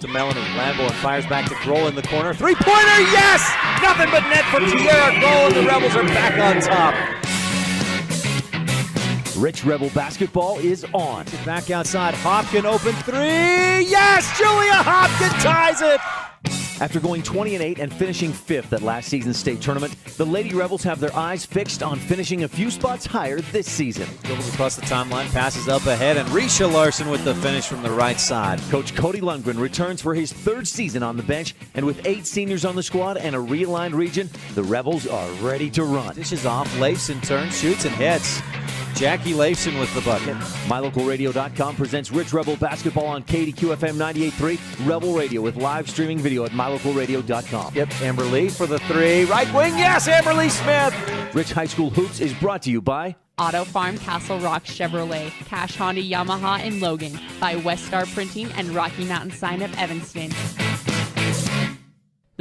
To Melanie, Lambo fires back to Grohl in the corner. Three-pointer, yes! Nothing but net for Tierra Grohl, and the Rebels are back on top. Rich Rebel basketball is on. Back outside, Hopkin open three, yes! Julia Hopkin ties it! After going 20-8 and finishing 5th at last season's state tournament, the Lady Rebels have their eyes fixed on finishing a few spots higher this season. Dribbles across the timeline, passes up ahead, and Risha Larson with the finish from the right side. Coach Cody Lundgren returns for his 3rd season on the bench, and with 8 seniors on the squad and a realigned region, the Rebels are ready to run. Dishes off, Leifson turns, shoots, and hits. Jackie Leifson with the bucket. MyLocalRadio.com presents Rich Rebel basketball on KDQFM 98.3 Rebel Radio with live streaming video at MyLocalRadio.com. Yep, Amber Lee for the three. Right wing, yes, Amber Lee Smith. Rich High School Hoops is brought to you by Auto Farm Castle Rock Chevrolet, Cash Honda Yamaha in Logan, by West Star Printing and Rocky Mountain Sign of Evanston.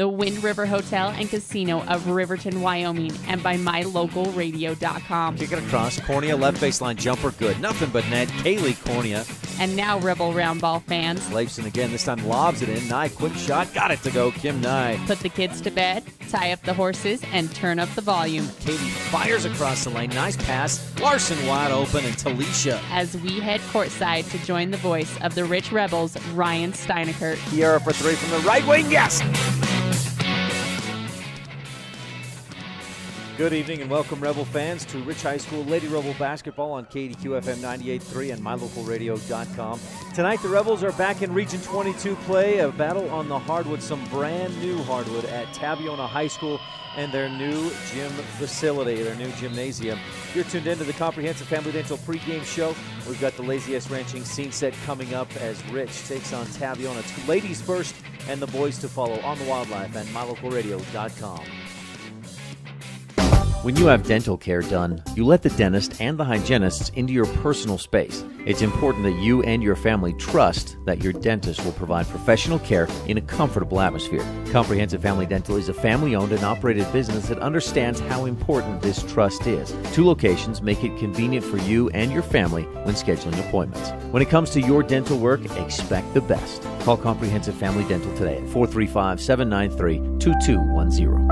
The Wind River Hotel and Casino of Riverton, Wyoming, and by MyLocalRadio.com. Kick it across, Cornea left baseline jumper, good. Nothing but net, Kaylee Cornea. And now, Rebel Round Ball fans, Leifson again, this time lobs it in. Nye, quick shot, got it to go, Kim Nye. Put the kids to bed, tie up the horses, and turn up the volume. Katie fires across the lane, nice pass. Larson wide open, and Talisha. As we head courtside to join the voice of the Rich Rebels, Ryan Steinekert. Kiera for three from the right wing, yes! Good evening and welcome, Rebel fans, to Rich High School Lady Rebel basketball on KDQFM 98.3 and MyLocalRadio.com. Tonight, the Rebels are back in Region 22 play, a battle on the hardwood, some brand new hardwood at Tabiona High School and their new gym facility, their new gymnasium. You're tuned into the Comprehensive Family Dental pregame show. We've got the Laziest Ranching scene set coming up as Rich takes on Tabiona. Two ladies first and the boys to follow on the Wildlife and MyLocalRadio.com. When you have dental care done, you let the dentist and the hygienists into your personal space. It's important that you and your family trust that your dentist will provide professional care in a comfortable atmosphere. Comprehensive Family Dental is a family-owned and operated business that understands how important this trust is. 2 locations make it convenient for you and your family when scheduling appointments. When it comes to your dental work, expect the best. Call Comprehensive Family Dental today at 435-793-2210.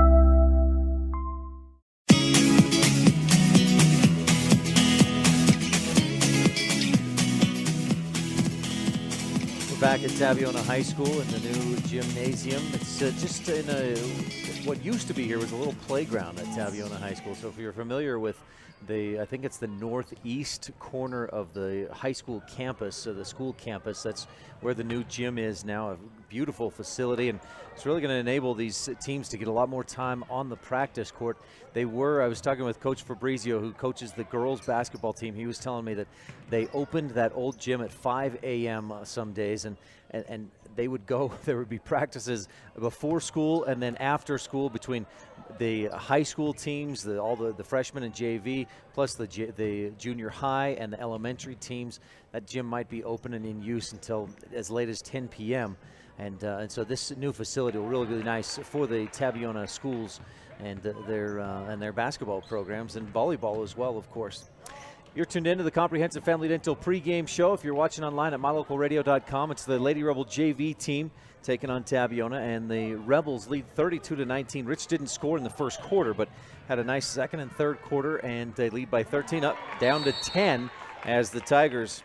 Back at Tabiona High School in the new gymnasium. It's just in what used to be here was a little playground at Tabiona High School. So if you're familiar with I think it's the northeast corner of the high school campus, so the school campus, that's where the new gym is now, a beautiful facility, and it's really going to enable these teams to get a lot more time on the practice court. I was talking with Coach Fabrizio, who coaches the girls basketball team. He was telling me that they opened that old gym at 5 a.m. Some days, and they would go, there would be practices before school and then after school between the high school teams, all the freshmen and JV, plus the junior high and the elementary teams. That gym might be open and in use until as late as 10 p.m. And so this new facility will really be nice for the Tabiona schools and their basketball programs and volleyball as well, of course. You're tuned into the Comprehensive Family Dental pregame show. If you're watching online at mylocalradio.com, it's the Lady Rebel JV team taking on Tabiona, and the Rebels lead 32-19. Rich didn't score in the first quarter, but had a nice second and third quarter, and they lead by 13, down to 10 as the Tigers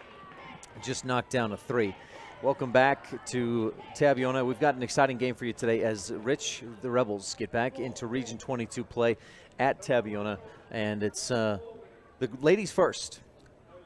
just knocked down a 3. Welcome back to Tabiona. We've got an exciting game for you today as the Rebels, get back into Region 22 play at Tabiona, and it's the ladies first.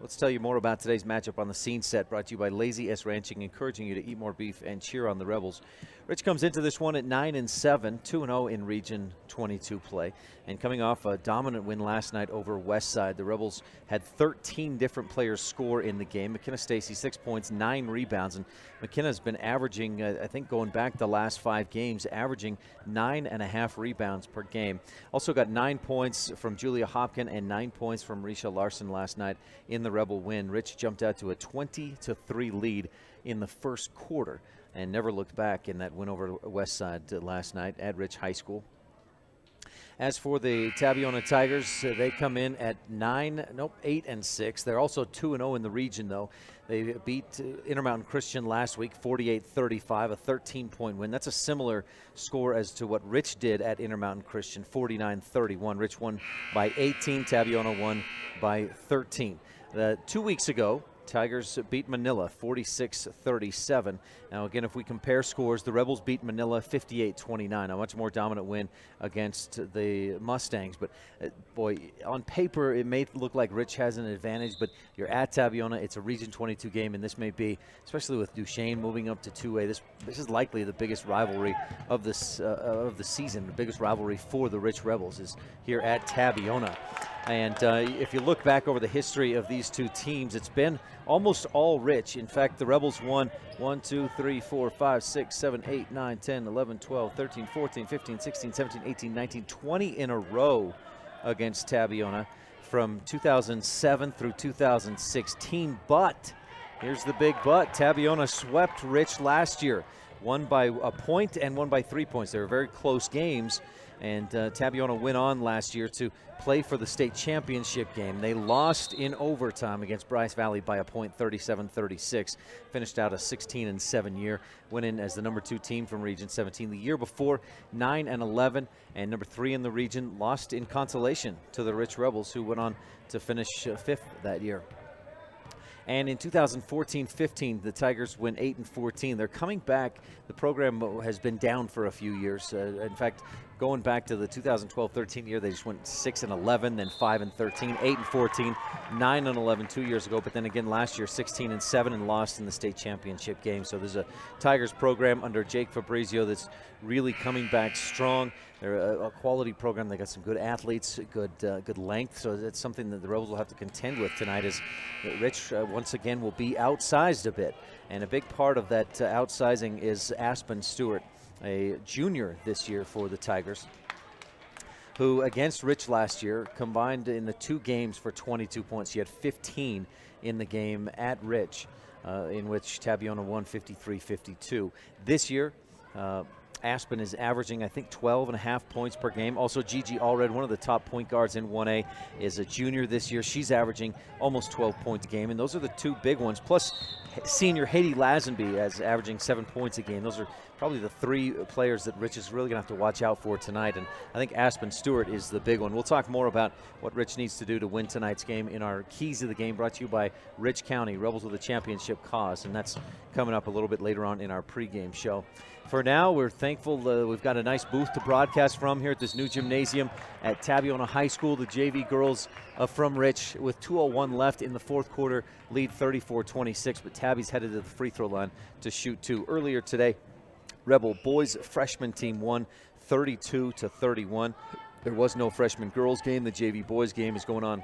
Let's tell you more about today's matchup on the Scene Set, brought to you by Lazy S Ranching, encouraging you to eat more beef and cheer on the Rebels. Rich comes into this one at 9-7, 2-0 in Region 22 play. And coming off a dominant win last night over Westside, the Rebels had 13 different players score in the game. McKenna Stacy, 6 points, 9 rebounds. And McKenna's been averaging, I think going back the last 5 games, averaging 9.5 rebounds per game. Also got 9 points from Julia Hopkin and 9 points from Risha Larson last night in the Rebel win. Rich jumped out to a 20-3 lead in the first quarter and never looked back in that win over Westside last night at Rich High School. As for the Tabiona Tigers, they come in at 8-6. They're also 2-0 in the region, though. They beat Intermountain Christian last week, 48-35, a 13-point win. That's a similar score as to what Rich did at Intermountain Christian, 49-31. Rich won by 18, Tabiona won by 13. 2 weeks ago, Tigers beat Manila 46-37. Now, again, if we compare scores, the Rebels beat Manila 58-29, a much more dominant win against the Mustangs. But, boy, on paper, it may look like Rich has an advantage, but you're at Tabiona. It's a Region 22 game, and this may be, especially with Duchesne moving up to 2A, this is likely the biggest rivalry of the season. The biggest rivalry for the Rich Rebels is here at Tabiona. And if you look back over the history of these two teams, it's been almost all Rich. In fact, the Rebels won 1, 2, 3, 4, 5, 6, 7, 8, 9, 10, 11, 12, 13, 14, 15, 16, 17, 18, 19, 20 in a row against Tabiona from 2007 through 2016. But, here's the big but, Tabiona swept Rich last year. Won by a point and won by 3 points. They were very close games. And Tabiona went on last year to play for the state championship game. They lost in overtime against Bryce Valley by a point, 37-36. Finished out a 16-7 year. Went in as the number 2 team from Region 17. The year before, 9-11, and number 3 in the region. Lost in consolation to the Rich Rebels, who went on to finish 5th that year. And in 2014-15, the Tigers win 8-14. They're coming back. The program has been down for a few years. In fact, going back to the 2012-13 year, they just went 6-11, then 5-13, 8-14, 9-11 2 years ago. But then again last year, 16-7, and lost in the state championship game. So there's a Tigers program under Jake Fabrizio that's really coming back strong. They're a quality program. They got some good athletes, good length. So it's something that the Rebels will have to contend with tonight. As Rich once again will be outsized a bit, and a big part of that outsizing is Aspen Stewart, a junior this year for the Tigers. who against Rich last year combined in the 2 games for 22 points. She had 15 in the game at Rich, in which Tabiona won 53-52. This year, Aspen is averaging, I think, 12.5 points per game. Also, Gigi Allred, one of the top point guards in 1A, is a junior this year. She's averaging almost 12 points a game, and those are the 2 big ones. Plus, senior Haiti Lazenby is averaging 7 points a game. Those are probably the 3 players that Rich is really going to have to watch out for tonight, and I think Aspen Stewart is the big one. We'll talk more about what Rich needs to do to win tonight's game in our Keys of the Game, brought to you by Rich County, Rebels with a Championship Cause, and that's coming up a little bit later on in our pregame show. For now, we're thankful we've got a nice booth to broadcast from here at this new gymnasium at Tabiona High School. The JV girls from Rich with 2:01 left in the fourth quarter lead 34-26, but Tabby's headed to the free throw line to shoot 2. Earlier today, Rebel boys freshman team won 32-31. There was no freshman girls game. The JV boys game is going on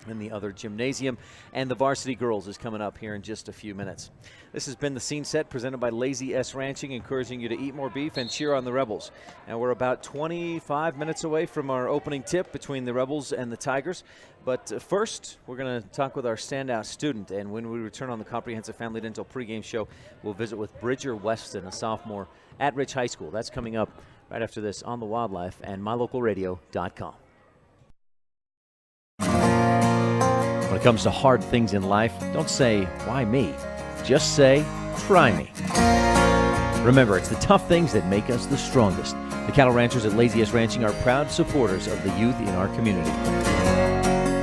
in the other gymnasium, and the varsity girls is coming up here in just a few minutes. This has been the Scene Set presented by Lazy S Ranching, encouraging you to eat more beef and cheer on the Rebels. And we're about 25 minutes away from our opening tip between the Rebels and the Tigers. But first, we're going to talk with our standout student, and when we return on the Comprehensive Family Dental pregame show, we'll visit with Bridger Weston, a sophomore at Rich High School. That's coming up right after this on The Wildlife and mylocalradio.com. When it comes to hard things in life, don't say, why me? Just say, try me. Remember, it's the tough things that make us the strongest. The cattle ranchers at Lazy S Ranching are proud supporters of the youth in our community.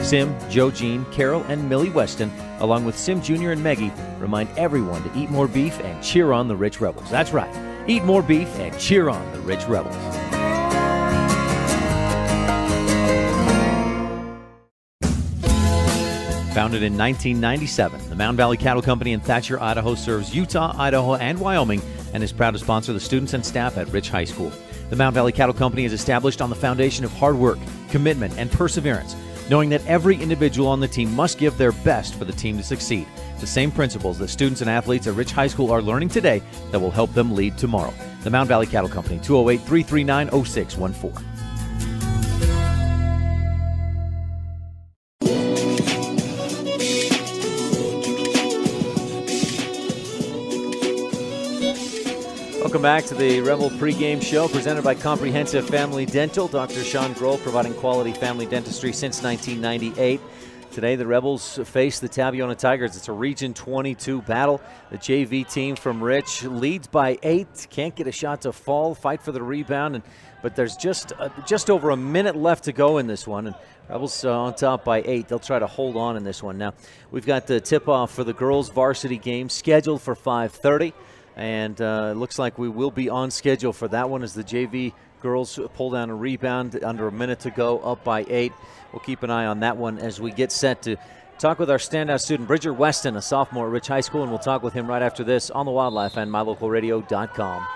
Sim, Joe Jean, Carol, and Millie Weston, along with Sim Jr. and Maggie, remind everyone to eat more beef and cheer on the Rich Rebels. That's right. Eat more beef and cheer on the Rich Rebels. Founded in 1997, the Mound Valley Cattle Company in Thatcher, Idaho serves Utah, Idaho, and Wyoming and is proud to sponsor the students and staff at Rich High School. The Mound Valley Cattle Company is established on the foundation of hard work, commitment, and perseverance, knowing that every individual on the team must give their best for the team to succeed. The same principles that students and athletes at Rich High School are learning today that will help them lead tomorrow. The Mound Valley Cattle Company, 208-339-0614. Welcome back to the Rebel pregame show presented by Comprehensive Family Dental. Dr. Sean Grohl providing quality family dentistry since 1998. Today the Rebels face the Tabiona Tigers. It's a Region 22 battle. The JV team from Rich leads by 8. Can't get a shot to fall, fight for the rebound, but there's just over a minute left to go in this one. And Rebels on top by 8. They'll try to hold on in this one. Now, we've got the tip-off for the girls' varsity game scheduled for 5:30. And it looks like we will be on schedule for that one as the JV girls pull down a rebound under a minute to go, up by 8. We'll keep an eye on that one as we get set to talk with our standout student, Bridger Weston, a sophomore at Rich High School, and we'll talk with him right after this on The Wildlife and mylocalradio.com.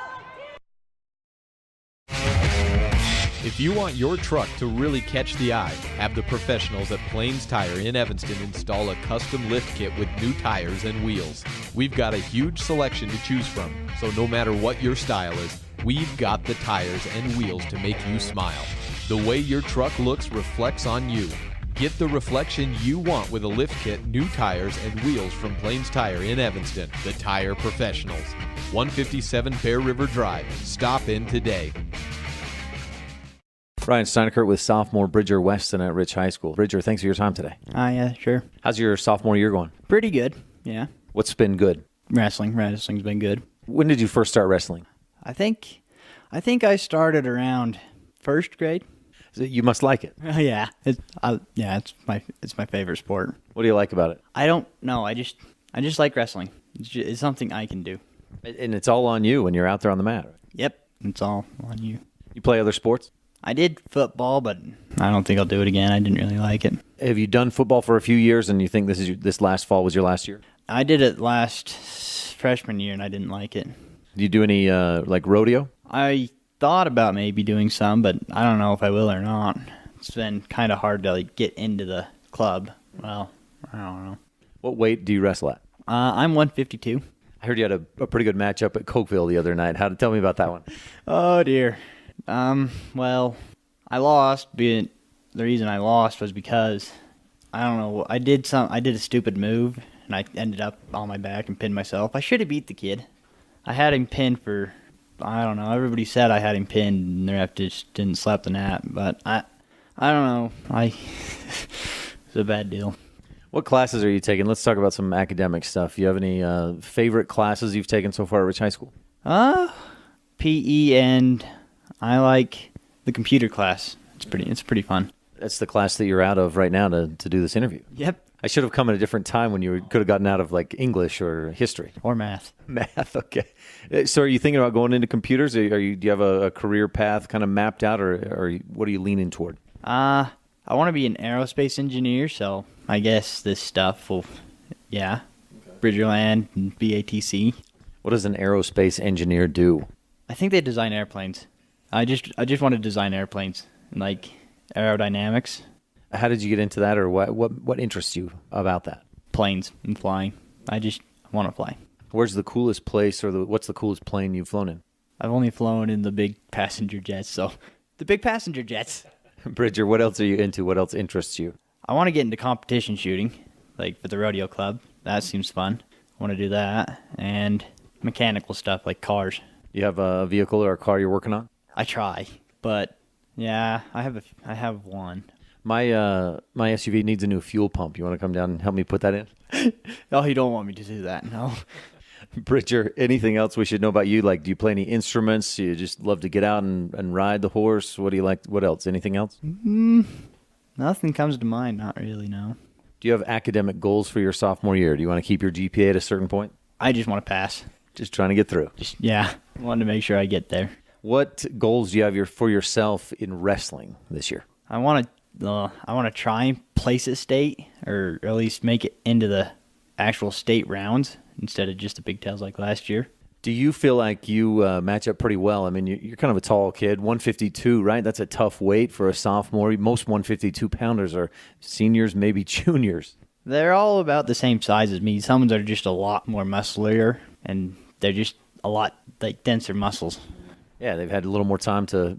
If you want your truck to really catch the eye, have the professionals at Plains Tire in Evanston install a custom lift kit with new tires and wheels. We've got a huge selection to choose from, so no matter what your style is, we've got the tires and wheels to make you smile. The way your truck looks reflects on you. Get the reflection you want with a lift kit, new tires, and wheels from Plains Tire in Evanston, the tire professionals. 157 Bear River Drive. Stop in today. Ryan Steinekert with sophomore Bridger Weston at Rich High School. Bridger, thanks for your time today. Yeah, sure. How's your sophomore year going? Pretty good, yeah. What's been good? Wrestling's been good. When did you first start wrestling? I think I started around first grade. You must like it. Yeah, it's my favorite sport. What do you like about it? I don't know. I just like wrestling. It's something I can do. And it's all on you when you're out there on the mat. Yep, it's all on you. You play other sports? I did football, but I don't think I'll do it again. I didn't really like it. Have you done football for a few years, and you think this last fall was your last year? I did it last freshman year, and I didn't like it. Do you do any like rodeo? I thought about maybe doing some, but I don't know if I will or not. It's been kind of hard to get into the club. Well, I don't know. What weight do you wrestle at? I'm 152. I heard you had a pretty good matchup at Cokeville the other night. Tell me about that one. Oh dear. Well, I lost. The reason I lost was because I don't know. I did a stupid move, and I ended up on my back and pinned myself. I should have beat the kid. I had him pinned for, I don't know. Everybody said I had him pinned, and the ref just didn't slap the net. But I don't know. It's a bad deal. What classes are you taking? Let's talk about some academic stuff. You have any favorite classes you've taken so far at Rich High School? PE, and I like the computer class. It's pretty fun. That's the class that you're out of right now to do this interview. Yep. I should have come at a different time when you could have gotten out of like English or history. Or math. Math, okay. So are you thinking about going into computers? Do you have a career path kind of mapped out, or what are you leaning toward? I want to be an aerospace engineer, so I guess this stuff will, yeah, Bridgerland and BATC. What does an aerospace engineer do? I think they design airplanes. I just want to design airplanes, like aerodynamics. How did you get into that, or what interests you about that? Planes and flying. I just want to fly. Where's the coolest place, or what's the coolest plane you've flown in? I've only flown in the big passenger jets, so the big passenger jets. Bridger, what else are you into? What else interests you? I want to get into competition shooting, like for the rodeo club. That seems fun. I want to do that. And mechanical stuff like cars. You have a vehicle or a car you're working on? I try, but yeah, I have one. My SUV needs a new fuel pump. You want to come down and help me put that in? Oh, you don't want me to do that, no. Bridger, anything else we should know about you? Like, do you play any instruments? You just love to get out and ride the horse? What do you like? What else? Anything else? Nothing comes to mind. Not really, no. Do you have academic goals for your sophomore year? Do you want to keep your GPA at a certain point? I just want to pass. Just trying to get through. I wanted to make sure I get there. What goals do you have for yourself in wrestling this year? I want to try and place at state, or at least make it into the actual state rounds instead of just the Big Tails like last year. Do you feel like you match up pretty well? I mean, you're kind of a tall kid, 152, right? That's a tough weight for a sophomore. Most 152-pounders are seniors, maybe juniors. They're all about the same size as me. Some are just a lot more muscular, and they're just a lot like denser muscles. Yeah, they've had a little more time to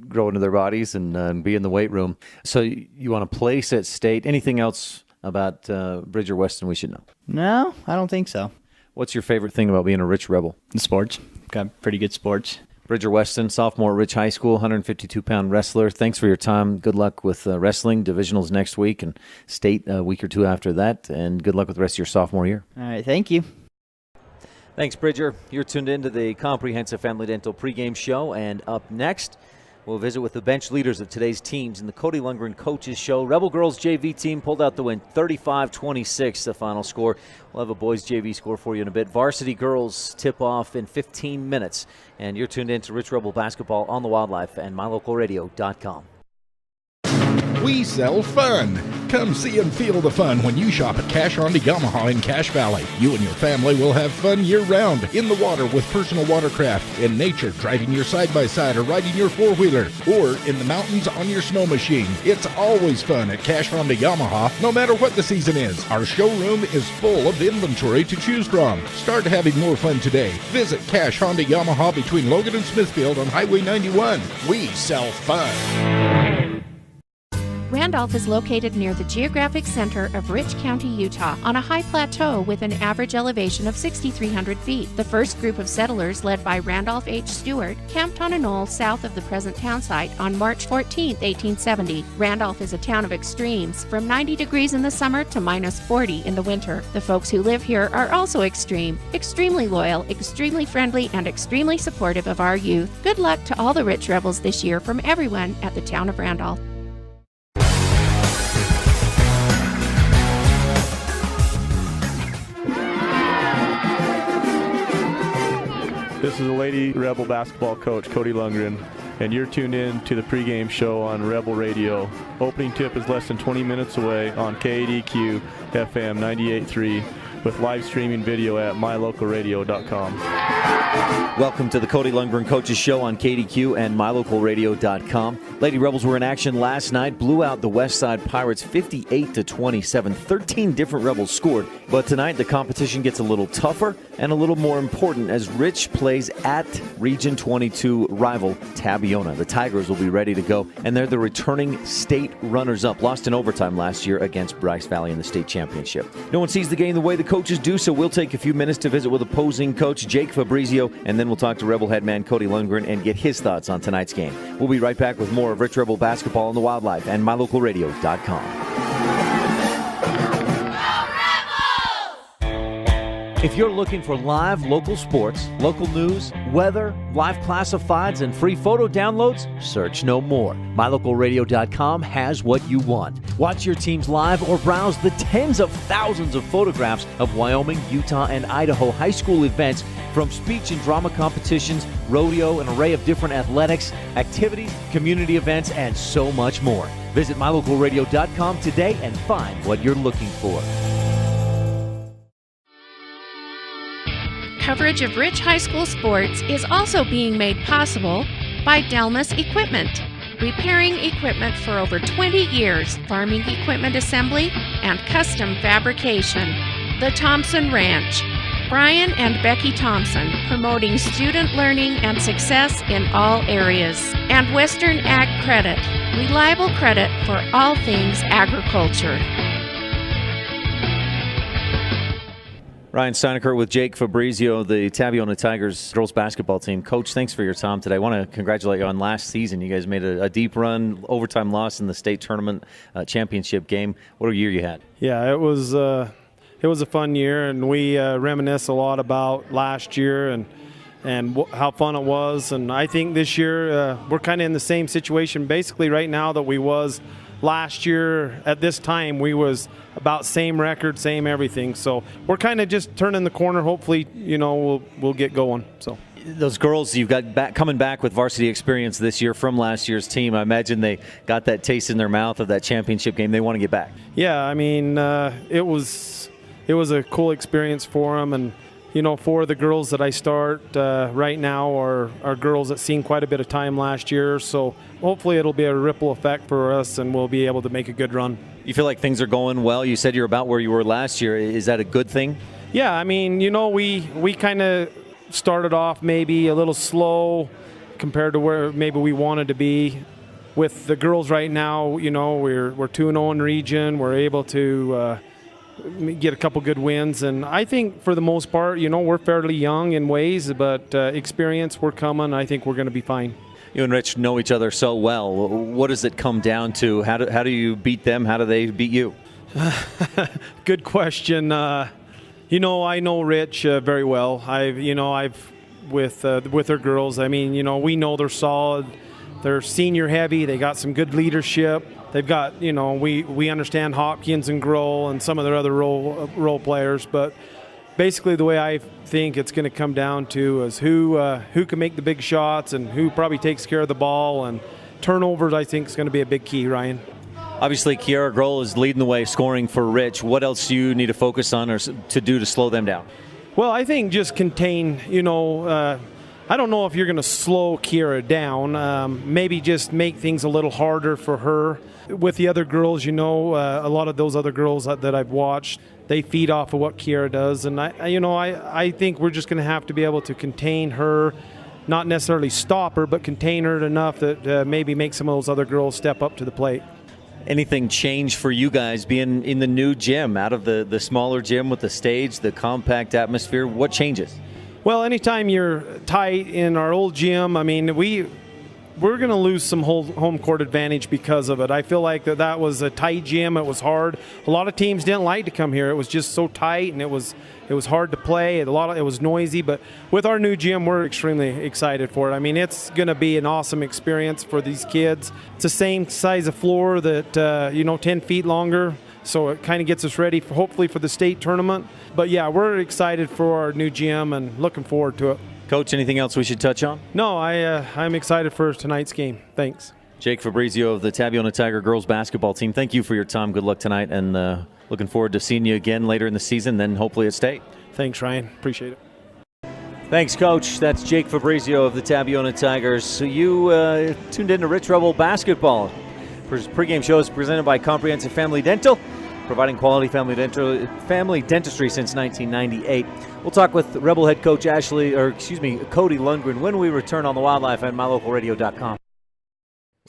grow into their bodies and be in the weight room. So you want to place at state. Anything else about Bridger Weston we should know? No, I don't think so. What's your favorite thing about being a Rich Rebel? The sports. Got pretty good sports. Bridger Weston, sophomore at Rich High School, 152-pound wrestler. Thanks for your time. Good luck with wrestling. Divisionals next week and state a week or two after that. And good luck with the rest of your sophomore year. All right, thank you. Thanks, Bridger. You're tuned into the Comprehensive Family Dental pregame show, and up next, we'll visit with the bench leaders of today's teams in the Cody Lundgren Coaches Show. Rebel Girls JV team pulled out the win, 35-26, the final score. We'll have a boys JV score for you in a bit. Varsity girls tip off in 15 minutes, and you're tuned in to Rich Rebel Basketball on the Wildlife and MyLocalRadio.com. We sell fun. Come see and feel the fun when you shop at Cash Honda Yamaha in Cache Valley. You and your family will have fun year-round, in the water with personal watercraft, in nature driving your side-by-side or riding your four-wheeler, or in the mountains on your snow machine. It's always fun at Cache Honda Yamaha, no matter what the season is. Our showroom is full of inventory to choose from. Start having more fun today. Visit Cache Honda Yamaha between Logan and Smithfield on Highway 91. We sell fun. Randolph is located near the geographic center of Rich County, Utah, on a high plateau with an average elevation of 6,300 feet. The first group of settlers, led by Randolph H. Stewart, camped on a knoll south of the present town site on March 14, 1870. Randolph is a town of extremes, from 90 degrees in the summer to minus 40 in the winter. The folks who live here are also extreme, extremely loyal, extremely friendly, and extremely supportive of our youth. Good luck to all the Rich Rebels this year from everyone at the town of Randolph. This is a Lady Rebel basketball coach, Cody Lundgren, and you're tuned in to the pregame show on Rebel Radio. Opening tip is less than 20 minutes away on KADQ FM 98.3 with live streaming video at mylocalradio.com. Welcome to the Cody Lundgren Coaches Show on KDQ and MyLocalRadio.com. Lady Rebels were in action last night, blew out the Westside Pirates 58-27. 13 different Rebels scored, but tonight the competition gets a little tougher and a little more important as Rich plays at Region 22 rival Tabiona. The Tigers will be ready to go, and they're the returning state runners-up. Lost in overtime last year against Bryce Valley in the state championship. No one sees the game the way the coaches do, so we'll take a few minutes to visit with opposing coach Jake Fabrizio, and then we'll talk to Rebel head man Cody Lundgren and get his thoughts on tonight's game. We'll be right back with more of Rich Rebel basketball on the Wildlife and MyLocalRadio.com. If you're looking for live local sports, local news, weather, live classifieds, and free photo downloads, search no more. MyLocalRadio.com has what you want. Watch your teams live or browse the tens of thousands of photographs of Wyoming, Utah, and Idaho high school events, from speech and drama competitions, rodeo, an array of different athletics, activities, community events, and so much more. Visit MyLocalRadio.com today and find what you're looking for. Coverage of Rich High School sports is also being made possible by Delmas Equipment, repairing equipment for over 20 years, farming equipment assembly, and custom fabrication. The Thompson Ranch, Brian and Becky Thompson, promoting student learning and success in all areas. And Western Ag Credit, reliable credit for all things agriculture. Ryan Steinecker with Jake Fabrizio, the Tabiona Tigers girls basketball team. Coach, thanks for your time today. I want to congratulate you on last season. You guys made a deep run, overtime loss in the state tournament championship game. What a year you had. Yeah, it was a fun year, and we reminisce a lot about last year and how fun it was. And I think this year we're kind of in the same situation basically right now that we was last year. At this time, we was about same record, same everything. So we're kind of just turning the corner. Hopefully, we'll get going. So those girls you've got coming back with varsity experience this year from last year's team, I imagine they got that taste in their mouth of that championship game. They want to get back. Yeah, I mean, it was a cool experience for them. And, four of the girls that I start right now are girls that seen quite a bit of time last year. So hopefully it'll be a ripple effect for us, and we'll be able to make a good run. You feel like things are going well? You said you're about where you were last year. Is that a good thing? Yeah, I mean, we kind of started off maybe a little slow compared to where maybe we wanted to be. With the girls right now, we're 2-0 in region. We're able to get a couple good wins, and I think for the most part, we're fairly young in ways, but experience, we're coming. I think we're going to be fine. You and Rich know each other so well. What does it come down to? How do you beat them? How do they beat you? Good question. I know Rich very well. I've with their girls. I mean, we know they're solid. They're senior heavy. They got some good leadership. They've got, we understand Hopkins and Grohl and some of their other role players, but basically the way I think it's going to come down to is who can make the big shots and who probably takes care of the ball, and turnovers I think is going to be a big key, Ryan. Obviously, Kiara Grohl is leading the way scoring for Rich. What else do you need to focus on or to do to slow them down? Well, I think just contain, I don't know if you're going to slow Kiara down. Maybe just make things a little harder for her. With the other girls, a lot of those other girls that I've watched, they feed off of what Kiara does. And, I think we're just going to have to be able to contain her, not necessarily stop her, but contain her enough that maybe make some of those other girls step up to the plate. Anything change for you guys being in the new gym, out of the smaller gym with the stage, the compact atmosphere? What changes? Well, anytime you're tight in our old gym, I mean, we're going to lose some home court advantage because of it. I feel like that was a tight gym. It was hard. A lot of teams didn't like to come here. It was just so tight, and it was hard to play. It was noisy. But with our new gym, we're extremely excited for it. I mean, it's going to be an awesome experience for these kids. It's the same size of floor that 10 feet longer. So it kind of gets us ready, hopefully, for the state tournament. But, yeah, we're excited for our new gym and looking forward to it. Coach, anything else we should touch on? No, I'm excited for tonight's game. Thanks. Jake Fabrizio of the Tabiona Tiger girls basketball team, thank you for your time. Good luck tonight, and looking forward to seeing you again later in the season, then hopefully at state. Thanks, Ryan. Appreciate it. Thanks, Coach. That's Jake Fabrizio of the Tabiona Tigers. So you tuned in to Rich Rebel Basketball. His pregame show is presented by Comprehensive Family Dental, providing quality family dentistry since 1998. We'll talk with Rebel head coach Cody Lundgren when we return on the Wildlife and mylocalradio.com.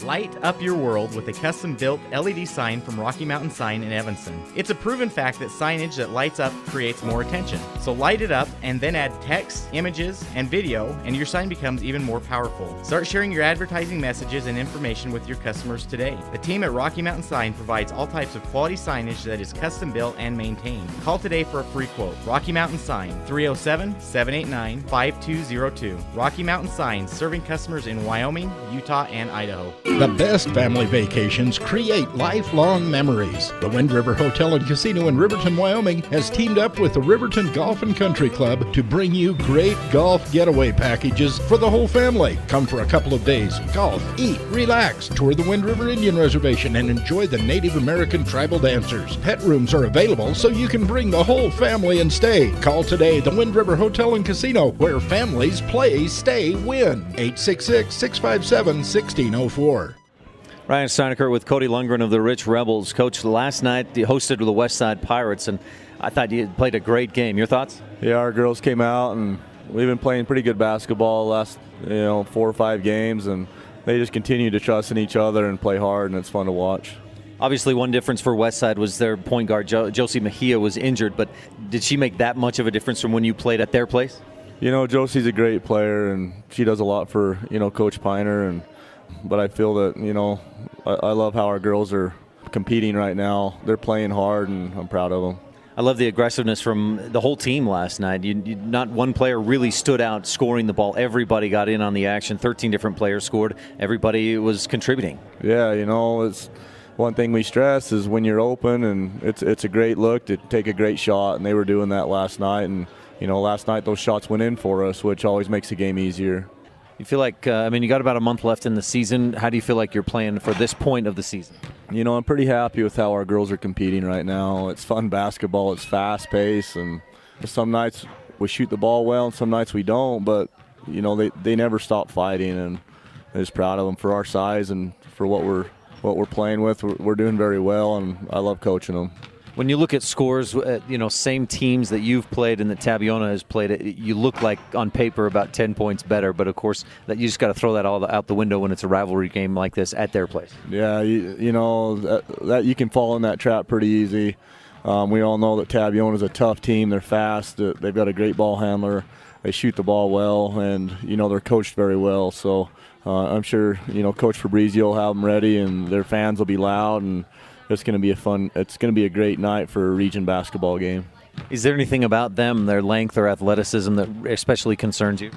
Light up your world with a custom-built LED sign from Rocky Mountain Sign in Evanston. It's a proven fact that signage that lights up creates more attention. So light it up and then add text, images, and video, and your sign becomes even more powerful. Start sharing your advertising messages and information with your customers today. The team at Rocky Mountain Sign provides all types of quality signage that is custom-built and maintained. Call today for a free quote. Rocky Mountain Sign, 307-789-5202. Rocky Mountain Sign, serving customers in Wyoming, Utah, and Idaho. The best family vacations create lifelong memories. The Wind River Hotel and Casino in Riverton, Wyoming has teamed up with the Riverton Golf and Country Club to bring you great golf getaway packages for the whole family. Come for a couple of days, golf, eat, relax, tour the Wind River Indian Reservation, and enjoy the Native American tribal dancers. Pet rooms are available so you can bring the whole family and stay. Call today the Wind River Hotel and Casino, where families play, stay, win. 866-657-1604. Ryan Steinecker with Cody Lundgren of the Rich Rebels. Coach, last night you hosted the West Side Pirates, and I thought you played a great game. Your thoughts? Yeah, our girls came out, and we've been playing pretty good basketball the last 4 or 5 games, and they just continue to trust in each other and play hard, and it's fun to watch. Obviously, one difference for Westside was their point guard, Josie Mejia, was injured, but did she make that much of a difference from when you played at their place? Josie's a great player, and she does a lot for, Coach Piner, but I feel that, I love how our girls are competing right now. They're playing hard, and I'm proud of them. I love the aggressiveness from the whole team last night. Not one player really stood out scoring the ball. Everybody got in on the action. 13 different players scored. Everybody was contributing. Yeah, it's one thing we stress is when you're open, and it's a great look to take a great shot, and they were doing that last night. And, last night those shots went in for us, which always makes the game easier. You feel like, you got about a month left in the season. How do you feel like you're playing for this point of the season? I'm pretty happy with how our girls are competing right now. It's fun basketball. It's fast-paced, and some nights we shoot the ball well, and some nights we don't. But, they never stop fighting, and I'm just proud of them for our size and for what we're playing with. We're doing very well, and I love coaching them. When you look at scores, same teams that you've played and that Tabiona has played, you look like on paper about 10 points better. But, of course, that you just got to throw that all out the window when it's a rivalry game like this at their place. Yeah, that you can fall in that trap pretty easy. We all know that Tabiona is a tough team. They're fast. They've got a great ball handler. They shoot the ball well, and, they're coached very well. So I'm sure, Coach Fabrizio will have them ready, and their fans will be loud, and it's going to be a great night for a region basketball game. Is there anything about them, their length or athleticism, that especially concerns you?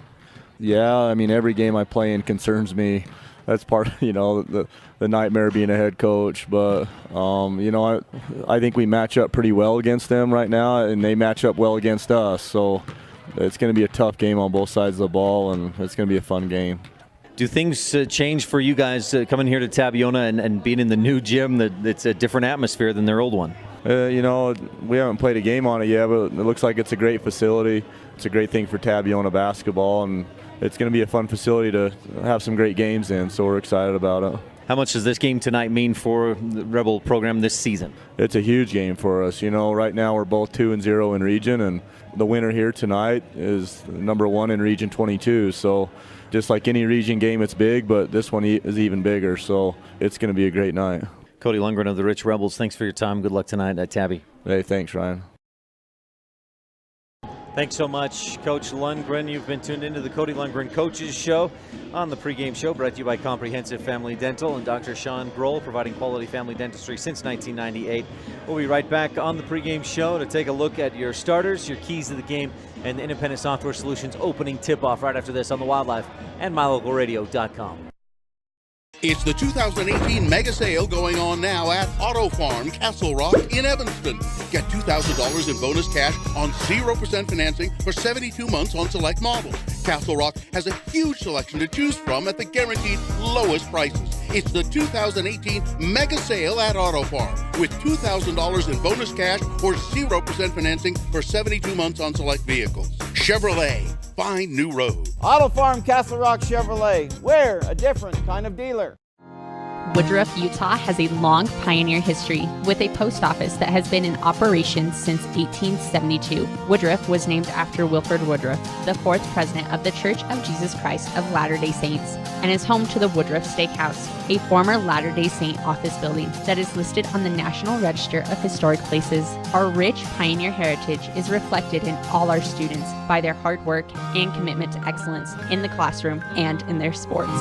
Yeah, every game I play in concerns me. That's part of, the nightmare being a head coach. But, I think we match up pretty well against them right now, and they match up well against us. So it's going to be a tough game on both sides of the ball, and it's going to be a fun game. Do things change for you guys coming here to Tabiona and being in the new gym? It's a different atmosphere than their old one. We haven't played a game on it yet, but it looks like it's a great facility. It's a great thing for Tabiona basketball, and it's going to be a fun facility to have some great games in, so we're excited about it. How much does this game tonight mean for the Rebel program this season? It's a huge game for us. Right now we're both 2-0 in region, and the winner here tonight is number 1 in Region 22. So just like any region game, it's big, but this one is even bigger. So it's going to be a great night. Cody Lundgren of the Rich Rebels, thanks for your time. Good luck tonight at Tabby. Hey, thanks, Ryan. Thanks so much, Coach Lundgren. You've been tuned into the Cody Lundgren Coaches Show on the pregame show, brought to you by Comprehensive Family Dental and Dr. Sean Grohl, providing quality family dentistry since 1998. We'll be right back on the pregame show to take a look at your starters, your keys to the game, and the Independent Software Solutions opening tip-off right after this on the Wildlife and mylocalradio.com. It's the 2018 mega sale going on now at Auto Farm Castle Rock in Evanston. Get $2,000 in bonus cash on 0% financing for 72 months on select models. Castle Rock has a huge selection to choose from at the guaranteed lowest prices. It's the 2018 mega sale at Auto Farm with $2,000 in bonus cash or 0% financing for 72 months on select vehicles. Chevrolet, find new roads. Auto Farm Castle Rock Chevrolet. We're a different kind of dealer. Woodruff, Utah has a long pioneer history with a post office that has been in operation since 1872. Woodruff was named after Wilford Woodruff, the fourth president of the Church of Jesus Christ of Latter-day Saints, and is home to the Woodruff Steakhouse, a former Latter-day Saint office building that is listed on the National Register of Historic Places. Our rich pioneer heritage is reflected in all our students by their hard work and commitment to excellence in the classroom and in their sports.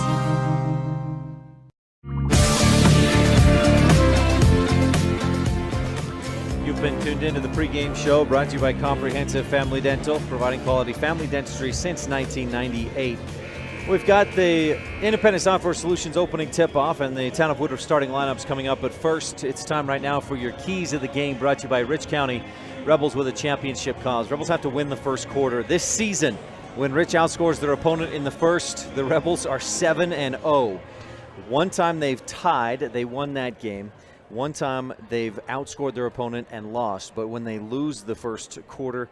You've been tuned into the pregame show brought to you by Comprehensive Family Dental, providing quality family dentistry since 1998. We've got the Independent Software Solutions opening tip-off and the Town of Woodruff starting lineups coming up. But first, it's time right now for your keys of the game brought to you by Rich County Rebels with a championship cause. Rebels have to win the first quarter. This season, when Rich outscores their opponent in the first, the Rebels are 7-0. One time they've tied, they won that game. One time they've outscored their opponent and lost, but when they lose the first quarter,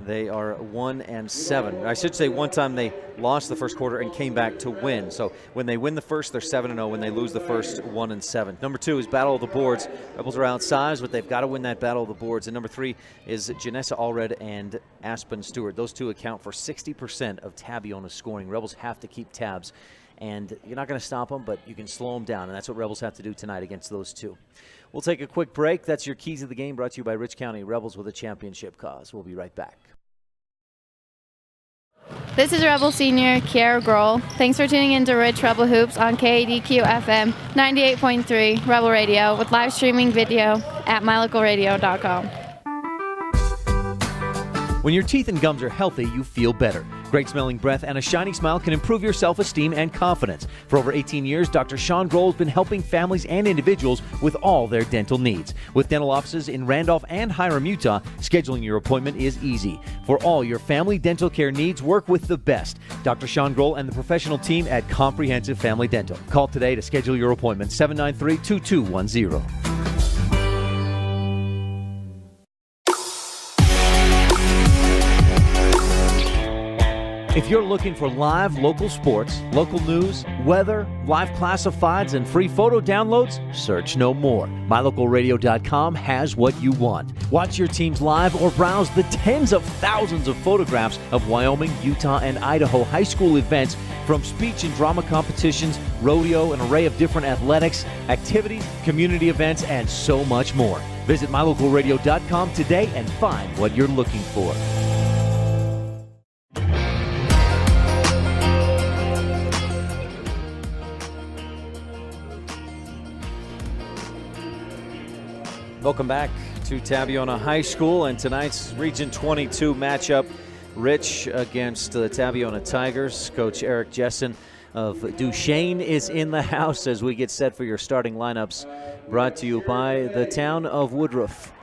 they are 1-7. I should say one time they lost the first quarter and came back to win. So when they win the first, they're 7-0. When they lose the first, 1-7. Number 2 is Battle of the Boards. Rebels are outsized, but they've got to win that Battle of the Boards. And number 3 is Janessa Allred and Aspen Stewart. Those two account for 60% of Tabiona's scoring. Rebels have to keep tabs. And you're not going to stop them, but you can slow them down, and that's what Rebels have to do tonight against those two. We'll take a quick break. That's your keys of the game brought to you by Rich County Rebels with a championship cause. We'll be right back. This is Rebel Senior Kiara Grohl. Thanks for tuning in to Rich Rebel Hoops on KADQ FM 98.3 Rebel Radio with live streaming video at mylocalradio.com. When your teeth and gums are healthy, you feel better. Great smelling breath and a shiny smile can improve your self-esteem and confidence. For over 18 years, Dr. Sean Grohl has been helping families and individuals with all their dental needs. With dental offices in Randolph and Hiram, Utah, scheduling your appointment is easy. For all your family dental care needs, work with the best. Dr. Sean Grohl and the professional team at Comprehensive Family Dental. Call today to schedule your appointment, 793-2210. If you're looking for live local sports, local news, weather, live classifieds, and free photo downloads, search no more. MyLocalRadio.com has what you want. Watch your teams live or browse the tens of thousands of photographs of Wyoming, Utah, and Idaho high school events, from speech and drama competitions, rodeo, an array of different athletics, activities, community events, and so much more. Visit MyLocalRadio.com today and find what you're looking for. Welcome back to Tabiona High School and tonight's Region 22 matchup. Rich against the Tabiona Tigers. Coach Eric Jessen of Duchesne is in the house as we get set for your starting lineups, brought to you by the Town of Woodruff.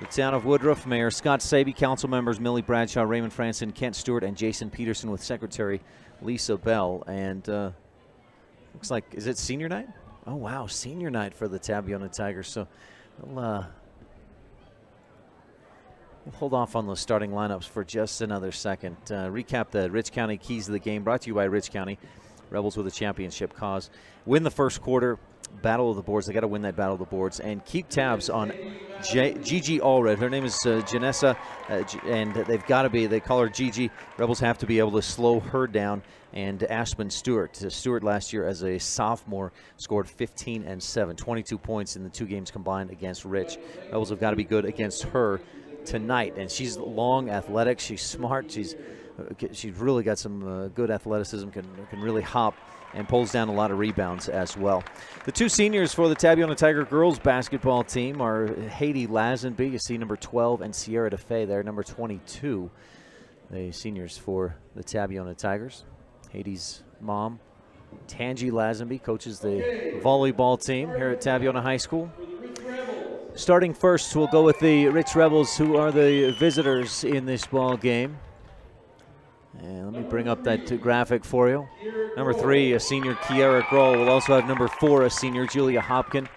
The Town of Woodruff, Mayor Scott Saby, council members Millie Bradshaw, Raymond Franson, Kent Stewart, and Jason Peterson, with Secretary Lisa Bell. And looks like, is it senior night? Oh, wow, senior night for the Tabiona Tigers. So we'll hold off on those starting lineups for just another second. Recap the Rich County keys of the game, brought to you by Rich County Rebels with a championship cause. Win the first quarter, Battle of the Boards. They got to win that Battle of the Boards. And keep tabs on Gigi Allred. Her name is Janessa, and they've got to be, they call her Gigi. Rebels have to be able to slow her down. And Aspen Stewart. Stewart last year as a sophomore scored 15 and 7, 22 points in the two games combined against Rich. Rebels have got to be good against her tonight. And she's long, athletic. She's smart. She's really got some good athleticism. Can really hop and pulls down a lot of rebounds as well. The two seniors for the Tabiona Tiger girls basketball team are Haiti Lazenby. You see number 12 and Sierra DeFay there, number 22. The seniors for the Tabiona Tigers. Haiti's mom, Tangi Lazenby, coaches the volleyball team here at Tabiona High School. Starting first, we'll go with the Rich Rebels, who are the visitors in this ball game. And let me bring up that graphic for you. Number 3, a senior Kiara Grohl. We'll also have number 4, a senior Julia Hopkin.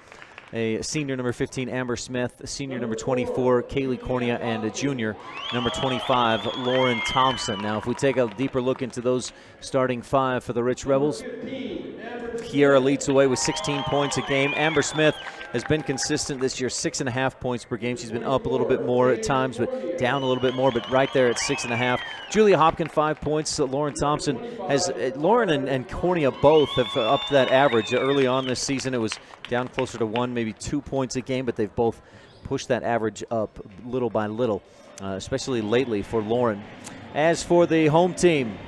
a senior number 15, Amber Smith, senior number 24, Kaylee Cornea, and a junior number 25, Lauren Thompson. Now, if we take a deeper look into those starting 5 for the Rich Rebels, Kiera leads away with 16 points a game. Amber Smith has been consistent this year, 6.5 points per game. She's been up a little bit more at times, but down a little bit more, but right there at 6.5. Julia Hopkin, 5 points. Lauren Thompson has, Lauren and Cornea both have upped that average. Early on this season, it was down closer to 1, maybe 2 points a game, but they've both pushed that average up little by little, especially lately for Lauren. As for the home team,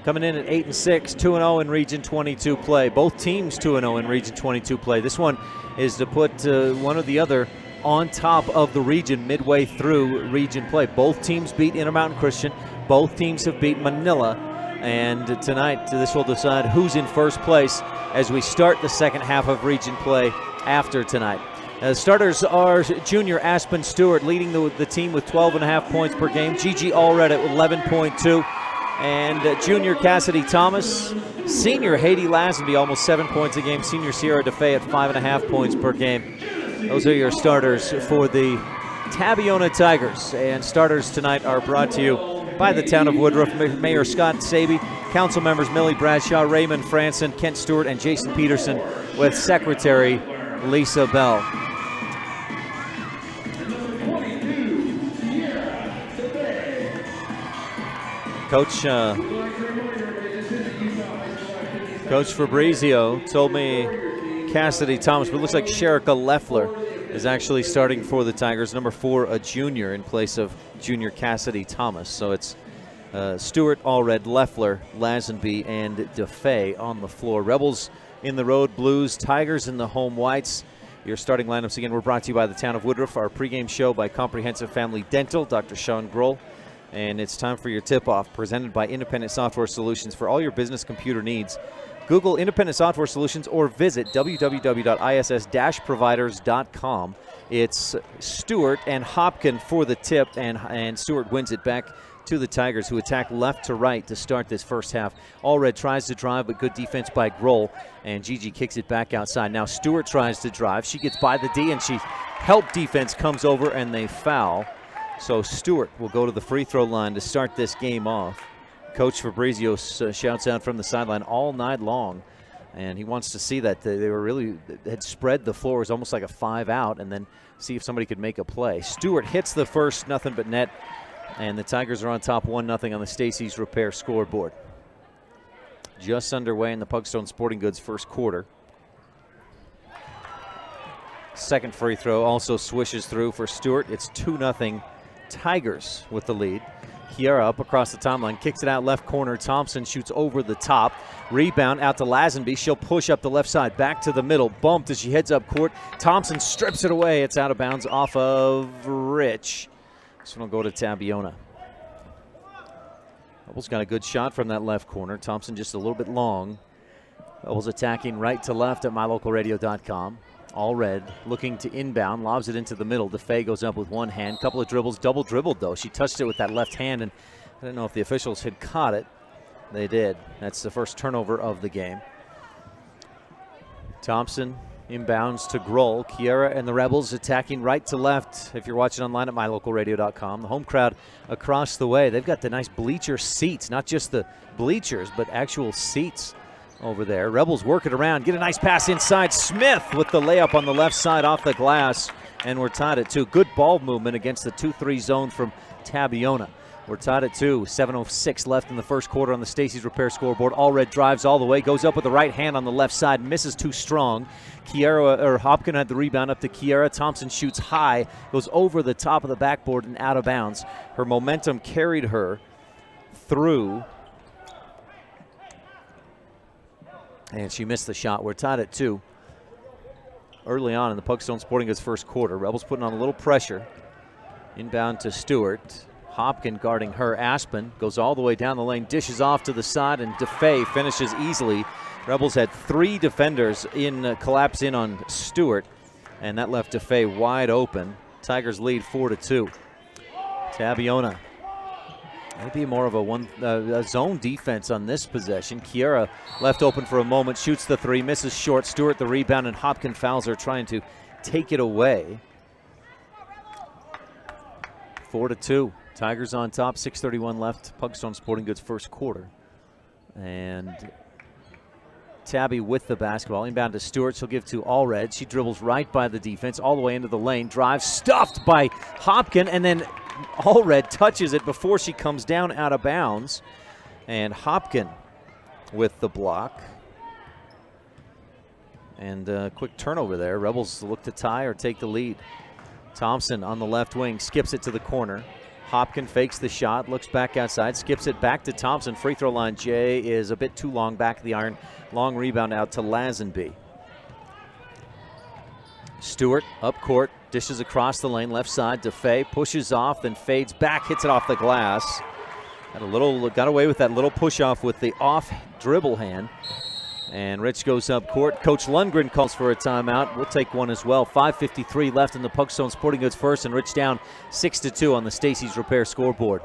coming in at 8-6, 2-0 in Region 22 play. Both teams 2-0 in Region 22 play. This one is to put one or the other on top of the region midway through region play. Both teams beat Intermountain Christian. Both teams have beat Manila. And tonight, this will decide who's in first place as we start the second half of region play after tonight. Starters are junior Aspen Stewart leading the team with 12.5 points per game. Gigi Allred at 11.2. And junior Cassidy Thomas. Senior Haiti Lazenby, almost 7 points a game. Senior Sierra DeFay at 5.5 points per game. Those are your starters for the Tabiona Tigers. And starters tonight are brought to you by the town of Woodruff. Mayor Scott Saby, council members Millie Bradshaw, Raymond Franson, Kent Stewart, and Jason Peterson, with Secretary Lisa Bell. Coach Fabrizio told me Cassidy Thomas, but it looks like Sherika Leffler is actually starting for the Tigers. Number 4, a junior in place of junior Cassidy Thomas. So it's Stewart, Allred, Leffler, Lazenby, and DeFay on the floor. Rebels in the road blues, Tigers in the home whites. Your starting lineups again were brought to you by the town of Woodruff. Our pregame show by Comprehensive Family Dental, Dr. Sean Grohl. And it's time for your tip-off, presented by Independent Software Solutions for all your business computer needs. Google Independent Software Solutions or visit www.iss-providers.com. It's Stewart and Hopkin for the tip, and Stewart wins it back to the Tigers, who attack left to right to start this first half. Allred tries to drive, but good defense by Grohl, and Gigi kicks it back outside. Now Stewart tries to drive. She gets by the D, and she help defense comes over, and they foul. So Stewart will go to the free throw line to start this game off. Coach Fabrizio shouts out from the sideline all night long, and he wants to see that they were really had spread the floor. It was almost like a 5-out, and then see if somebody could make a play. Stewart hits the first, nothing but net, and the Tigers are on top 1-0 on the Stacey's Repair scoreboard. Just underway in the Pugstone Sporting Goods first quarter. Second free throw also swishes through for Stewart. It's 2-0 Tigers with the lead. Kiera up across the timeline, kicks it out left corner. Thompson shoots over the top. Rebound out to Lazenby. She'll push up the left side, back to the middle. Bumped as she heads up court. Thompson strips it away. It's out of bounds off of Rich. This one will go to Tabiona. Rebels got a good shot from that left corner. Thompson just a little bit long. Rebels attacking right to left at mylocalradio.com. Allred looking to inbound, lobs it into the middle. DeFay goes up with one hand. Couple of dribbles, double dribbled though. She touched it with that left hand, and I don't know if the officials had caught it. They did. That's the first turnover of the game. Thompson inbounds to Grohl. Kiera and the Rebels attacking right to left. If you're watching online at mylocalradio.com, the home crowd across the way. They've got the nice bleacher seats, not just the bleachers, but actual seats over there. Rebels work it around, get a nice pass inside. Smith with the layup on the left side off the glass, and we're tied at 2. Good ball movement against the 2-3 zone from Tabiona. We're tied at 2. 7:06 left in the first quarter on the Stacey's Repair scoreboard. Allred drives all the way, goes up with the right hand on the left side, misses too strong. Hopkin had the rebound up to Kiera. Thompson shoots high, goes over the top of the backboard and out of bounds. Her momentum carried her through, and she missed the shot. We're tied at 2. Early on in the Pugstone Sporting Goods first quarter, Rebels putting on a little pressure. Inbound to Stewart. Hopkin guarding her. Aspen goes all the way down the lane, dishes off to the side, and DeFay finishes easily. Rebels had 3 defenders collapse in on Stewart, and that left DeFay wide open. Tigers lead 4-2. Tabiona Maybe more of a zone defense on this possession. Kiera left open for a moment, shoots the three, misses short. Stewart the rebound, and Hopkins fouls her, trying to take it away. 4-2. Tigers on top, 6:31 left. Pugstone Sporting Goods first quarter. And Tabby with the basketball. Inbound to Stewart. She'll give to Allred. She dribbles right by the defense, all the way into the lane. Drives, stuffed by Hopkins, and then Allred touches it before she comes down out of bounds. And Hopkins with the block. And a quick turnover there. Rebels look to tie or take the lead. Thompson on the left wing skips it to the corner. Hopkins fakes the shot, looks back outside, skips it back to Thompson. Free throw line, Jay, is a bit too long, back of the iron. Long rebound out to Lazenby. Stewart up court, dishes across the lane, left side to Faye, pushes off, then fades back, hits it off the glass. Got away with that little push off with the off dribble hand. And Rich goes up court. Coach Lundgren calls for a timeout. We'll take one as well. 5:53 left in the Pugstone Sporting Goods first, and Rich down 6-2 on the Stacy's Repair scoreboard.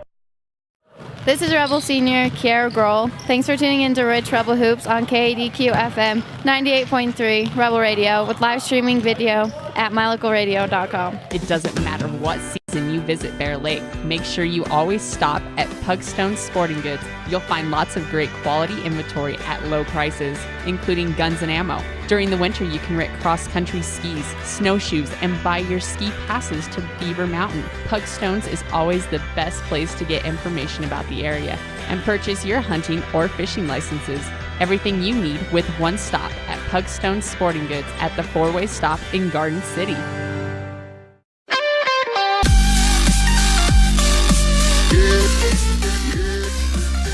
This is Rebel Senior Kiera Grohl. Thanks for tuning in to Rich Rebel Hoops on KADQ FM 98.3 Rebel Radio with live streaming video at mylocalradio.com. It doesn't matter what season you visit Bear Lake. Make sure you always stop at Pugstone Sporting Goods. You'll find lots of great quality inventory at low prices, including guns and ammo. During the winter, you can rent cross-country skis, snowshoes, and buy your ski passes to Beaver Mountain. Pugstones is always the best place to get information about the area and purchase your hunting or fishing licenses. Everything you need with one stop at Pugstone Sporting Goods at the four-way stop in Garden City.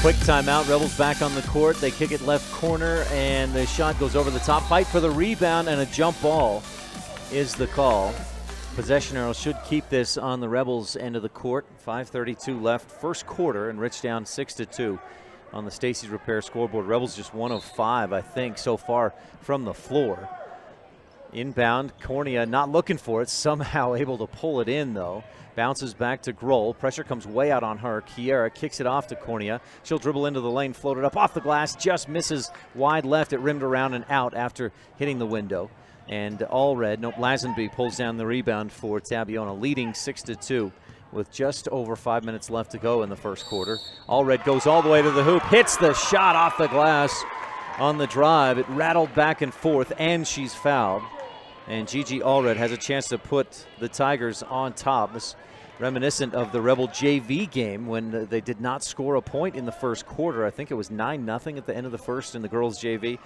Quick timeout. Rebels back on the court. They kick it left corner, and the shot goes over the top. Fight for the rebound, and a jump ball is the call. Possession arrow should keep this on the Rebels' end of the court. 5:32 left, first quarter, and Rich down 6-2 on the Stacy's Repair scoreboard. Rebels just 1 of 5, I think, so far from the floor. Inbound, Cornea not looking for it, somehow able to pull it in, though. Bounces back to Grohl. Pressure comes way out on her. Kiera kicks it off to Cornea. She'll dribble into the lane, float it up off the glass, just misses wide left. It rimmed around and out after hitting the window. And Lazenby pulls down the rebound for Tabiona, leading 6-2 with just over 5 minutes left to go in the first quarter. Allred goes all the way to the hoop, hits the shot off the glass on the drive. It rattled back and forth, and she's fouled. And Gigi Allred has a chance to put the Tigers on top. This reminiscent of the Rebel JV game when they did not score a point in the first quarter. I think it was 9-0 at the end of the first in the girls JV.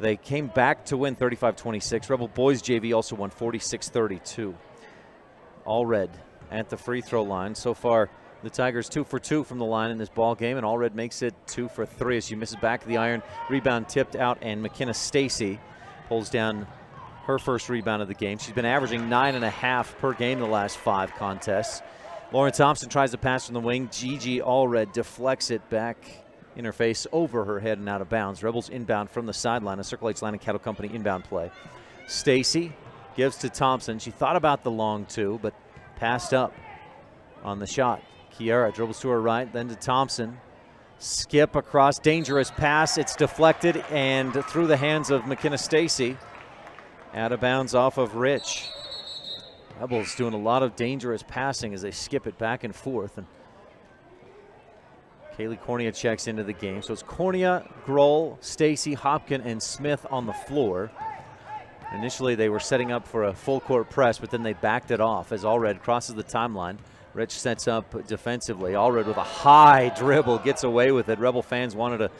They came back to win 35-26. Rebel boys JV also won 46-32. Allred at the free throw line. So far, the Tigers 2 for 2 from the line in this ball game, and Allred makes it 2 for 3 as she misses back of the iron. Rebound tipped out, and McKenna Stacy pulls down her first rebound of the game. She's been averaging 9.5 per game the last 5 contests. Lauren Thompson tries to pass from the wing. Gigi Allred deflects it back in her face, over her head and out of bounds. Rebels inbound from the sideline. A Circle H Land and Cattle Company inbound play. Stacy gives to Thompson. She thought about the long two, but passed up on the shot. Kiera dribbles to her right, then to Thompson. Skip across, dangerous pass. It's deflected and through the hands of McKenna Stacy. Out of bounds off of Rich. Rebels doing a lot of dangerous passing as they skip it back and forth. And Kaylee Cornea checks into the game. So it's Cornea, Grohl, Stacy, Hopkins, and Smith on the floor. Initially, they were setting up for a full court press, but then they backed it off as Allred crosses the timeline. Rich sets up defensively. Allred with a high dribble gets away with it. Rebel fans wanted to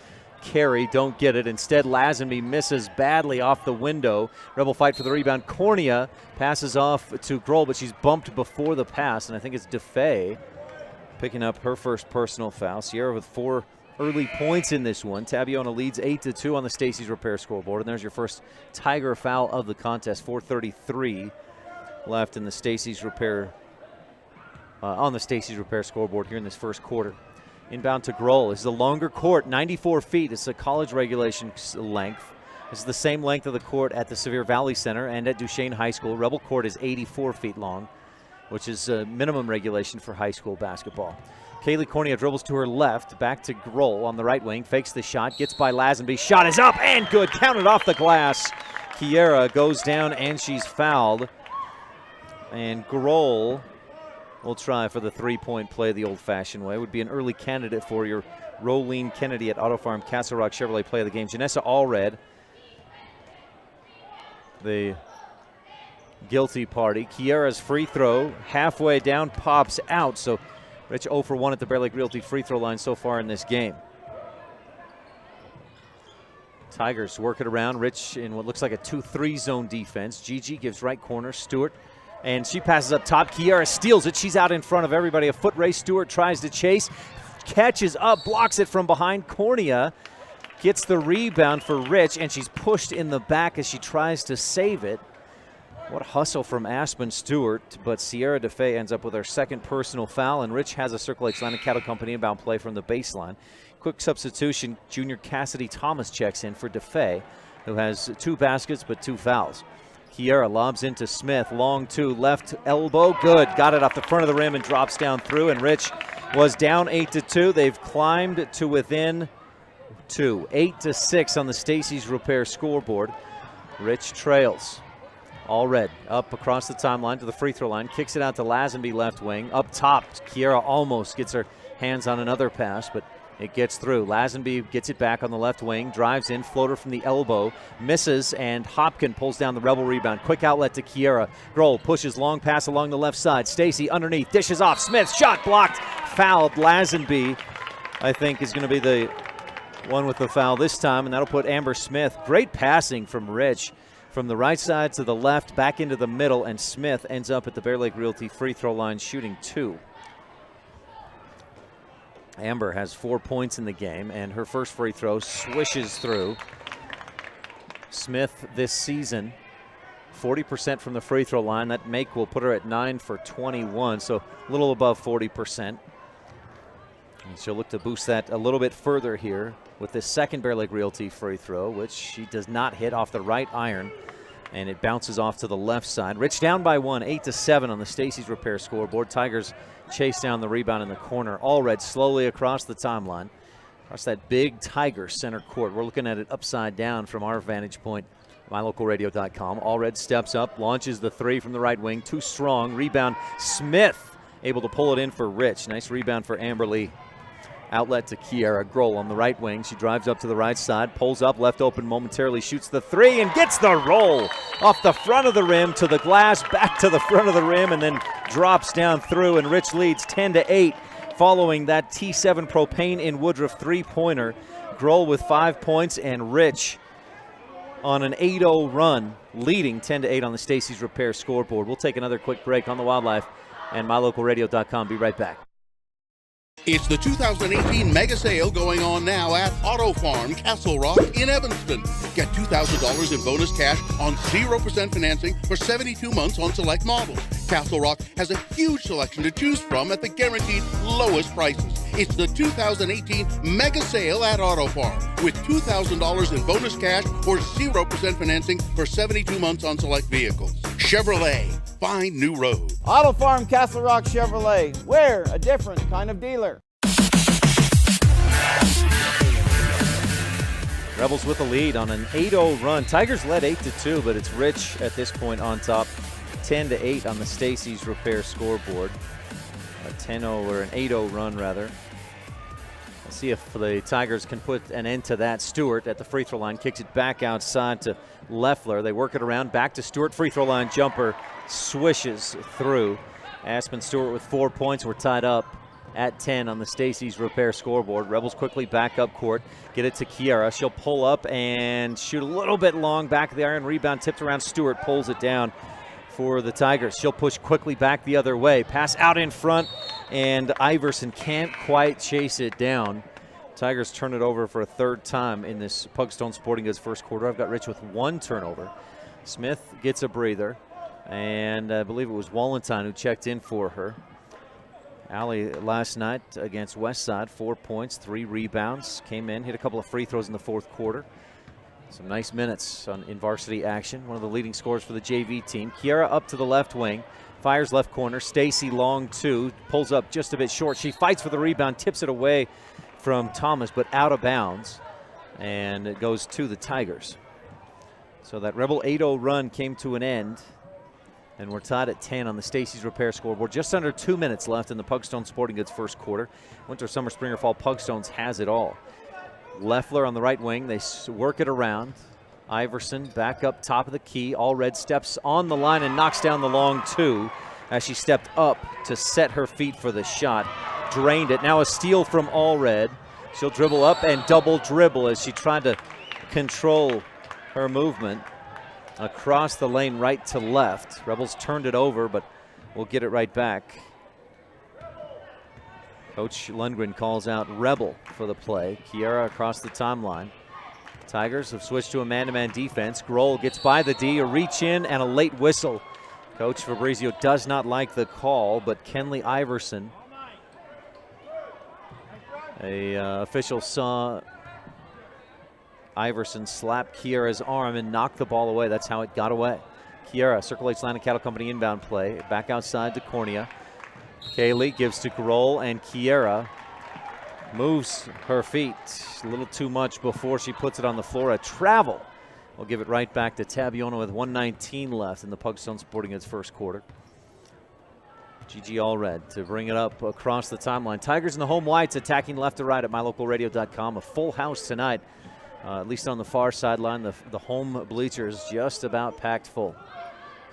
carry, don't get it. Instead, Lazenby misses badly off the window. Rebel fight for the rebound. Cornea passes off to Grohl, but she's bumped before the pass, and I think it's DeFay picking up her first personal foul. Sierra with 4 early points in this one. Tabiona leads 8-2 on the Stacy's Repair scoreboard, and there's your first Tiger foul of the contest. 4:33 left in the Stacy's Repair on the Stacy's Repair scoreboard here in this first quarter. Inbound to Grohl. This is a longer court, 94 feet. It's a college regulation length. This is the same length of the court at the Sevier Valley Center and at Duchesne High School. Rebel court is 84 feet long, which is minimum regulation for high school basketball. Kaylee Cornea dribbles to her left, back to Grohl on the right wing, fakes the shot, gets by Lazenby, shot is up and good, counted off the glass. Kiera goes down and she's fouled. And Grohl will try for the three-point play the old-fashioned way. Would be an early candidate for your Rolene Kennedy at Auto Farm Castle Rock Chevrolet play of the game. Janessa Allred, the guilty party. Kiera's free throw halfway down, pops out. So Rich 0 for 1 at the Bear Lake Realty free throw line so far in this game. Tigers work it around. Rich in what looks like a 2-3 zone defense. Gigi gives right corner. Stewart, and she passes up top. Kiera steals it. She's out in front of everybody. A foot race. Stewart tries to chase. Catches up. Blocks it from behind. Cornea gets the rebound for Rich, and she's pushed in the back as she tries to save it. What hustle from Aspen Stewart, but Sierra DeFay ends up with her second personal foul, and Rich has a Circle H Land and Cattle Company inbound play from the baseline. Quick substitution, junior Cassidy Thomas checks in for DeFay, who has 2 baskets but 2 fouls. Kiera lobs into Smith, long 2, left elbow, good. Got it off the front of the rim and drops down through, and Rich was down 8-2. They've climbed to within 2, 8-6 on the Stacy's Repair scoreboard. Rich trails. All red, up across the timeline to the free throw line, kicks it out to Lazenby left wing. Up top, Kiera almost gets her hands on another pass, but it gets through. Lazenby gets it back on the left wing, drives in, floater from the elbow, misses, and Hopkin pulls down the Rebel rebound. Quick outlet to Kiera. Grohl pushes long pass along the left side. Stacy underneath, dishes off. Smith, shot blocked, fouled. Lazenby, I think, is going to be the one with the foul this time, and that'll put Amber Smith. Great passing from Rich. From the right side to the left, back into the middle, and Smith ends up at the Bear Lake Realty free throw line shooting 2. Amber has 4 points in the game, and her first free throw swishes through. Smith this season, 40% from the free throw line. That make will put her at 9 for 21, so a little above 40%. And she'll look to boost that a little bit further here with this second Bear Lake Realty free throw, which she does not hit off the right iron, and it bounces off to the left side. Rich down by 1, 8-7 on the Stacy's Repair scoreboard. Tigers chase down the rebound in the corner. Allred slowly across the timeline, across that big Tiger center court. We're looking at it upside down from our vantage point, mylocalradio.com. Allred steps up, launches the 3 from the right wing, too strong. Rebound, Smith able to pull it in for Rich. Nice rebound for Amber Lee. Outlet to Kiera. Grohl on the right wing. She drives up to the right side, pulls up, left open momentarily, shoots the 3 and gets the roll off the front of the rim to the glass, back to the front of the rim, and then drops down through, and Rich leads 10-8 following that T7 Propane in Woodruff three-pointer. Grohl with 5 points, and Rich on an 8-0 run, leading 10-8 on the Stacy's Repair scoreboard. We'll take another quick break on the Wildlife and mylocalradio.com. Be right back. It's the 2018 Mega Sale going on now at Auto Farm Castle Rock in Evanston. Get $2,000 in bonus cash on 0% financing for 72 months on select models. Castle Rock has a huge selection to choose from at the guaranteed lowest prices. It's the 2018 Mega Sale at Auto Farm with $2,000 in bonus cash or 0% financing for 72 months on select vehicles. Chevrolet, find new road. Auto Farm Castle Rock Chevrolet. We're a different kind of dealer. Rebels with the lead on an 8-0 run. Tigers led 8-2, but it's Rich at this point on top, 10-8 on the Stacy's Repair scoreboard. A 10-0 or an 8-0 run rather. Let's see if the Tigers can put an end to that. Stewart at the free throw line kicks it back outside to Leffler. They work it around, back to Stewart. Free throw line jumper swishes through. Aspen Stewart with 4 points. We're tied up at 10 on the Stacy's Repair scoreboard. Rebels quickly back up court. Get it to Kiera. She'll pull up and shoot a little bit long. Back of the iron. Rebound tipped around. Stewart pulls it down for the Tigers. She'll push quickly back the other way. Pass out in front, and Iverson can't quite chase it down. Tigers turn it over for a third time in this Pugstone Sporting Goods first quarter. I've got Rich with 1 turnover. Smith gets a breather, and I believe it was Wallenstein who checked in for her. Allie last night against Westside, 4 points, 3 rebounds. Came in, hit a couple of free throws in the fourth quarter. Some nice minutes in varsity action. One of the leading scorers for the JV team. Kiera up to the left wing. Fires left corner. Stacy long 2. Pulls up just a bit short. She fights for the rebound. Tips it away from Thomas, but out of bounds. And it goes to the Tigers. So that Rebel 8-0 run came to an end. And we're tied at 10 on the Stacy's Repair scoreboard. Just under 2 minutes left in the Pugstone Sporting Goods first quarter. Winter, summer, spring, or fall, Pugstones has it all. Leffler on the right wing. They work it around. Iverson back up top of the key. Allred steps on the line and knocks down the long 2 as she stepped up to set her feet for the shot. Drained it. Now a steal from Allred. She'll dribble up and double dribble as she tried to control her movement across the lane right to left. Rebels turned it over, but we'll get it right back. Coach Lundgren calls out Rebel for the play. Kiera across the timeline. Tigers have switched to a man-to-man defense. Grohl gets by the D, a reach in, and a late whistle. Coach Fabrizio does not like the call, but Kenley Iverson, official saw Iverson slap Kiera's arm and knock the ball away. That's how it got away. Kiera circulates Land and Cattle Company inbound play. Back outside to Cornea. Kaylee gives to Grohl, and Kiera moves her feet a little too much before she puts it on the floor. A travel. We'll give it right back to Tabiona with 1:19 left in the Pugstone Sporting Goods first quarter. Gigi Allred to bring it up across the timeline. Tigers in the home whites attacking left to right at mylocalradio.com. A full house tonight, at least on the far sideline. The home bleachers just about packed full.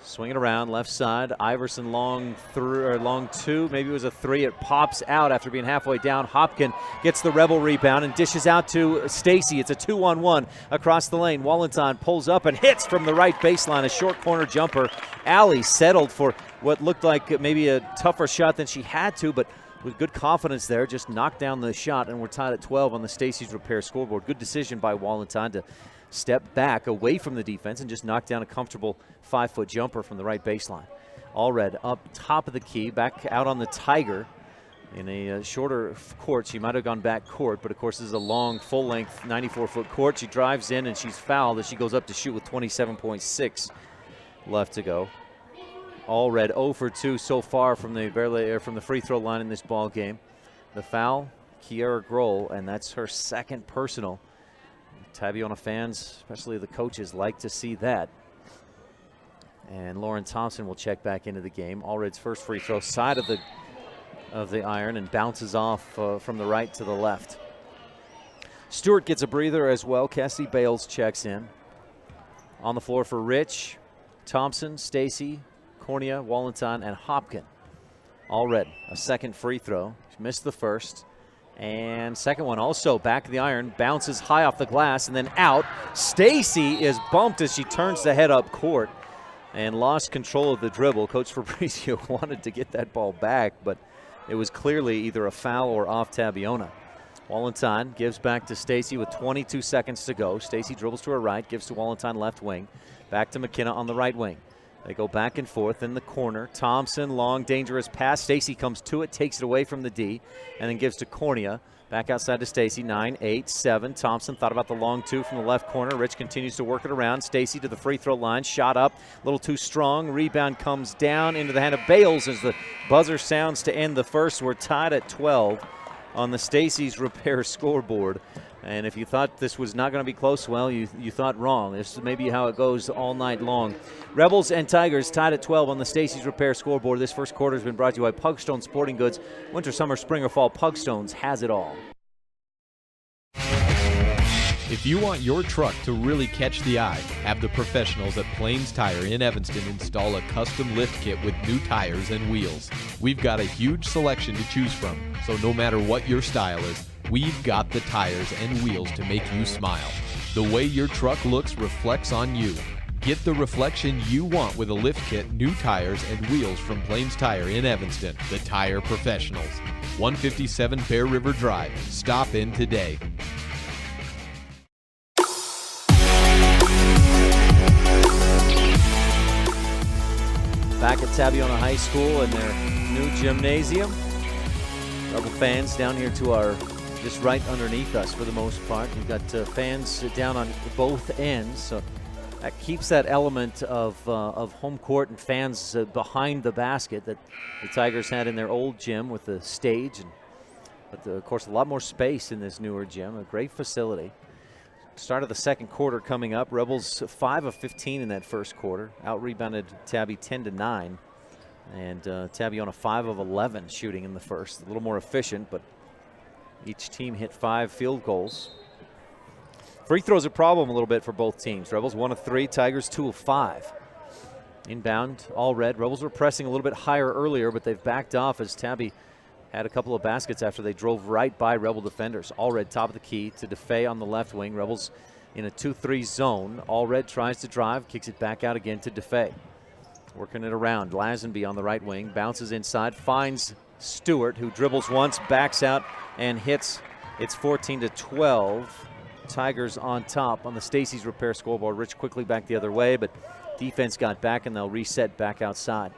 Swing it around, left side. Iverson long 2. Maybe it was a 3. It pops out after being halfway down. Hopkin gets the Rebel rebound and dishes out to Stacy. It's a 2-on-1 across the lane. Wallenton pulls up and hits from the right baseline. A short corner jumper. Allie settled for what looked like maybe a tougher shot than she had to, but with good confidence there, just knocked down the shot, and we're tied at 12 on the Stacy's Repair scoreboard. Good decision by Wallenton to step back away from the defense and just knock down a comfortable 5-foot jumper from the right baseline. Allred up top of the key, back out on the Tiger in a shorter court. She might have gone back court, but of course this is a long, full-length 94-foot court. She drives in and she's fouled as she goes up to shoot with 27.6 left to go. Allred 0 for 2 so far from the free throw line in this ball game. The foul, Kiera Grohl, and that's her second personal. Tabiona fans, especially the coaches, like to see that. And Lauren Thompson will check back into the game. Allred's first free throw, side of the iron, and bounces off from the right to the left. Stewart gets a breather as well. Cassie Bales checks in. On the floor for Rich, Thompson, Stacy, Cornea, Wallenton, and Hopkin. Allred, a second free throw. She missed the first. And second one also back of the iron, bounces high off the glass and then out. Stacy is bumped as she turns the head up court and lost control of the dribble. Coach Fabrizio wanted to get that ball back, but it was clearly either a foul or off Tabiona. Wallenton gives back to Stacy with 22 seconds to go. Stacy dribbles to her right, gives to Wallenton left wing. Back to McKenna on the right wing. They go back and forth in the corner. Thompson, long, dangerous pass. Stacy comes to it, takes it away from the D, and then gives to Cornea. Back outside to Stacy, 9, 8, 7. Thompson thought about the long 2 from the left corner. Rich continues to work it around. Stacy to the free throw line, shot up, a little too strong. Rebound comes down into the hand of Bales as the buzzer sounds to end the first. We're tied at 12 on the Stacy's Repair scoreboard. And if you thought this was not going to be close, well, you thought wrong. This is maybe how it goes all night long. Rebels and Tigers tied at 12 on the Stacy's Repair scoreboard. This first quarter has been brought to you by Pugstone Sporting Goods. Winter, summer, spring, or fall, Pugstones has it all. If you want your truck to really catch the eye, have the professionals at Plains Tire in Evanston install a custom lift kit with new tires and wheels. We've got a huge selection to choose from, so no matter what your style is, we've got the tires and wheels to make you smile. The way your truck looks reflects on you. Get the reflection you want with a lift kit, new tires, and wheels from Plains Tire in Evanston, the tire professionals. 157 Bear River Drive. Stop in today. Back at Tabiona High School in their new gymnasium. Rebel fans down here to our just right underneath us for the most part. You've got fans down on both ends, so That keeps that element of home court and fans behind the basket that the Tigers had in their old gym with the stage. But of course, a lot more space in this newer gym. A great facility. Start of the second quarter coming up. Rebels 5 of 15 in that first quarter. Out-rebounded Tabby 10-9. And Tabiona 5 of 11 shooting in the first. A little more efficient, but each team hit 5 field goals. Free throws a problem a little bit for both teams. Rebels 1 of 3, Tigers 2 of 5. Inbound, all red. Rebels were pressing a little bit higher earlier, but they've backed off as Tabby had a couple of baskets after they drove right by Rebel defenders. All red top of the key to DeFay on the left wing. Rebels in a 2-3 zone. All red tries to drive, kicks it back out again to DeFay. Working it around. Lazenby on the right wing, bounces inside, finds Stewart, who dribbles once, backs out, and hits. It's 14-12. Tigers on top on the Stacy's Repair scoreboard. Rich quickly back the other way, but defense got back, and they'll reset back outside.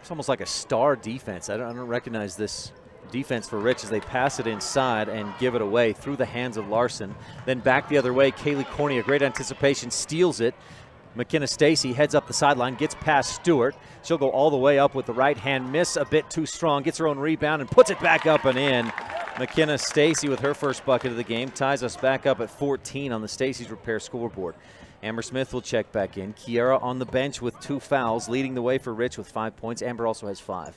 It's almost like a star defense. I don't recognize this defense for Rich as they pass it inside and give it away through the hands of Larson. Then back the other way, Kaylee Corney, a great anticipation, steals it. McKenna Stacy heads up the sideline, gets past Stewart. She'll go all the way up with the right hand, miss a bit too strong, gets her own rebound and puts it back up and in. McKenna Stacy with her first bucket of the game ties us back up at 14 on the Stacy's Repair scoreboard. Amber Smith will check back in. Kiera on the bench with 2 fouls, leading the way for Rich with 5 points. Amber also has 5.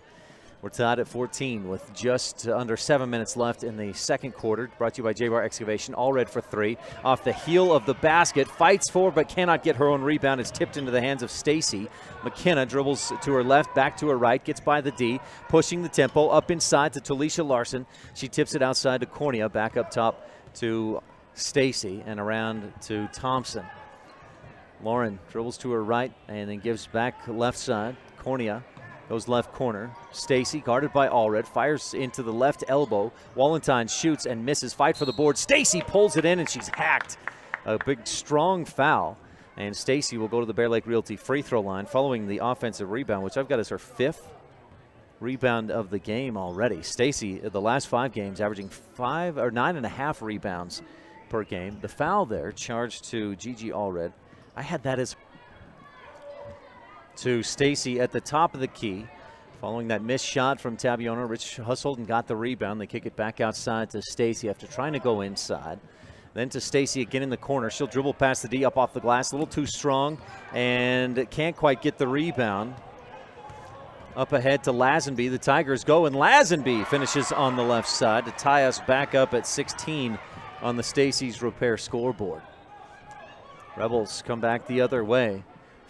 We're tied at 14 with just under 7 minutes left in the second quarter. Brought to you by J-Bar Excavation. All red for 3. Off the heel of the basket. Fights for but cannot get her own rebound. It's tipped into the hands of Stacy. McKenna dribbles to her left, back to her right. Gets by the D. Pushing the tempo up inside to Talisha Larson. She tips it outside to Cornea. Back up top to Stacy and around to Thompson. Lauren dribbles to her right and then gives back left side. Cornea goes left corner. Stacy, guarded by Allred, fires into the left elbow. Wallenstein shoots and misses. Fight for the board. Stacy pulls it in, and she's hacked. A big, strong foul. And Stacy will go to the Bear Lake Realty free throw line following the offensive rebound, which I've got as her 5th rebound of the game already. Stacy, the last 5 games, averaging 9.5 rebounds per game. The foul there, charged to Gigi Allred. I had that as to Stacy at the top of the key. Following that missed shot from Tabiona, Rich hustled and got the rebound. They kick it back outside to Stacy after trying to go inside. Then to Stacy again in the corner. She'll dribble past the D up off the glass, a little too strong, and can't quite get the rebound. Up ahead to Lazenby. The Tigers go, and Lazenby finishes on the left side to tie us back up at 16 on the Stacy's Repair scoreboard. Rebels come back the other way.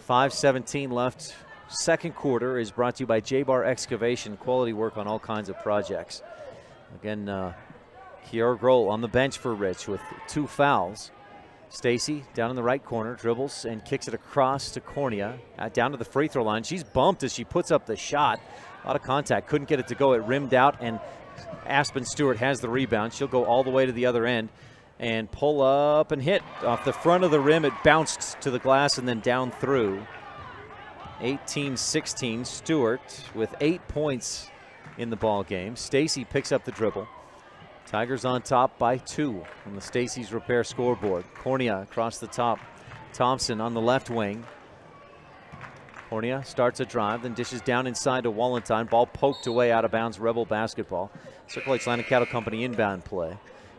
5:17 left. Second quarter is brought to you by J-Bar Excavation. Quality work on all kinds of projects. Again, Kiara Grohl on the bench for Rich with 2 fouls. Stacy down in the right corner, dribbles and kicks it across to Cornea. Down to the free throw line. She's bumped as she puts up the shot. A lot of contact. Couldn't get it to go. It rimmed out, and Aspen Stewart has the rebound. She'll go all the way to the other end and pull up and hit off the front of the rim. It bounced to the glass and then down through. 18-16, Stewart with 8 points in the ball game. Stacy picks up the dribble. Tigers on top by 2 on the Stacy's Repair scoreboard. Cornea across the top. Thompson on the left wing. Cornea starts a drive, then dishes down inside to Wallenstein. Ball poked away out of bounds. Rebel basketball. Circle H Land Cattle Company inbound play.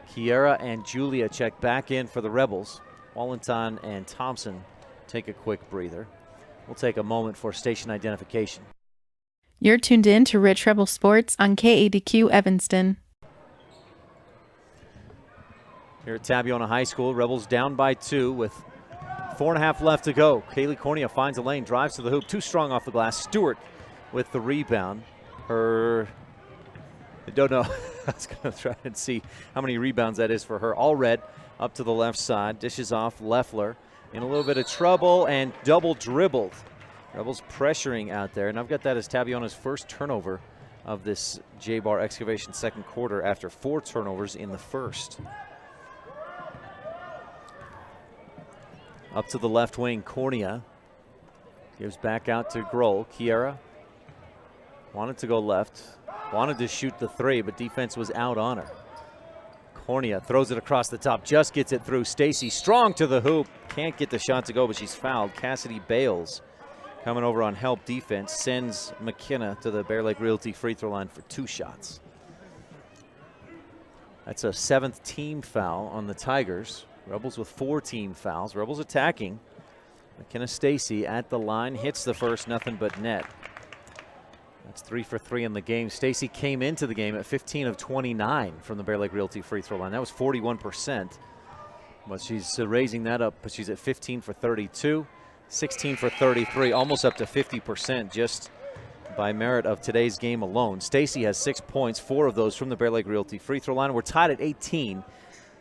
Kiera and Julia check back in for the Rebels. Wallenstein and Thompson take a quick breather. We'll take a moment for station identification. You're tuned in to Rich Rebel Sports on KADQ Evanston. Here at Tabiona High School, Rebels down by 2 with 4.5 left to go. Kaylee Cornea finds a lane, drives to the hoop, too strong off the glass. Stewart with the rebound. I don't know. I was going to try and see how many rebounds that is for her. All red up to the left side. Dishes off Leffler in a little bit of trouble and double dribbled. Rebels pressuring out there. And I've got that as Tabiona's first turnover of this J-Bar Excavation second quarter after 4 turnovers in the first. Up to the left wing, Cornea gives back out to Grohl. Kiera wanted to go left. Wanted to shoot the 3, but defense was out on her. Cornea throws it across the top, just gets it through. Stacy strong to the hoop. Can't get the shot to go, but she's fouled. Cassidy Bales coming over on help defense, sends McKenna to the Bear Lake Realty free throw line for 2 shots. That's a 7th team foul on the Tigers. Rebels with 4 team fouls. Rebels attacking. McKenna Stacy at the line, hits the first, nothing but net. That's 3 for 3 in the game. Stacy came into the game at 15 of 29 from the Bear Lake Realty free throw line. That was 41%. But she's raising that up, but she's at 15 for 32, 16 for 33, almost up to 50% just by merit of today's game alone. Stacy has 6 points, 4 of those from the Bear Lake Realty free throw line. We're tied at 18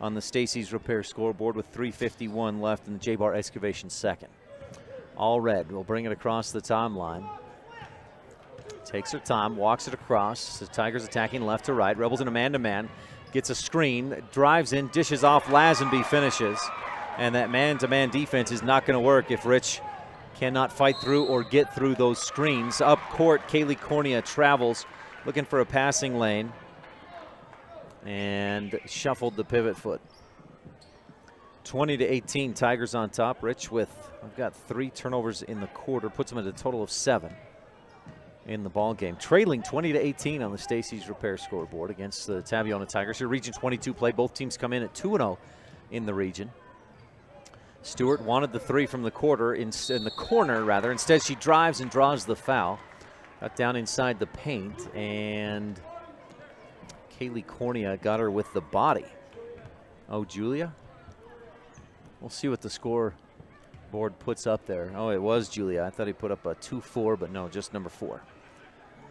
on the Stacy's Repair scoreboard with 3:51 left in the J-Bar Excavation second. All red will bring it across the timeline. Takes her time, walks it across. The Tigers attacking left to right. Rebels in a man-to-man. Gets a screen, drives in, dishes off. Lazenby finishes. And that man-to-man defense is not going to work if Rich cannot fight through or get through those screens. Up court, Kaylee Cornea travels, looking for a passing lane. And shuffled the pivot foot. 20-18, Tigers on top. Rich I've got 3 turnovers in the quarter, puts them at a total of 7 in the ball game. Trailing 20-18 on the Stacy's Repair scoreboard against the Tabiona Tigers. Here, Region 22 play. Both teams come in at 2-0 in the region. Stewart wanted the 3 from the corner. Instead, she drives and draws the foul. Got down inside the paint, and Kaylee Cornea got her with the body. Oh, Julia? We'll see what the scoreboard puts up there. Oh, it was Julia. I thought he put up a 2-4, but no, just number 4.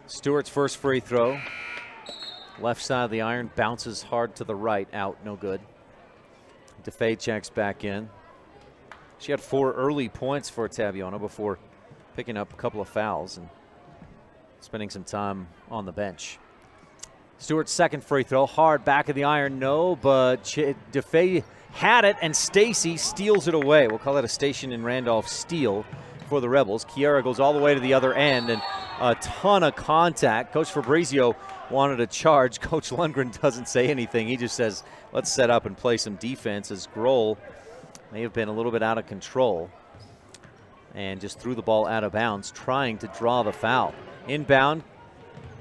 Stewart's first free throw. Left side of the iron, bounces hard to the right, out, no good. DeFay checks back in. She had 4 early points for Tabiona before picking up a couple of fouls and spending some time on the bench. Stewart's second free throw, hard back of the iron, no, but DeFay had it, and Stacy steals it away. We'll call that a Station and Randolph steal for the Rebels. Kiara goes all the way to the other end, and a ton of contact. Coach Fabrizio wanted a charge. Coach Lundgren doesn't say anything. He just says, let's set up and play some defense, as Grohl may have been a little bit out of control and just threw the ball out of bounds, trying to draw the foul. Inbound,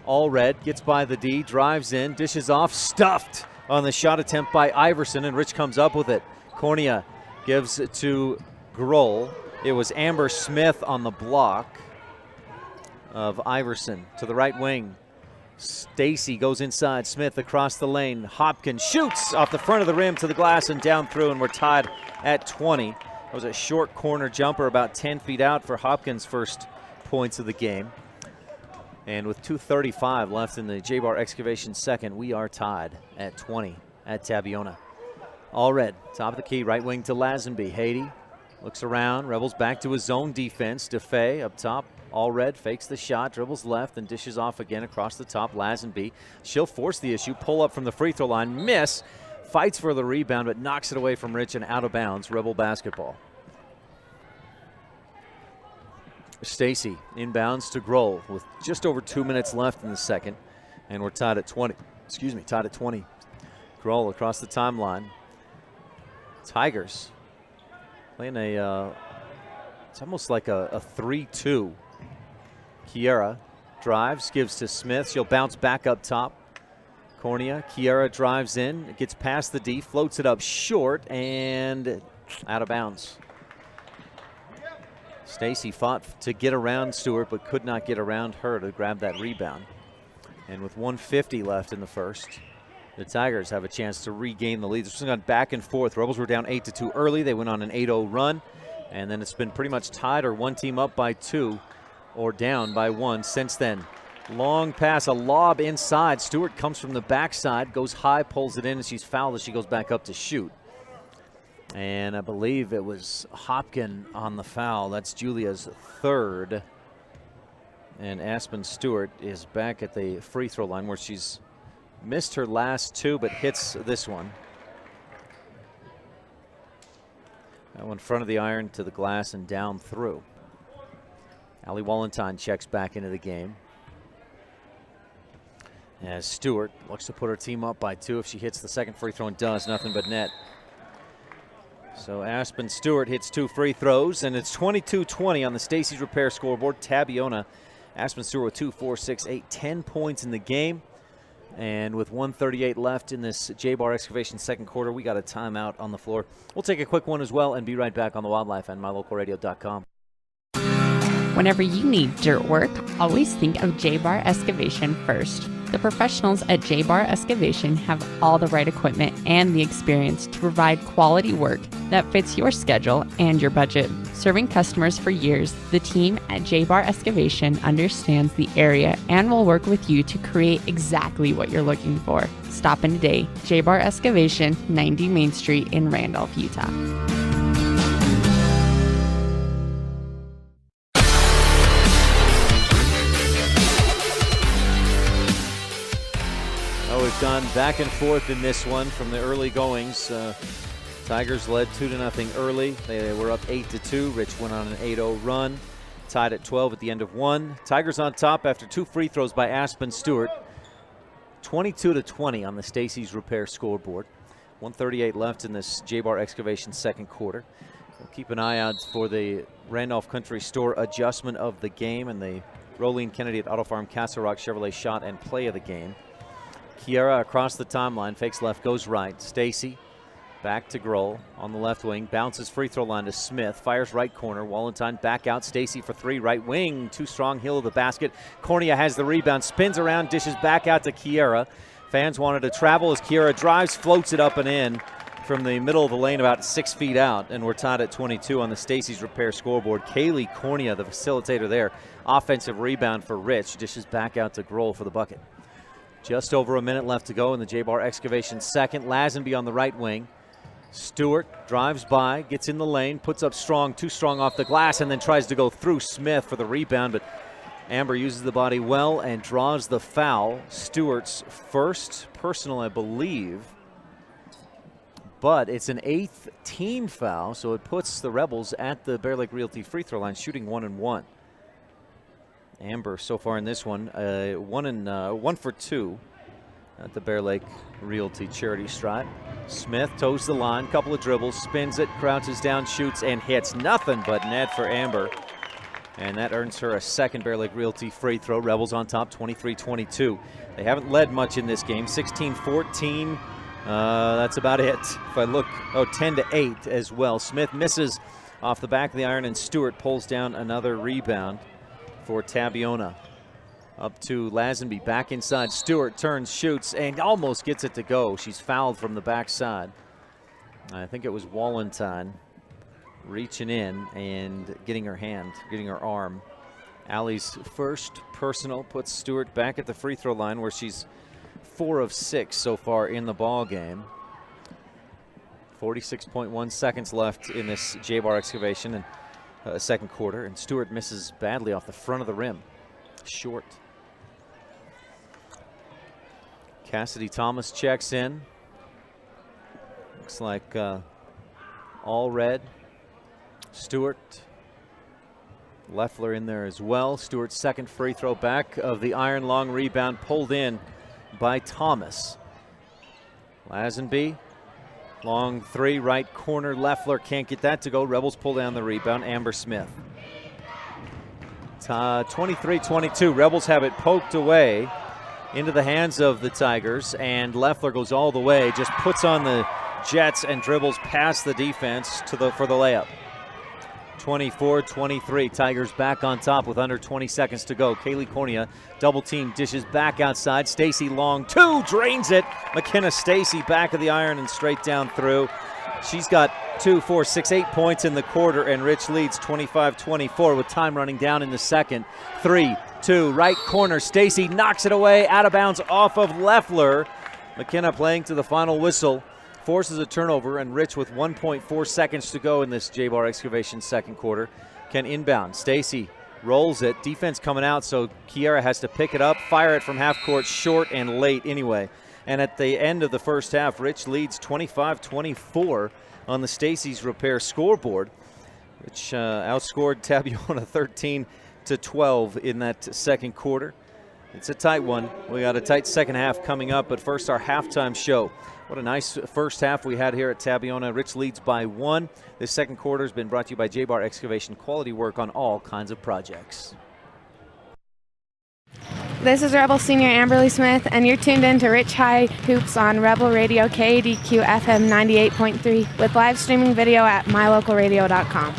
all red, gets by the D, drives in, dishes off, stuffed on the shot attempt by Iverson, and Rich comes up with it. Cornea gives it to Grohl. It was Amber Smith on the block of Iverson to the right wing. Stacy goes inside, Smith across the lane. Hopkins shoots off the front of the rim to the glass and down through, and we're tied at 20. That was a short corner jumper about 10 feet out for Hopkins' first points of the game. And with 2:35 left in the J-Bar Excavation second, we are tied at 20 at Tabiona. All red, top of the key, right wing to Lazenby. Haiti looks around, Rebels back to his zone defense. DeFay up top, all red, fakes the shot, dribbles left, and dishes off again across the top. Lazenby, she'll force the issue, pull up from the free throw line, miss, fights for the rebound, but knocks it away from Rich and out of bounds. Rebel basketball. Stacy inbounds to Grohl with just over 2 minutes left in the second, and we're tied at 20. Tied at 20. Grohl across the timeline. Tigers playing it's almost like a 3-2. Kiera drives, gives to Smith. She'll bounce back up top. Cornea, Kiera drives in, gets past the D, floats it up short, and out of bounds. Stacy fought to get around Stewart, but could not get around her to grab that rebound. And with 1:50 left in the first, the Tigers have a chance to regain the lead. This has gone back and forth. Rebels were down 8-2 early. They went on an 8-0 run, and then it's been pretty much tied or one team up by 2 or down by 1 since then. Long pass, a lob inside. Stewart comes from the backside, goes high, pulls it in, and she's fouled as she goes back up to shoot. And I believe it was Hopkins on the foul. That's Julia's third. And Aspen Stewart is back at the free throw line where she's missed her last 2 but hits this one. That one in front of the iron to the glass and down through. Allie Wallenstein checks back into the game. As Stewart looks to put her team up by 2. If she hits the second free throw and does, nothing but net. So Aspen Stewart hits 2 free throws, and it's 22-20 on the Stacy's Repair scoreboard. Tabiona, Aspen Stewart with 2, 4, 6, 8, 10 points in the game. And with 1:38 left in this J-Bar Excavation second quarter, we got a timeout on the floor. We'll take a quick one as well and be right back on the Wildlife and mylocalradio.com. Whenever you need dirt work, always think of J-Bar Excavation first. The professionals at J-Bar Excavation have all the right equipment and the experience to provide quality work that fits your schedule and your budget. Serving customers for years, the team at J-Bar Excavation understands the area and will work with you to create exactly what you're looking for. Stop in today. J-Bar Excavation, 90 Main Street in Randolph, Utah. We've gone back and forth in this one from the early goings. Tigers led 2-0 early. They were up 8-2. Rich went on an 8-0 run, tied at 12 at the end of one. Tigers on top after 2 free throws by Aspen Stewart. 22-20 on the Stacy's Repair scoreboard. 1:38 left in this J-Bar Excavation second quarter. We'll keep an eye out for the Randolph Country Store adjustment of the game and the Rolene Kennedy at Auto Farm Castle Rock Chevrolet shot and play of the game. Kiera across the timeline, fakes left, goes right. Stacy back to Grohl on the left wing, bounces free throw line to Smith, fires right corner. Wallenstein back out, Stacy for 3, right wing, too strong, heel of the basket. Cornea has the rebound, spins around, dishes back out to Kiera. Fans wanted to travel as Kiera drives, floats it up and in from the middle of the lane about 6 feet out, and we're tied at 22 on the Stacy's Repair scoreboard. Kaylee Cornea, the facilitator there. Offensive rebound for Rich, dishes back out to Grohl for the bucket. Just over a minute left to go in the J-Bar Excavation second. Lazenby on the right wing. Stewart drives by, gets in the lane, puts up strong, too strong off the glass, and then tries to go through Smith for the rebound, but Amber uses the body well and draws the foul. Stewart's first personal, I believe, but it's an 8th team foul, so it puts the Rebels at the Bear Lake Realty free throw line, shooting 1-1. Amber so far in this one, 1 for 2 at the Bear Lake Realty charity stripe. Smith toes the line, couple of dribbles, spins it, crouches down, shoots, and hits. Nothing but net for Amber. And that earns her a second Bear Lake Realty free throw. Rebels on top, 23-22. They haven't led much in this game, 16-14. That's about it. If I look, 10-8 as well. Smith misses off the back of the iron, and Stewart pulls down another rebound for Tabiona. Up to Lazenby, back inside. Stewart turns, shoots, and almost gets it to go. She's fouled from the backside. I think it was Wallenstein reaching in and getting her arm. Allie's first personal puts Stewart back at the free throw line, where she's 4 of 6 so far in the ball game. 46.1 seconds left in this J-Bar Excavation and second quarter, and Stewart misses badly off the front of the rim. Short. Cassidy Thomas checks in. Looks like all red. Stewart. Leffler in there as well. Stewart's second free throw, back of the iron, long rebound pulled in by Thomas. Lazenby. Long 3, right corner. Leffler can't get that to go. Rebels pull down the rebound. Amber Smith. 23-22. Rebels have it poked away into the hands of the Tigers, and Leffler goes all the way, just puts on the Jets and dribbles past the defense for the layup. 24-23. Tigers back on top with under 20 seconds to go. Kaylee Cornea, double team, dishes back outside. Stacy long 2, drains it. McKenna Stacy back of the iron and straight down through. She's got 2, 4, 6, 8 points in the quarter, and Rich leads 25-24 with time running down in the second. 3, 2, right corner. Stacy knocks it away, out of bounds off of Leffler. McKenna playing to the final whistle. Forces a turnover, and Rich, with 1.4 seconds to go in this J-Bar Excavation second quarter, can inbound. Stacy rolls it. Defense coming out, so Kiera has to pick it up, fire it from half court, short and late anyway. And at the end of the first half, Rich leads 25-24 on the Stacy's Repair scoreboard, which outscored Tabiona 13-12 in that second quarter. It's a tight one. We got a tight second half coming up, but first our halftime show. What a nice first half we had here at Tabiona. Rich leads by 1. This second quarter has been brought to you by J-Bar Excavation, quality work on all kinds of projects. This is Rebel Senior Amberly Smith, and you're tuned in to Rich High Hoops on Rebel Radio KADQ FM 98.3 with live streaming video at mylocalradio.com.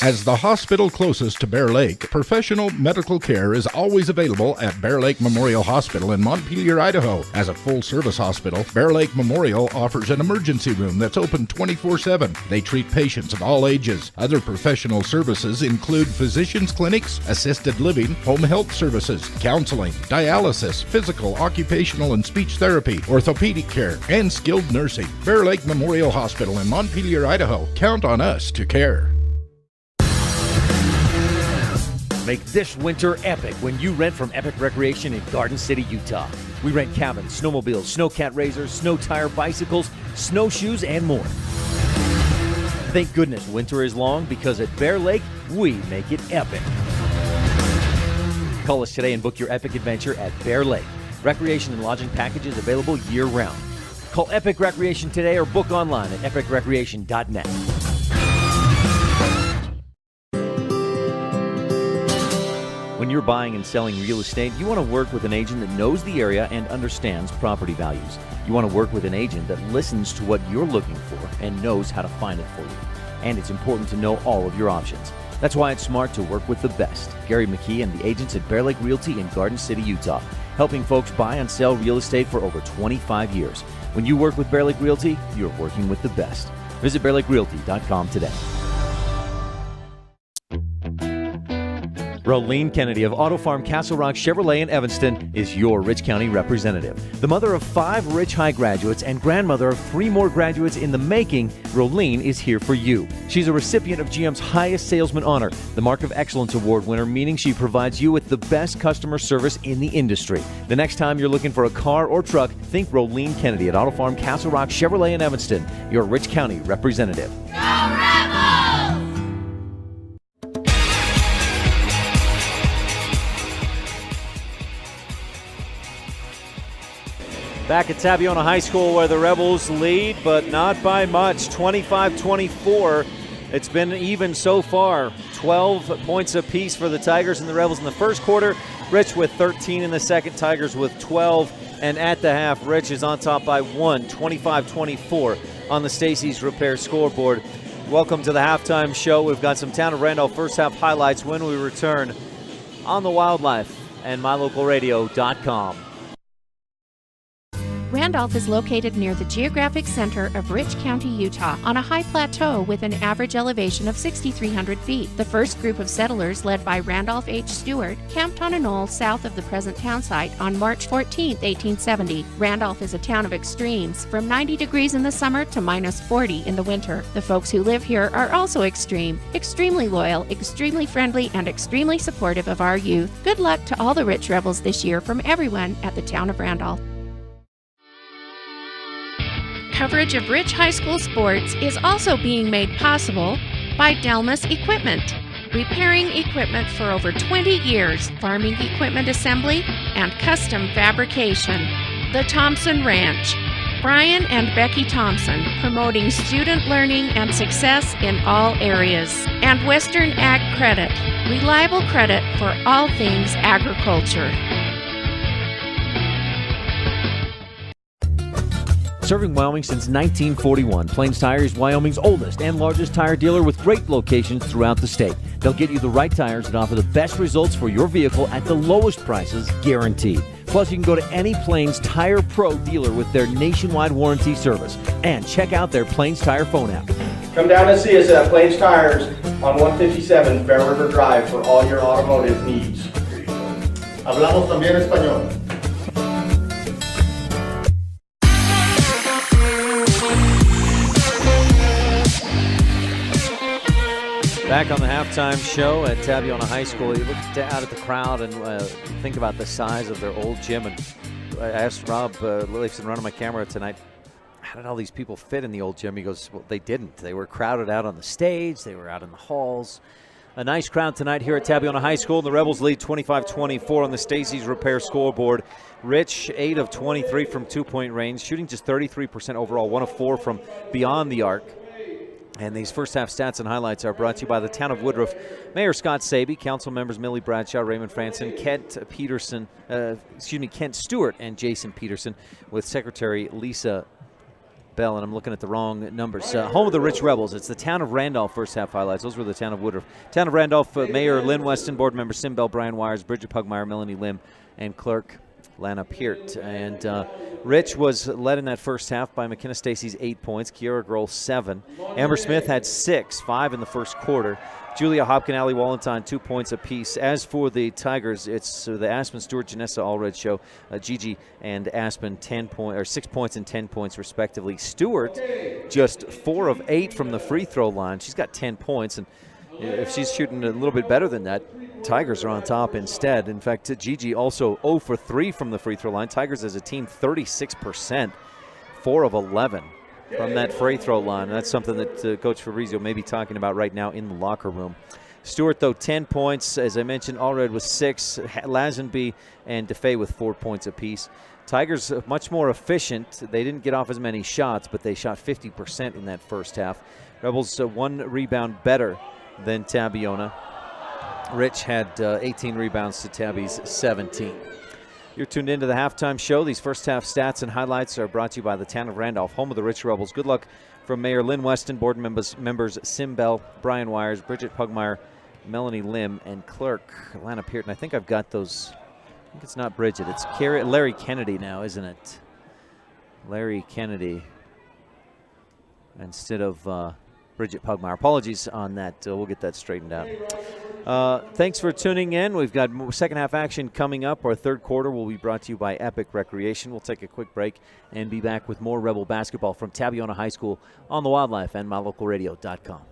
As the hospital closest to Bear Lake, professional medical care is always available at Bear Lake Memorial Hospital in Montpelier, Idaho. As a full-service hospital, Bear Lake Memorial offers an emergency room that's open 24/7. They treat patients of all ages. Other professional services include physicians' clinics, assisted living, home health services, counseling, dialysis, physical, occupational, and speech therapy, orthopedic care, and skilled nursing. Bear Lake Memorial Hospital in Montpelier, Idaho. Count on us to care. Make this winter epic when you rent from Epic Recreation in Garden City, Utah. We rent cabins, snowmobiles, snowcat razors, snow tire bicycles, snowshoes, and more. Thank goodness winter is long, because at Bear Lake, we make it epic. Call us today and book your epic adventure at Bear Lake. Recreation and lodging packages available year-round. Call Epic Recreation today or book online at epicrecreation.net. When you're buying and selling real estate, you want to work with an agent that knows the area and understands property values. You want to work with an agent that listens to what you're looking for and knows how to find it for you. And it's important to know all of your options. That's why it's smart to work with the best. Gary McKee and the agents at Bear Lake Realty in Garden City, Utah, helping folks buy and sell real estate for over 25 years. When you work with Bear Lake Realty, you're working with the best. Visit bearlakerealty.com today. Rolene Kennedy of Auto Farm Castle Rock Chevrolet in Evanston is your Rich County representative. The mother of 5 Rich High graduates and grandmother of 3 more graduates in the making, Rolene is here for you. She's a recipient of GM's highest salesman honor, the Mark of Excellence Award winner, meaning she provides you with the best customer service in the industry. The next time you're looking for a car or truck, think Rolene Kennedy at Auto Farm Castle Rock Chevrolet in Evanston, your Rich County representative. Back at Tabiona High School, where the Rebels lead, but not by much, 25-24. It's been even so far. 12 points apiece for the Tigers and the Rebels in the first quarter. Rich with 13 in the second, Tigers with 12. And at the half, Rich is on top by 1, 25-24 on the Stacey's Repair scoreboard. Welcome to the halftime show. We've got some Town of Randolph first half highlights when we return on the Wildlife and mylocalradio.com. Randolph is located near the geographic center of Rich County, Utah, on a high plateau with an average elevation of 6,300 feet. The first group of settlers, led by Randolph H. Stewart, camped on a knoll south of the present town site on March 14, 1870. Randolph is a town of extremes, from 90 degrees in the summer to minus 40 in the winter. The folks who live here are also extreme, extremely loyal, extremely friendly, and extremely supportive of our youth. Good luck to all the Rich Rebels this year from everyone at the Town of Randolph. Coverage of Rich High School sports is also being made possible by Delmas Equipment, repairing equipment for over 20 years, farming equipment assembly, and custom fabrication. The Thompson Ranch, Brian and Becky Thompson, promoting student learning and success in all areas. And Western Ag Credit, reliable credit for all things agriculture. Serving Wyoming since 1941, Plains Tire is Wyoming's oldest and largest tire dealer with great locations throughout the state. They'll get you the right tires that offer the best results for your vehicle at the lowest prices, guaranteed. Plus, you can go to any Plains Tire Pro dealer with their nationwide warranty service. And check out their Plains Tire phone app. Come down and see us at Plains Tires on 157 Bear River Drive for all your automotive needs. Hablamos también español. Back on the halftime show at Tabiona High School, you look out at the crowd and think about the size of their old gym. And I asked Rob Livingston running my camera tonight, how did all these people fit in the old gym? He goes, well, they didn't. They were crowded out on the stage. They were out in the halls. A nice crowd tonight here at Tabiona High School. The Rebels lead 25-24 on the Stacey's Repair scoreboard. Rich, 8 of 23 from two-point range, shooting just 33% overall, 1 of 4 from beyond the arc. And these first half stats and highlights are brought to you by the town of Woodruff. Mayor Scott Saby, council members Millie Bradshaw, Raymond Franson, Kent Stewart, and Jason Peterson, with Secretary Lisa Bell, and I'm looking at the wrong numbers. Home of the Rich Rebels. It's the town of Randolph first half highlights. Those were the town of Woodruff. Town of Randolph, Mayor Lynn Weston, board member Sim Bell, Brian Wires, Bridget Pugmire, Melanie Lim, and clerk Lana Peart. And Rich was led in that first half by McKenna Stacy's 8 points, Kiara Grohl 7. Amber Smith had 6, 5 in the first quarter. Julia Hopkin, Ali Wallenstein, 2 points apiece. As for the Tigers, it's the Aspen Stewart, Janessa Allred show. Gigi and Aspen 6 points and 10 points respectively. Stewart just 4 of 8 from the free throw line. She's got 10 points, and if she's shooting a little bit better than that, Tigers are on top instead. In fact, Gigi also 0 for 3 from the free throw line. Tigers as a team 36%, 4 of 11 from that free throw line. That's something that Coach Fabrizio may be talking about right now in the locker room. Stewart, though, 10 points. As I mentioned, Allred with 6. Lazenby and DeFay with 4 points apiece. Tigers much more efficient. They didn't get off as many shots, but they shot 50% in that first half. Rebels 1 rebound better than Tabiona. Rich had 18 rebounds to Tabby's 17. You're tuned into the halftime show. These first half stats and highlights are brought to you by the town of Randolph, home of the Rich Rebels. Good luck from Mayor Lynn Weston, board members Sim Bell, Brian Wires, Bridget Pugmire, Melanie Lim, and clerk Lana Peart. And I think I've got those. I think it's not Bridget. It's Larry Kennedy now, isn't it? Larry Kennedy instead of Bridget Pugmire. Apologies on that. We'll get that straightened out. Thanks for tuning in. We've got second half action coming up. Our third quarter will be brought to you by Epic Recreation. We'll take a quick break and be back with more Rebel basketball from Tabiona High School on the Wildlife and MyLocalRadio.com.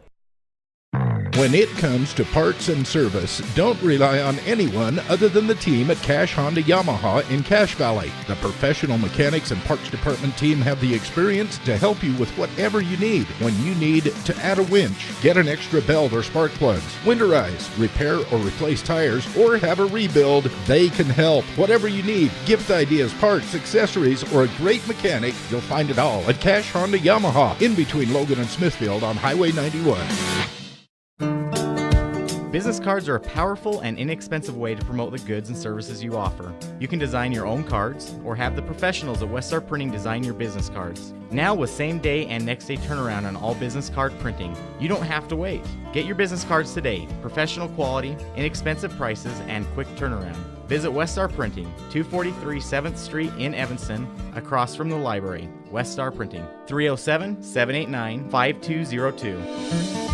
When it comes to parts and service, don't rely on anyone other than the team at Cash Honda Yamaha in Cache Valley. The professional mechanics and parts department team have the experience to help you with whatever you need. When you need to add a winch, get an extra belt or spark plugs, winterize, repair or replace tires, or have a rebuild, they can help. Whatever you need, gift ideas, parts, accessories, or a great mechanic, you'll find it all at Cache Honda Yamaha in between Logan and Smithfield on Highway 91. Business cards are a powerful and inexpensive way to promote the goods and services you offer. You can design your own cards or have the professionals at West Star Printing design your business cards. Now with same day and next day turnaround on all business card printing, you don't have to wait. Get your business cards today. Professional quality, inexpensive prices, and quick turnaround. Visit West Star Printing, 243 7th Street in Evanston, across from the library. West Star Printing, 307-789-5202.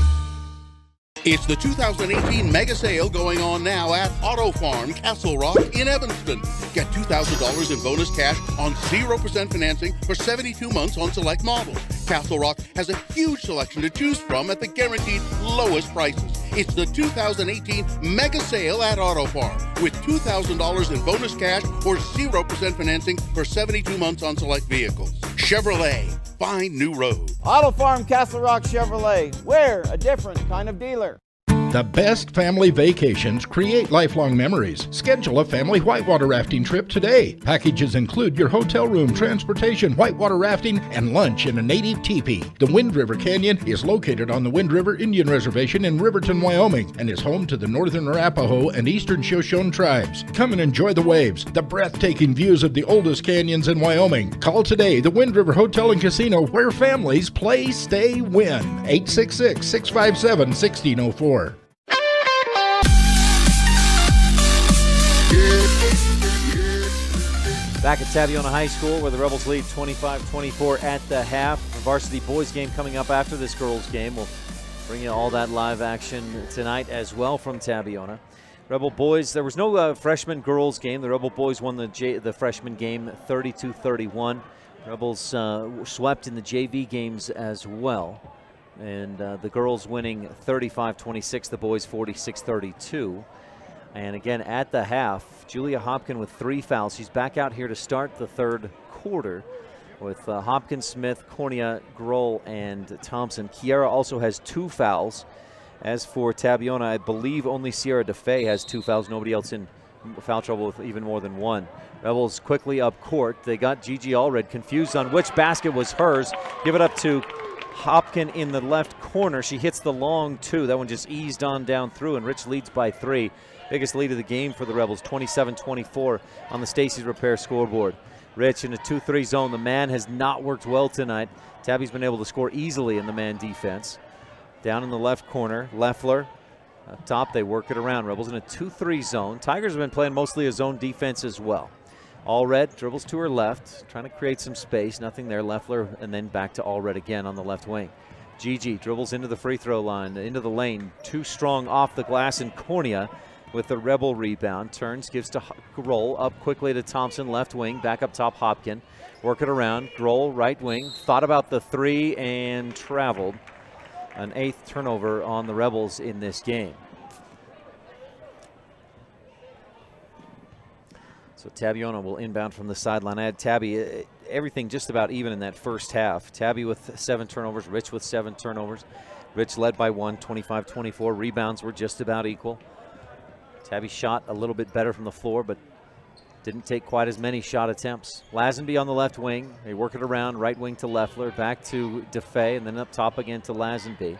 It's the 2018 mega sale going on now at Auto Farm Castle Rock in Evanston. Get $2,000 in bonus cash on 0% financing for 72 months on select models. Castle Rock has a huge selection to choose from at the guaranteed lowest prices. It's the 2018 mega sale at Auto Farm with $2,000 in bonus cash or 0% financing for 72 months on select vehicles. Chevrolet, find new road. Auto Farm Castle Rock Chevrolet. We're a different kind of dealer. The best family vacations create lifelong memories. Schedule a family whitewater rafting trip today. Packages include your hotel room, transportation, whitewater rafting, and lunch in a native teepee. The Wind River Canyon is located on the Wind River Indian Reservation in Riverton, Wyoming, and is home to the Northern Arapaho and Eastern Shoshone tribes. Come and enjoy the waves, the breathtaking views of the oldest canyons in Wyoming. Call today the Wind River Hotel and Casino, where families play, stay, win. 866-657-1604. Back at Tabiona High School, where the Rebels lead 25-24 at the half. The varsity boys game coming up after this girls game. We'll bring you all that live action tonight as well from Tabiona. Rebel boys, there was no freshman girls game. The Rebel boys won the freshman game 32-31. Rebels swept in the JV games as well. And the girls winning 35-26, the boys 46-32. And again, at the half, Julia Hopkin with 3 fouls. She's back out here to start the third quarter with Hopkins, Smith, Cornea, Grohl, and Thompson. Kiara also has 2 fouls. As for Tabiona, I believe only Sierra DeFay has 2 fouls. Nobody else in foul trouble with even more than 1. Rebels quickly up court. They got Gigi Allred confused on which basket was hers. Give it up to Hopkin in the left corner. She hits the long 2. That one just eased on down through, and Rich leads by 3. Biggest lead of the game for the Rebels, 27-24 on the Stacy's Repair scoreboard. Rich in a 2-3 zone. The man has not worked well tonight. Tabby's been able to score easily in the man defense. Down in the left corner, Leffler. Up top, they work it around. Rebels in a 2-3 zone. Tigers have been playing mostly a zone defense as well. Allred dribbles to her left, trying to create some space. Nothing there. Leffler, and then back to Allred again on the left wing. Gigi dribbles into the free throw line, into the lane. Too strong off the glass, and Cornea with the Rebel rebound. Turns, gives to Grohl. Up quickly to Thompson, left wing. Back up top, Hopkin. Work it around. Grohl, right wing. Thought about the 3 and traveled. An 8th turnover on the Rebels in this game. So Tabiona will inbound from the sideline. I had Tabby, everything just about even in that first half. Tabby with 7 turnovers, Rich with 7 turnovers. Rich led by 1, 25-24. Rebounds were just about equal. Tabby shot a little bit better from the floor, but didn't take quite as many shot attempts. Lazenby on the left wing. They work it around, right wing to Leffler, back to DeFay, and then up top again to Lazenby.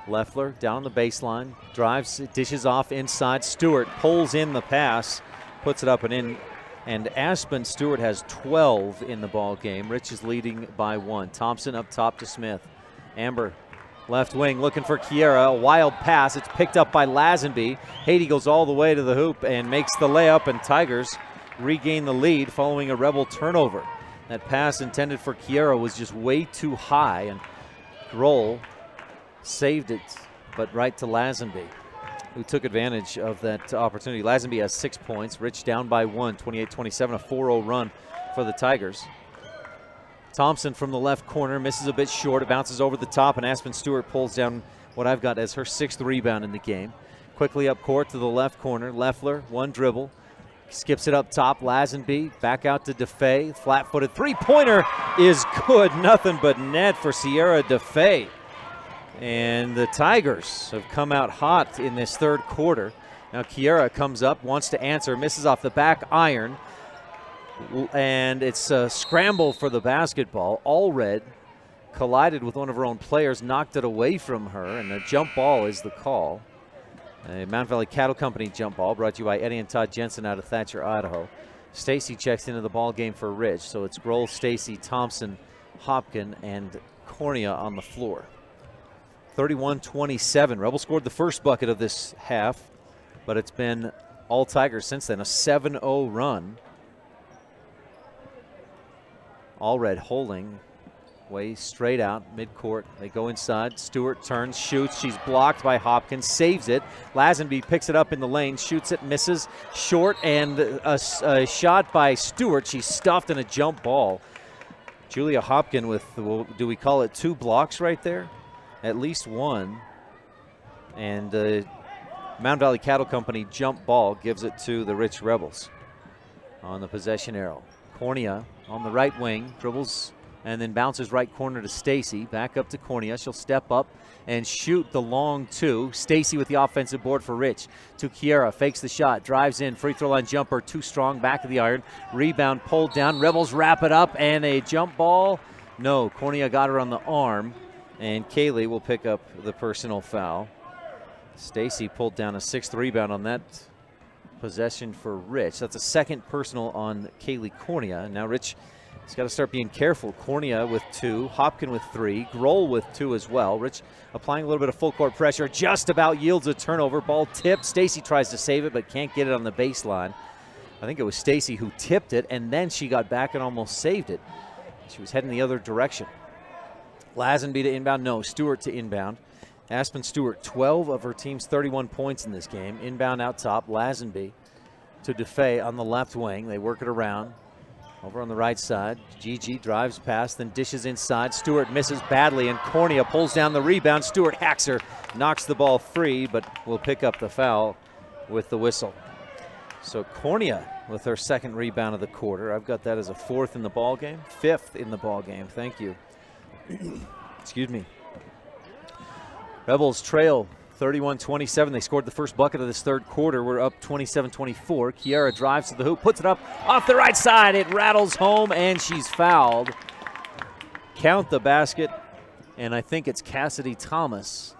Leffler down the baseline, drives, dishes off inside. Stewart pulls in the pass, puts it up and in. And Aspen Stewart has 12 in the ball game. Rich is leading by 1. Thompson up top to Smith. Amber, left wing, looking for Kiera. A wild pass. It's picked up by Lazenby. Haiti goes all the way to the hoop and makes the layup, and Tigers regain the lead following a Rebel turnover. That pass intended for Kiera was just way too high, and Grohl saved it, but right to Lazenby, who took advantage of that opportunity. Lazenby has 6 points. Rich down by 1, 28-27, a 4-0 run for the Tigers. Thompson from the left corner misses a bit short. It bounces over the top, and Aspen Stewart pulls down what I've got as her 6th rebound in the game. Quickly up court to the left corner. Leffler, 1 dribble. Skips it up top. Lazenby back out to DeFay. Flat-footed three-pointer is good. Nothing but net for Sierra DeFay. And the Tigers have come out hot in this 3rd quarter. Now Kiera comes up, wants to answer, misses off the back iron. And it's a scramble for the basketball. Allred collided with one of her own players, knocked it away from her, and a jump ball is the call. A Mount Valley Cattle Company jump ball brought to you by Eddie and Todd Jensen out of Thatcher, Idaho. Stacy checks into the ball game for Rich, so it's Grohl, Stacy, Thompson, Hopkin, and Cornea on the floor. 31-27. Rebels scored the first bucket of this half, but it's been all Tigers since then. A 7-0 run. Allred holding. Way straight out, midcourt. They go inside. Stewart turns, shoots. She's blocked by Hopkins, saves it. Lazenby picks it up in the lane, shoots it, misses. Short, and a shot by Stewart. She's stuffed in a jump ball. Julia Hopkin with, do we call it 2 blocks right there? At least 1. And Mount Valley Cattle Company jump ball gives it to the Rich Rebels on the possession arrow. Cornea on the right wing, dribbles and then bounces right corner to Stacy. Back up to Cornea. She'll step up and shoot the long 2. Stacy with the offensive board for Rich. To Kiera, fakes the shot, drives in, free throw line jumper, too strong, back of the iron. Rebound pulled down. Rebels wrap it up, and a jump ball. No, Cornea got her on the arm, and Kaylee will pick up the personal foul. Stacy pulled down a 6th rebound on that possession for Rich. That's a 2nd personal on Kaylee Cornea. And now Rich has got to start being careful. Cornea with 2, Hopkin with 3, Grohl with 2 as well. Rich applying a little bit of full court pressure, just about yields a turnover. Ball tipped. Stacy tries to save it, but can't get it on the baseline. I think it was Stacy who tipped it, and then she got back and almost saved it. She was heading the other direction. Lazenby to inbound. No, Stewart to inbound. Aspen Stewart, 12 of her team's 31 points in this game. Inbound out top. Lazenby to DeFay on the left wing. They work it around. Over on the right side, Gigi drives past, then dishes inside. Stewart misses badly, and Cornea pulls down the rebound. Stewart hacks her, knocks the ball free, but will pick up the foul with the whistle. So Cornea with her 2nd rebound of the quarter. I've got that as a 4th in the ball game, 5th in the ball game. Thank you. Excuse me. Rebels trail 31-27. They scored the first bucket of this third quarter. We're up 27-24. Kiera drives to the hoop, puts it up off the right side. It rattles home, and she's fouled. Count the basket, and I think it's Cassidy Thomas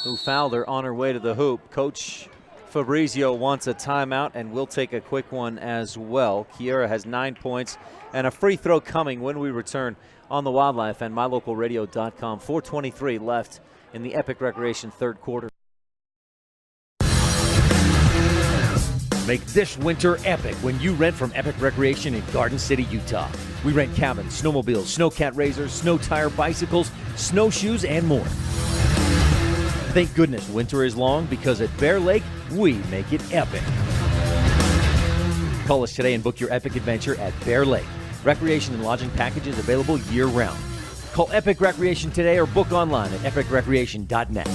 who fouled her on her way to the hoop. Coach Fabrizio wants a timeout, and we'll take a quick one as well. Kiera has 9 points and a free throw coming when we return on the Wildlife and MyLocalRadio.com. 4:23 left in the Epic Recreation third quarter. Make this winter epic when you rent from Epic Recreation in Garden City, Utah. We rent cabins, snowmobiles, snowcat razors, snow tire bicycles, snowshoes, and more. Thank goodness winter is long, because at Bear Lake, we make it epic. Call us today and book your epic adventure at Bear Lake. Recreation and lodging packages available year-round. Call Epic Recreation today or book online at epicrecreation.net.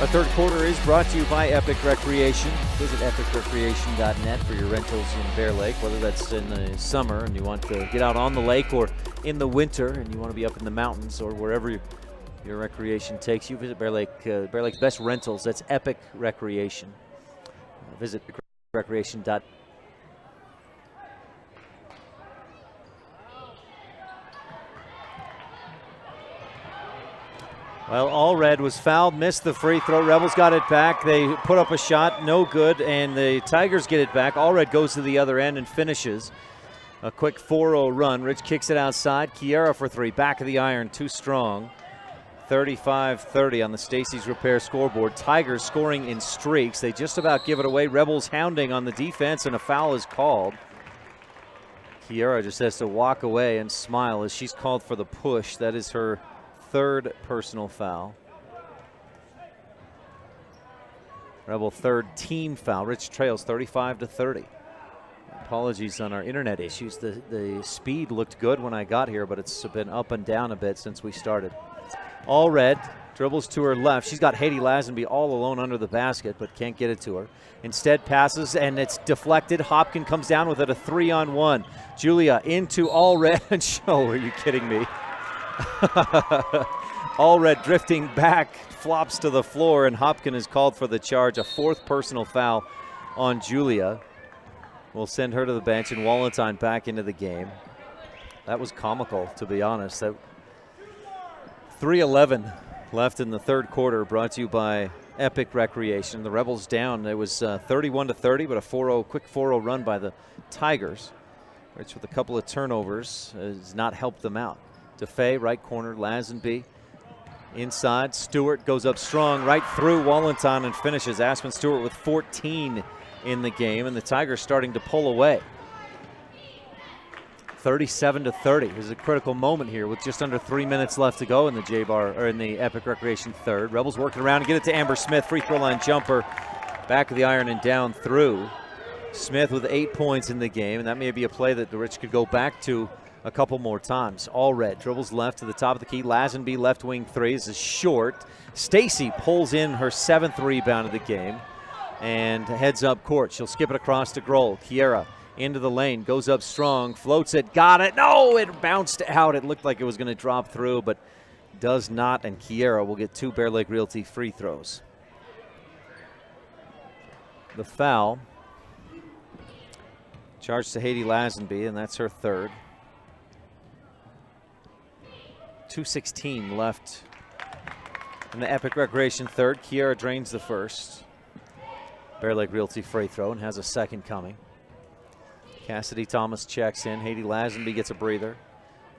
Our third quarter is brought to you by Epic Recreation. Visit epicrecreation.net for your rentals in Bear Lake, whether that's in the summer and you want to get out on the lake, or in the winter and you want to be up in the mountains, or wherever your recreation takes you. Visit Bear Lake, Bear Lake's best rentals. That's Epic Recreation. Visit recreation.net. Well, Allred was fouled, missed the free throw. Rebels got it back. They put up a shot, no good, and the Tigers get it back. Allred goes to the other end and finishes. A quick 4-0 run. Rich kicks it outside. Kiera for three. Back of the iron, too strong. 35-30 on the Stacy's Repair scoreboard. Tigers scoring in streaks. They just about give it away. Rebels hounding on the defense, and a foul is called. Kiera just has to walk away and smile as she's called for the push. That is her third personal foul. Rebel third team foul. Rich trails 35-30. Apologies on our internet issues. The speed looked good when I got here, but it's been up and down a bit since we started. Allred dribbles to her left. She's got Haiti Lazenby all alone under the basket, but can't get it to her. Instead passes, and it's deflected. Hopkin comes down with it, a 3-on-1. Julia into Allred, and are you kidding me? Allred drifting back, flops to the floor, and Hopkin is called for the charge. A fourth personal foul on Julia. We'll send her to the bench, and Wallenstein back into the game. That was comical, to be honest. 3:11 left in the third quarter, brought to you by Epic Recreation. The Rebels down. It was 31-30, but a quick 4-0 run by the Tigers, which with a couple of turnovers has not helped them out. DeFay, right corner, Lazenby inside. Stewart goes up strong, right through Wallenstein and finishes. Aspen Stewart with 14 in the game, and the Tigers starting to pull away. 37-30. This is a critical moment here with just under 3 minutes left to go in the in the Epic Recreation third. Rebels working around and get it to Amber Smith. Free throw line jumper, back of the iron and down through. Smith with 8 points in the game, and that may be a play that the Rich could go back to a couple more times. Allred dribbles left to the top of the key. Lazenby left wing three. This is short. Stacy pulls in her 7th rebound of the game and heads up court. She'll skip it across to Grohl. Kiera into the lane, goes up strong, floats it, got it. No, it bounced out. It looked like it was going to drop through, but does not, and Kiera will get 2 Bear Lake Realty free throws. The foul charged to Haiti Lazenby, and that's her third. 2:16 left in the Epic Recreation third. Kiera drains the first. Bear Lake Realty free throw and has a second coming. Cassidy Thomas checks in. Haiti Lazenby gets a breather.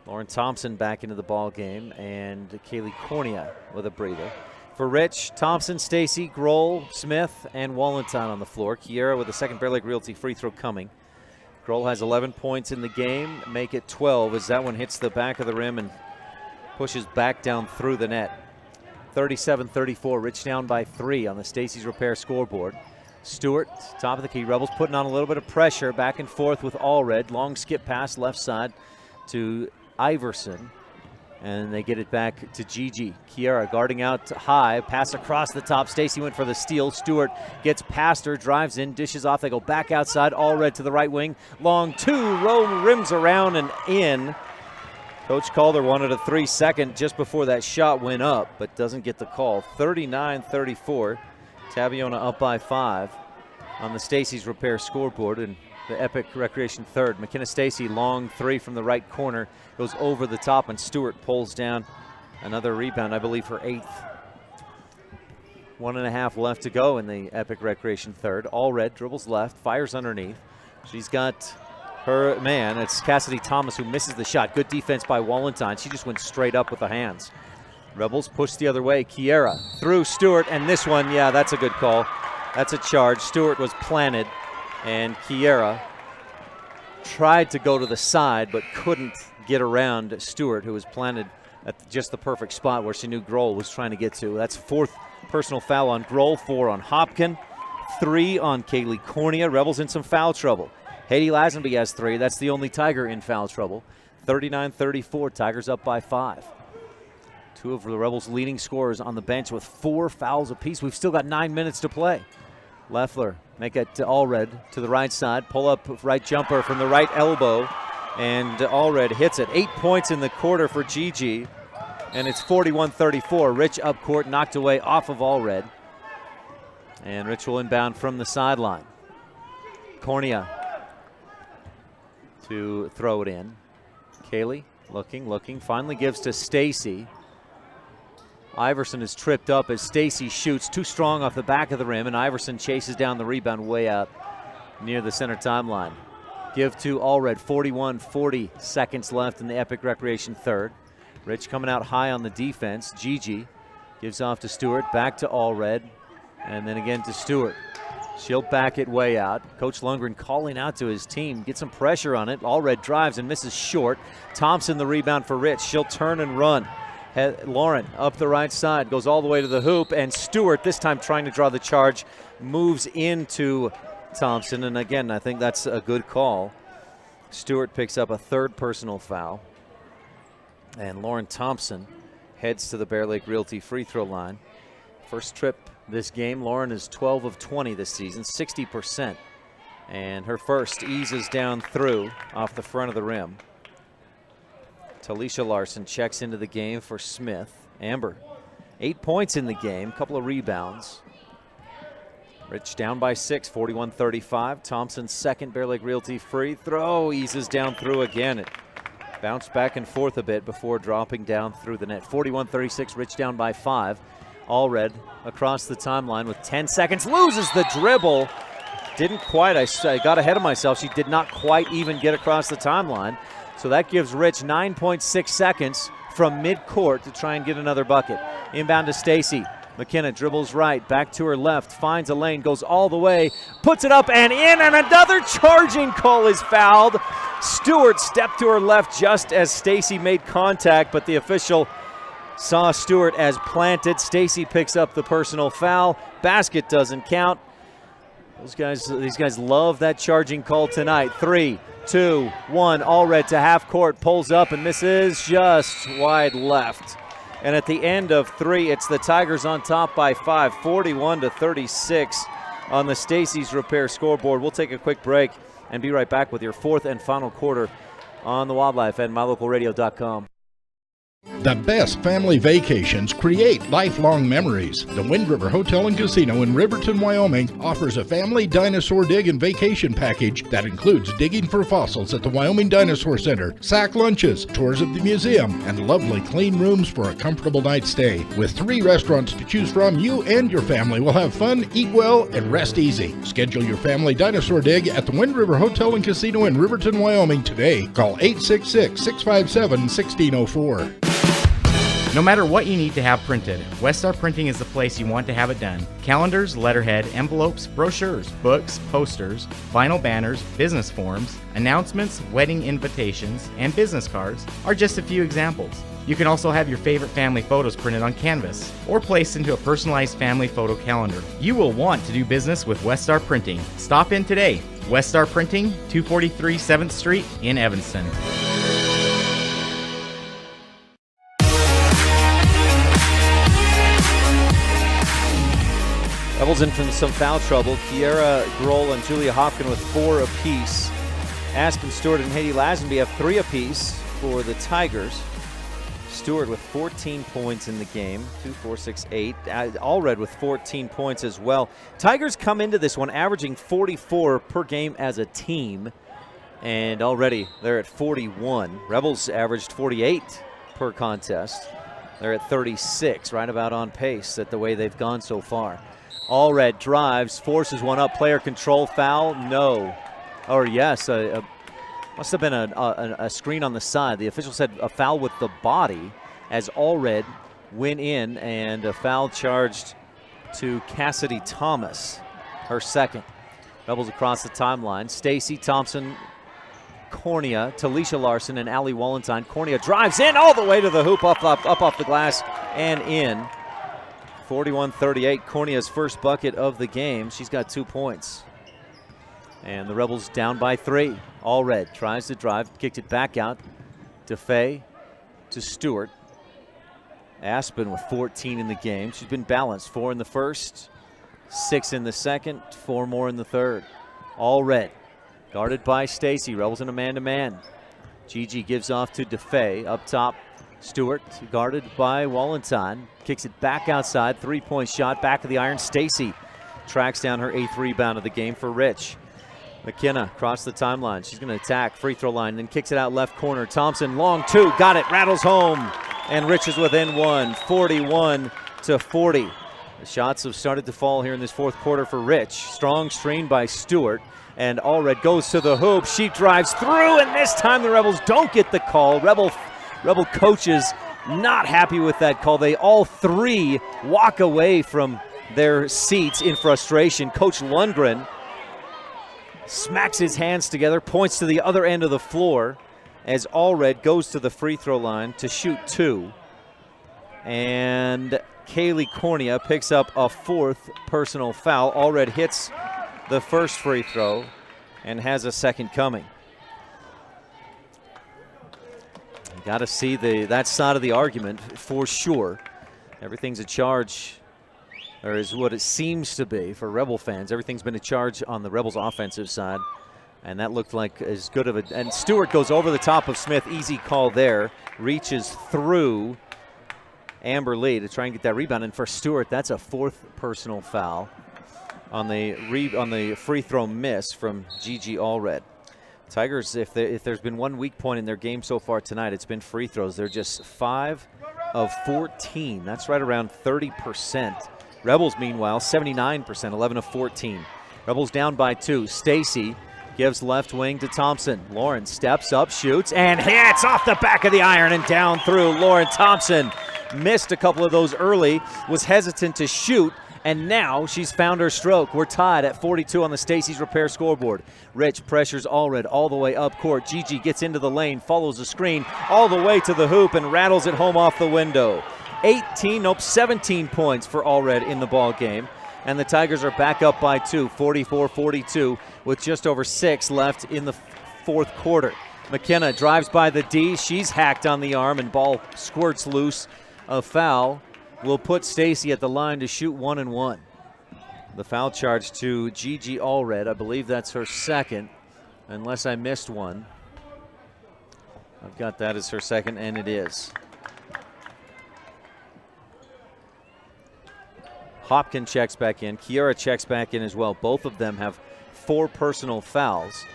Lauren Thompson back into the ball game, and Kaylee Cornea with a breather. For Rich, Thompson, Stacy, Grohl, Smith, and Wallenstein on the floor. Kiera with a second Bear Lake Realty free throw coming. Grohl has 11 points in the game, make it 12 as that one hits the back of the rim and pushes back down through the net. 37-34, Rich down by 3 on the Stacy's Repair scoreboard. Stewart, top of the key. Rebels putting on a little bit of pressure, back and forth with Allred. Long skip pass left side to Iverson. And they get it back to Gigi. Kiera guarding out high. Pass across the top. Stacy went for the steal. Stewart gets past her, drives in, dishes off. They go back outside. Allred to the right wing. Long two. Roll rims around and in. Coach Calder wanted a 3-second just before that shot went up, but doesn't get the call. 39-34. Tabiona up by 5 on the Stacy's Repair scoreboard. And the Epic Recreation third. McKenna Stacy, long three from the right corner, goes over the top, and Stewart pulls down another rebound, I believe, her 8th. 1.5 left to go in the Epic Recreation third. Allred dribbles left, fires underneath. She's got her man. It's Cassidy Thomas who misses the shot. Good defense by Wallentine. She just went straight up with the hands. Rebels push the other way. Kiera through Stewart, and this one, yeah, that's a good call. That's a charge. Stewart was planted, and Kiera tried to go to the side but couldn't get around Stewart, who was planted at just the perfect spot where she knew Grohl was trying to get to. That's 4th personal foul on Grohl, 4 on Hopkin, 3 on Kaylee Cornea. Rebels in some foul trouble. Haiti Lazenby has 3. That's the only Tiger in foul trouble. 39-34, Tigers up by 5. 2 of the Rebels' leading scorers on the bench with 4 fouls apiece. We've still got 9 minutes to play. Leffler make it to Allred to the right side. Pull up right jumper from the right elbow. And Allred hits it. 8 points in the quarter for Gigi. And it's 41-34. Rich up court, knocked away off of Allred. And Rich will inbound from the sideline. Cornea to throw it in. Kaylee looking, finally gives to Stacy. Iverson is tripped up as Stacy shoots too strong off the back of the rim, and Iverson chases down the rebound way out near the center timeline. Give to Allred, 40 seconds left in the Epic Recreation third. Rich coming out high on the defense. Gigi gives off to Stewart, back to Allred, and then again to Stewart. She'll back it way out. Coach Lundgren calling out to his team, get some pressure on it. Allred drives and misses short. Thompson the rebound for Rich. She'll turn and run. Lauren up the right side, goes all the way to the hoop, and Stewart, this time trying to draw the charge, moves into Thompson, and again, I think that's a good call. Stewart picks up a 3rd personal foul, and Lauren Thompson heads to the Bear Lake Realty free throw line. First trip this game. Lauren is 12 of 20 this season, 60%, and her first eases down through off the front of the rim. Talisha Larson checks into the game for Smith. Amber, 8 points in the game, couple of rebounds. Rich down by 6, 41-35. Thompson's second Bear Lake Realty free throw, eases down through again. It bounced back and forth a bit before dropping down through the net. 41-36, Rich down by 5. Allred across the timeline with 10 seconds, loses the dribble. Didn't quite, I got ahead of myself. She did not quite even get across the timeline. So that gives Rich 9.6 seconds from midcourt to try and get another bucket. Inbound to Stacy. McKenna dribbles right, back to her left, finds a lane, goes all the way, puts it up and in, and another charging call is fouled. Stewart stepped to her left just as Stacy made contact, but the official saw Stewart as planted. Stacy picks up the personal foul. Basket doesn't count. These guys love that charging call tonight. 3, 2, 1. Allred to half court, pulls up and misses just wide left. And at the end of 3, it's the Tigers on top by 5, 41-36 on the Stacy's Repair scoreboard. We'll take a quick break and be right back with your 4th and final quarter on the Wildlife and MyLocalRadio.com. The best family vacations create lifelong memories. The Wind River Hotel and Casino in Riverton, Wyoming offers a family dinosaur dig and vacation package that includes digging for fossils at the Wyoming Dinosaur Center, sack lunches, tours of the museum, and lovely clean rooms for a comfortable night's stay. With 3 restaurants to choose from, you and your family will have fun, eat well, and rest easy. Schedule your family dinosaur dig at the Wind River Hotel and Casino in Riverton, Wyoming today. Call 866-657-1604. No matter what you need to have printed, Westar Printing is the place you want to have it done. Calendars, letterhead, envelopes, brochures, books, posters, vinyl banners, business forms, announcements, wedding invitations, and business cards are just a few examples. You can also have your favorite family photos printed on canvas or placed into a personalized family photo calendar. You will want to do business with Westar Printing. Stop in today. Westar Printing, 243 7th Street in Evanston. Rebels in from some foul trouble. Kiera Grohl and Julia Hopkin with 4 apiece. Aspen Stewart and Haiti Lazenby have 3 apiece for the Tigers. Stewart with 14 points in the game, 2, 4, 6, 8. Allred with 14 points as well. Tigers come into this one averaging 44 per game as a team, and already they're at 41. Rebels averaged 48 per contest. They're at 36, right about on pace at the way they've gone so far. Allred drives, forces one up, player control, foul, no. Or yes, must have been a screen on the side. The official said a foul with the body as Allred went in, and a foul charged to Cassidy Thomas, her second. Rebels across the timeline. Stacy Thompson, Cornea, Talisha Larson, and Allie Wallenstein. Cornea drives in all the way to the hoop, up off the glass and in. 41-38, Cornea's first bucket of the game. She's got 2 points. And the Rebels down by 3. Allred tries to drive, kicked it back out. DeFay to Stewart. Aspen with 14 in the game. She's been balanced. 4 in the first, 6 in the second, 4 more in the third. Allred guarded by Stacy. Rebels in a man-to-man. Gigi gives off to DeFay. Up top, Stewart guarded by Wallenstein. Kicks it back outside. 3-point shot, back of the iron. Stacy tracks down her 8th rebound of the game for Rich. McKenna across the timeline. She's going to attack free throw line, then kicks it out left corner. Thompson, long 2, got it, rattles home. And Rich is within 1, 41-40. The shots have started to fall here in this fourth quarter for Rich. Strong screen by Stewart, and Allred goes to the hoop. She drives through, and this time the Rebels don't get the call. Rebel coaches not happy with that call. They all 3 walk away from their seats in frustration. Coach Lundgren smacks his hands together, points to the other end of the floor as Allred goes to the free throw line to shoot 2. And Kaylee Cornea picks up a 4th personal foul. Allred hits the first free throw and has a second coming. You got to see that side of the argument for sure. Everything's a charge, or is what it seems to be for Rebel fans. Everything's been a charge on the Rebels' offensive side, and that looked like as good of a. And Stewart goes over the top of Smith. Easy call there. Reaches through Amber Lee to try and get that rebound. And for Stewart, that's a 4th personal foul on the free throw miss from Gigi Allred. Tigers, if there's been one weak point in their game so far tonight, it's been free throws. They're just 5 of 14. That's right around 30%. Rebels, meanwhile, 79%, 11 of 14. Rebels down by 2. Stacy gives left wing to Thompson. Lauren steps up, shoots, and hits off the back of the iron and down through. Lauren Thompson missed a couple of those early, was hesitant to shoot, and now she's found her stroke. We're tied at 42 on the Stacy's Repair scoreboard. Rich pressures Allred all the way up court. Gigi gets into the lane, follows the screen all the way to the hoop and rattles it home off the window. 17 points for Allred in the ball game. And the Tigers are back up by 2, 44-42, with just over 6 left in the fourth quarter. McKenna drives by the D. She's hacked on the arm and ball squirts loose. A foul will put Stacy at the line to shoot 1 and 1. The foul charge to Gigi Allred. I believe that's her second, unless I missed one. I've got that as her second, and it is. Hopkin checks back in. Kiera checks back in as well. Both of them have 4 personal fouls.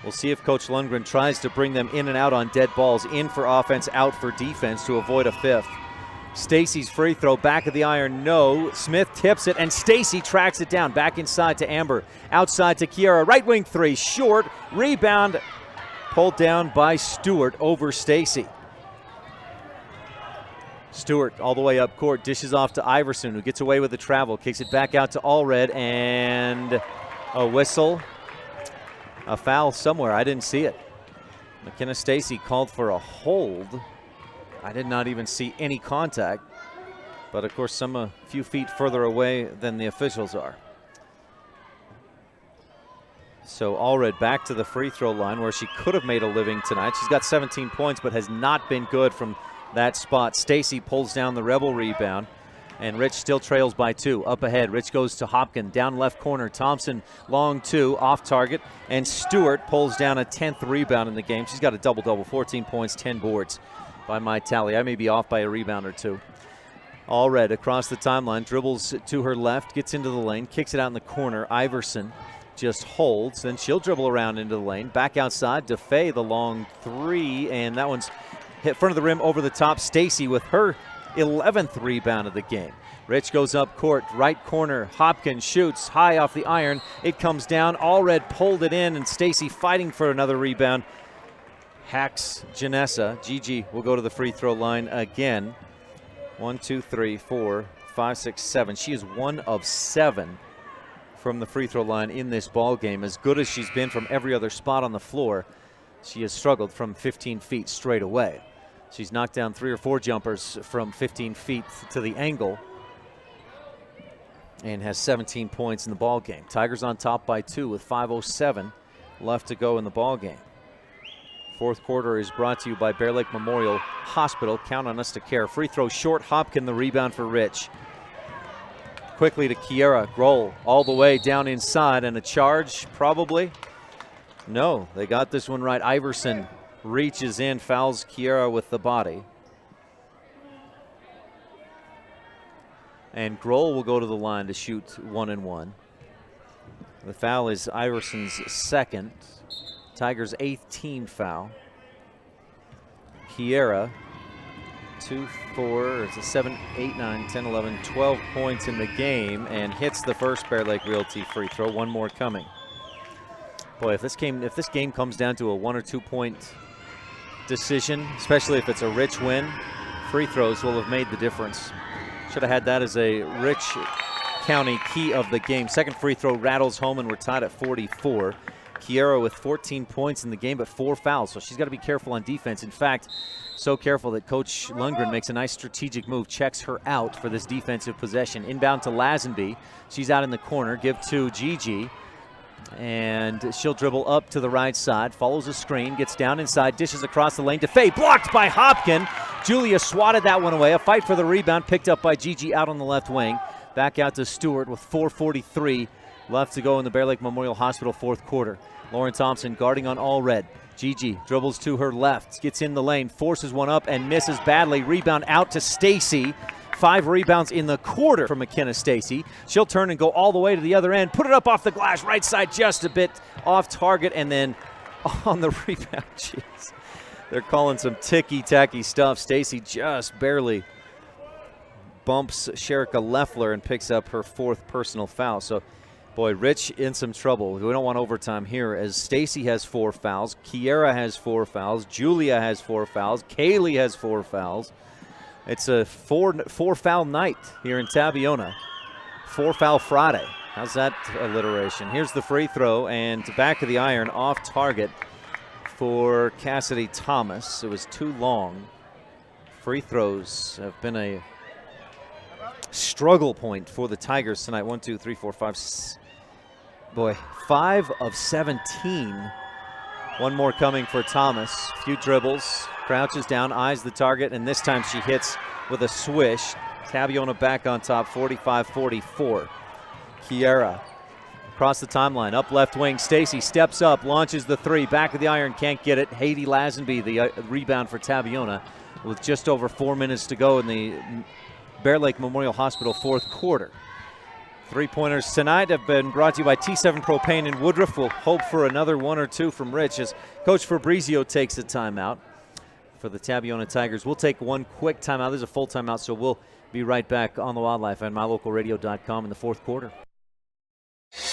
We'll see if Coach Lundgren tries to bring them in and out on dead balls, in for offense, out for defense to avoid a 5th. Stacy's free throw, back of the iron, no. Smith tips it, and Stacy tracks it down. Back inside to Amber, outside to Kiera. Right wing 3, short. Rebound pulled down by Stewart over Stacy. Stewart all the way up court, dishes off to Iverson, who gets away with the travel, kicks it back out to Allred, and a whistle. A foul somewhere. I didn't see it. McKenna Stacy called for a hold. I did not even see any contact. But, of course, some a few feet further away than the officials are. So Allred back to the free throw line where she could have made a living tonight. She's got 17 points but has not been good from that spot. Stacy pulls down the Rebel rebound. And Rich still trails by 2. Up ahead, Rich goes to Hopkin. Down left corner, Thompson, long 2, off target. And Stewart pulls down a 10th rebound in the game. She's got a double-double, 14 points, 10 boards by my tally. I may be off by a rebound or 2. Allred across the timeline, dribbles to her left, gets into the lane, kicks it out in the corner. Iverson just holds, then she'll dribble around into the lane. Back outside, DeFay, the long 3, and that one's hit front of the rim over the top. Stacy with her 11th rebound of the game. Rich goes up court, right corner. Hopkins shoots high off the iron. It comes down. Allred pulled it in, and Stacy fighting for another rebound. Hacks Janessa. Gigi will go to the free throw line again. 1, 2, 3, 4, 5, 6, 7. She is 1 of 7 from the free throw line in this ball game. As good as she's been from every other spot on the floor, she has struggled from 15 feet straight away. She's knocked down 3 or 4 jumpers from 15 feet to the angle and has 17 points in the ball game. Tigers on top by 2 with 5:07 left to go in the ball game. Fourth quarter is brought to you by Bear Lake Memorial Hospital. Count on us to care. Free throw short. Hopkin the rebound for Rich. Quickly to Kiera. Grohl all the way down inside, and a charge probably. No, they got this one right. Iverson reaches in, fouls Kiera with the body. And Grohl will go to the line to shoot 1-1. The foul is Iverson's 2nd. Tigers' 8th team foul. Kiera, 2, 4, it's a 7, 8, 9, 10, 11, 12 points in the game and hits the first Bear Lake Realty free throw. One more coming. Boy, if this game comes down to a 1 or 2 point decision, especially if it's a Rich win, free throws will have made the difference. Should have had that as a Rich County key of the game. Second free throw rattles home, and we're tied at 44. Kiera with 14 points in the game, but 4 fouls, so she's got to be careful on defense. In fact, so careful that Coach Lundgren makes a nice strategic move, checks her out for this defensive possession. Inbound to Lazenby. She's out in the corner. Give to Gigi. And she'll dribble up to the right side, follows a screen, gets down inside, dishes across the lane to Faye, blocked by Hopkin. Julia swatted that one away. A fight for the rebound, picked up by Gigi out on the left wing. Back out to Stewart with 4:43 left to go in the Bear Lake Memorial Hospital fourth quarter. Lauren Thompson guarding on Allred. Gigi dribbles to her left, gets in the lane, forces one up and misses badly. Rebound out to Stacy. 5 rebounds in the quarter for McKenna Stacy. She'll turn and go all the way to the other end, put it up off the glass, right side just a bit off target, and then on the rebound, jeez. They're calling some ticky-tacky stuff. Stacy just barely bumps Sherika Leffler and picks up her 4th personal foul. So, boy, Rich in some trouble. We don't want overtime here as Stacy has 4 fouls, Kiera has 4 fouls, Julia has 4 fouls, Kaylee has 4 fouls. It's a four foul night here in Tabiona. 4 foul Friday. How's that alliteration? Here's the free throw, and to back of the iron, off target for Cassidy Thomas. It was too long. Free throws have been a struggle point for the Tigers tonight. 1, 2, 3, 4, 5. Boy, 5 of 17. One more coming for Thomas. Few dribbles, crouches down, eyes the target, and this time she hits with a swish. Tabiona back on top, 45-44. Kiera across the timeline, up left wing. Stacy steps up, launches the 3, back of the iron, can't get it. Haiti Lazenby, the rebound for Tabiona, with just over 4 minutes to go in the Bear Lake Memorial Hospital fourth quarter. 3-pointers tonight have been brought to you by T7 Propane in Woodruff. We'll hope for another 1 or 2 from Rich as Coach Fabrizio takes a timeout for the Tabiona Tigers. We'll take one quick timeout. There's a full timeout, so we'll be right back on the Wildlife and mylocalradio.com in the fourth quarter.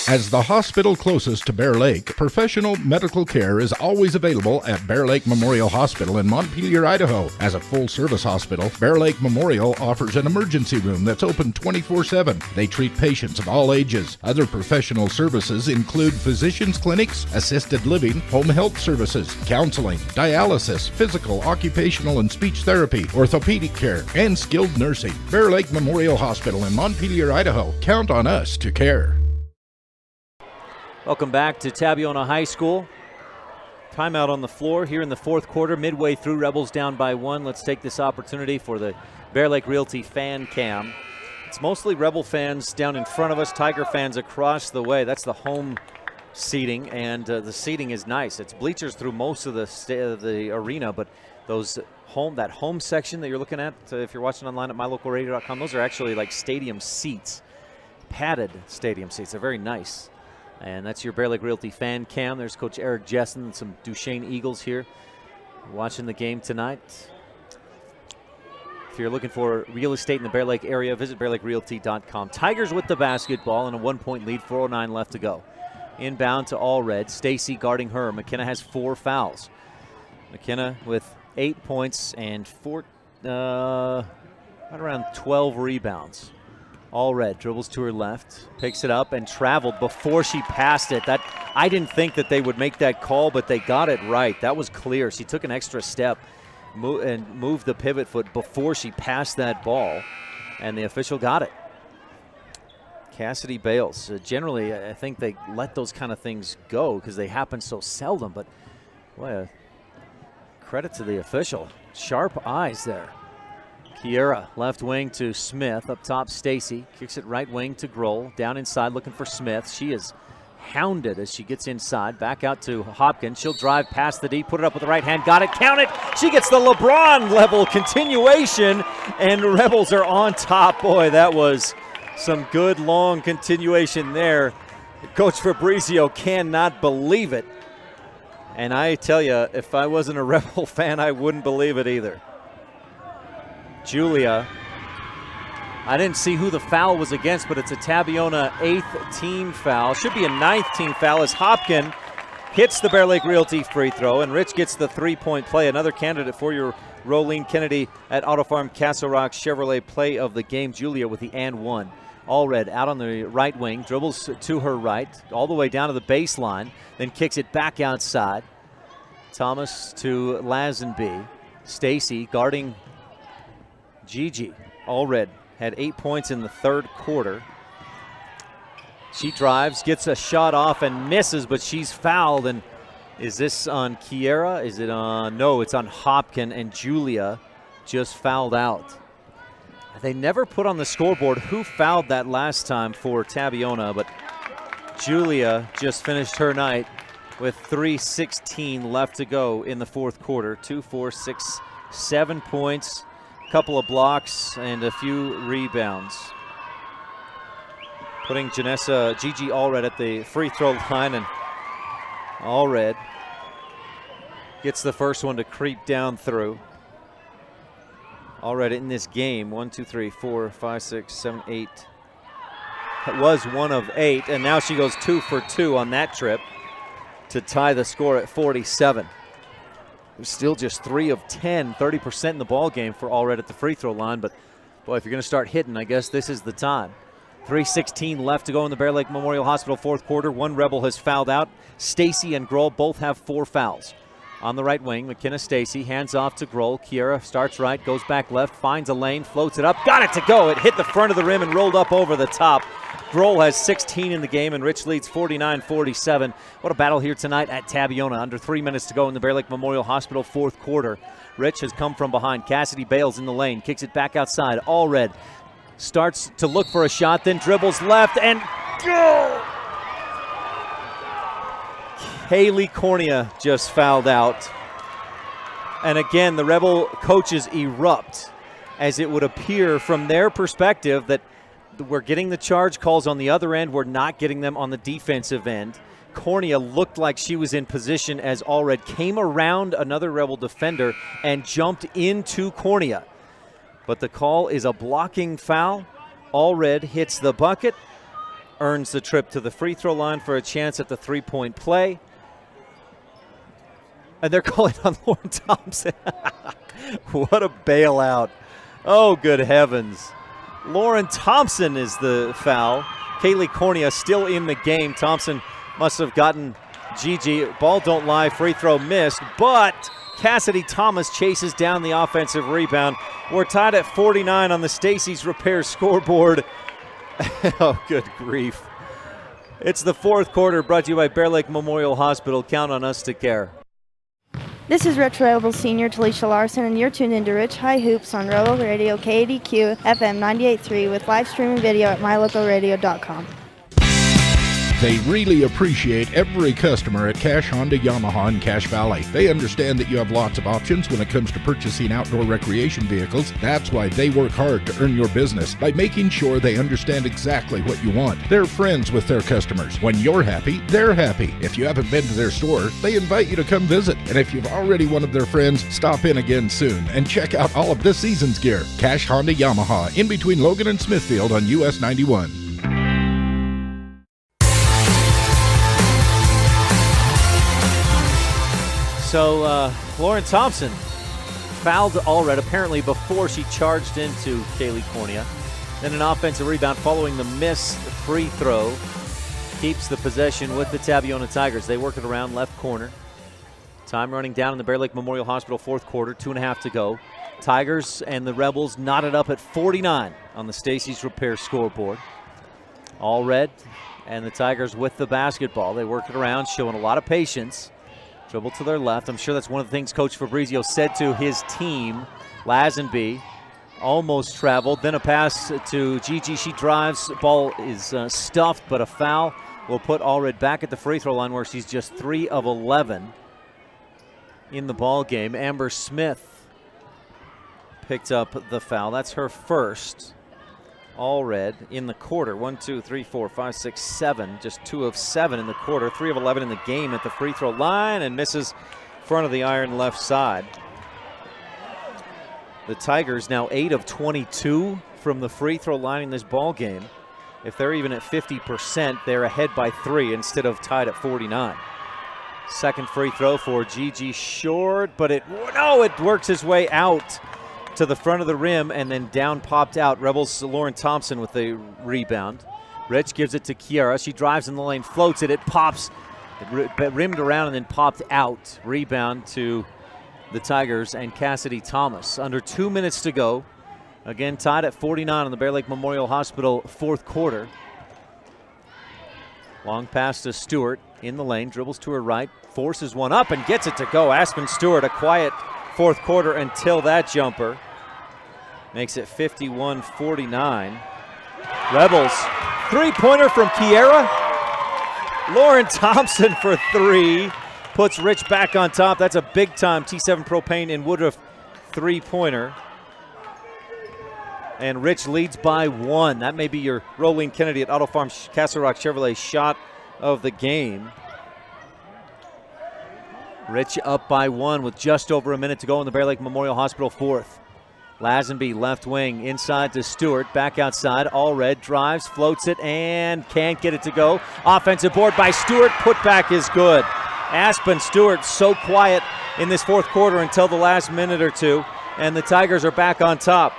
As the hospital closest to Bear Lake, professional medical care is always available at Bear Lake Memorial Hospital in Montpelier, Idaho. As a full-service hospital, Bear Lake Memorial offers an emergency room that's open 24/7. They treat patients of all ages. Other professional services include physicians' clinics, assisted living, home health services, counseling, dialysis, physical, occupational, and speech therapy, orthopedic care, and skilled nursing. Bear Lake Memorial Hospital in Montpelier, Idaho. Count on us to care. Welcome back to Tabiona High School. Timeout on the floor here in the fourth quarter, midway through. Rebels down by 1. Let's take this opportunity for the Bear Lake Realty fan cam It's mostly Rebel fans down in front of us, Tiger fans across the way. That's the home seating, and the seating is nice. It's bleachers through most of the arena, but that home section that you're looking at, if you're watching online at mylocalradio.com, those are actually like stadium seats, padded stadium seats. They're very nice. And that's your Bear Lake Realty fan cam. There's Coach Eric Jessen and some Duchesne Eagles here watching the game tonight. If you're looking for real estate in the Bear Lake area, visit bearlakerealty.com. Tigers with the basketball and a 1-point lead, 4:09 left to go. Inbound to Allred. Stacy guarding her. McKenna has 4 fouls. McKenna with 8 points and right around 12 rebounds. Allred dribbles to her left, picks it up, and traveled before she passed it. I didn't think that they would make that call, but they got it right. That was clear. She took an extra step and moved the pivot foot before she passed that ball, and the official got it. Cassidy Bales. Generally, I think they let those kind of things go because they happen so seldom, but boy, credit to the official. Sharp eyes there. Kiera, left wing to Smith. Up top, Stacy. Kicks it right wing to Grohl. Down inside looking for Smith. She is hounded as she gets inside. Back out to Hopkins. She'll drive past the D, put it up with the right hand. Got it, count it. She gets the LeBron level continuation, and Rebels are on top. Boy, that was some good long continuation there. Coach Fabrizio cannot believe it. And I tell you, if I wasn't a Rebel fan, I wouldn't believe it either. Julia, I didn't see who the foul was against, but it's a Tabiona 8th team foul. Should be a 9th team foul as Hopkins hits the Bear Lake Realty free throw, and Rich gets the 3-point play. Another candidate for your Rolene Kennedy at Auto Farm Castle Rock Chevrolet play of the game. Julia with the and one. Allred out on the right wing, dribbles to her right, all the way down to the baseline, then kicks it back outside. Thomas to Lazenby. Stacy guarding Gigi. Allred had 8 points in the third quarter. She drives, gets a shot off and misses, but she's fouled. And is this on Kiera? Is it on? No, it's on Hopkins, and Julia just fouled out. They never put on the scoreboard who fouled that last time for Tabiona, but Julia just finished her night with 3:16 left to go in the fourth quarter. 2, 4, 6, 7 points, a couple of blocks, and a few rebounds. Putting Gigi Allred at the free throw line, and Allred gets the first one to creep down through. Allred in this game, 1, 2, 3, 4, 5, 6, 7, 8. It was 1 of 8, and now she goes 2 for 2 on that trip to tie the score at 47. There's still just 3 of 10, 30% in the ball game for Allred at the free throw line, but boy, if you're going to start hitting, I guess this is the time. 3:16 left to go in the Bear Lake Memorial Hospital fourth quarter. One Rebel has fouled out. Stacy and Grohl both have 4 fouls. On the right wing, McKenna Stacy hands off to Grohl. Kiera starts right, goes back left, finds a lane, floats it up, got it to go. It hit the front of the rim and rolled up over the top. Grohl has 16 in the game, and Rich leads 49-47. What a battle here tonight at Tabiona. Under 3 minutes to go in the Bear Lake Memorial Hospital fourth quarter. Rich has come from behind. Cassidy Bales in the lane, kicks it back outside. Allred starts to look for a shot, then dribbles left and go! Haley Cornea just fouled out. And again, the Rebel coaches erupt, as it would appear from their perspective that we're getting the charge calls on the other end. We're not getting them on the defensive end. Cornea looked like she was in position as Allred came around another Rebel defender and jumped into Cornea. But the call is a blocking foul. Allred hits the bucket, earns the trip to the free throw line for a chance at the 3-point play. And they're calling on Lauren Thompson. What a bailout. Oh, good heavens. Lauren Thompson is the foul. Kaylee Cornea still in the game. Thompson must have gotten Gigi. Ball don't lie, free throw missed, but Cassidy Thomas chases down the offensive rebound. We're tied at 49 on the Stacy's Repair scoreboard. Oh, good grief. It's the fourth quarter, brought to you by Bear Lake Memorial Hospital. Count on us to care. This is Rich Rebel Senior Talisha Larson, and you're tuned into Rich High Hoops on Rebel Radio KADQ FM 98.3 with live streaming video at mylocalradio.com. They really appreciate every customer at Cash Honda Yamaha in Cache Valley. They understand that you have lots of options when it comes to purchasing outdoor recreation vehicles. That's why they work hard to earn your business by making sure they understand exactly what you want. They're friends with their customers. When you're happy, they're happy. If you haven't been to their store, they invite you to come visit. And if you've already one of their friends, stop in again soon and check out all of this season's gear. Cash Honda Yamaha in between Logan and Smithfield on US 91. So Lauren Thompson fouled Allred apparently before she charged into Kaylee Cornea. Then an offensive rebound following the missed free throw keeps the possession with the Tabiona Tigers. They work it around left corner. Time running down in the Bear Lake Memorial Hospital fourth quarter, 2.5 to go. Tigers and the Rebels knotted up at 49 on the Stacy's Repair scoreboard. Allred and the Tigers with the basketball. They work it around, showing a lot of patience. Dribble to their left. I'm sure that's one of the things Coach Fabrizio said to his team. Lazenby almost traveled. Then a pass to Gigi. She drives. Ball is stuffed, but a foul will put Allred back at the free throw line where she's just 3 of 11 in the ball game. Amber Smith picked up the foul. That's her first. Allred in the quarter. 1, 2, 3, 4, 5, 6, 7. Just 2 of 7 in the quarter. 3 of 11 in the game at the free throw line and misses front of the iron left side. The Tigers now 8 of 22 from the free throw line in this ball game. If they're even at 50%, they're ahead by 3 instead of tied at 49. Second free throw for Gigi, short, but it works its way out to the front of the rim and then down popped out. Rebels Lauren Thompson with the rebound. Rich gives it to Kiara. She drives in the lane, floats it. It pops, rimmed around and then popped out. Rebound to the Tigers and Cassidy Thomas. Under 2 minutes to go. Again, tied at 49 in the Bear Lake Memorial Hospital fourth quarter. Long pass to Stewart in the lane, dribbles to her right, forces one up and gets it to go. Aspen Stewart, a quiet fourth quarter until that jumper. Makes it 51-49. Rebels, three-pointer from Kiera. Lauren Thompson for 3. Puts Rich back on top. That's a big-time T7 Propane in Woodruff three-pointer. And Rich leads by 1. That may be your Rolene Kennedy at Auto Farm Castle Rock Chevrolet shot of the game. Rich up by 1 with just over a minute to go in the Bear Lake Memorial Hospital fourth. Lazenby left wing inside to Stewart, back outside. Allred drives, floats it, and can't get it to go. Offensive board by Stewart. Putback is good. Aspen Stewart so quiet in this fourth quarter until the last minute or two, and the Tigers are back on top.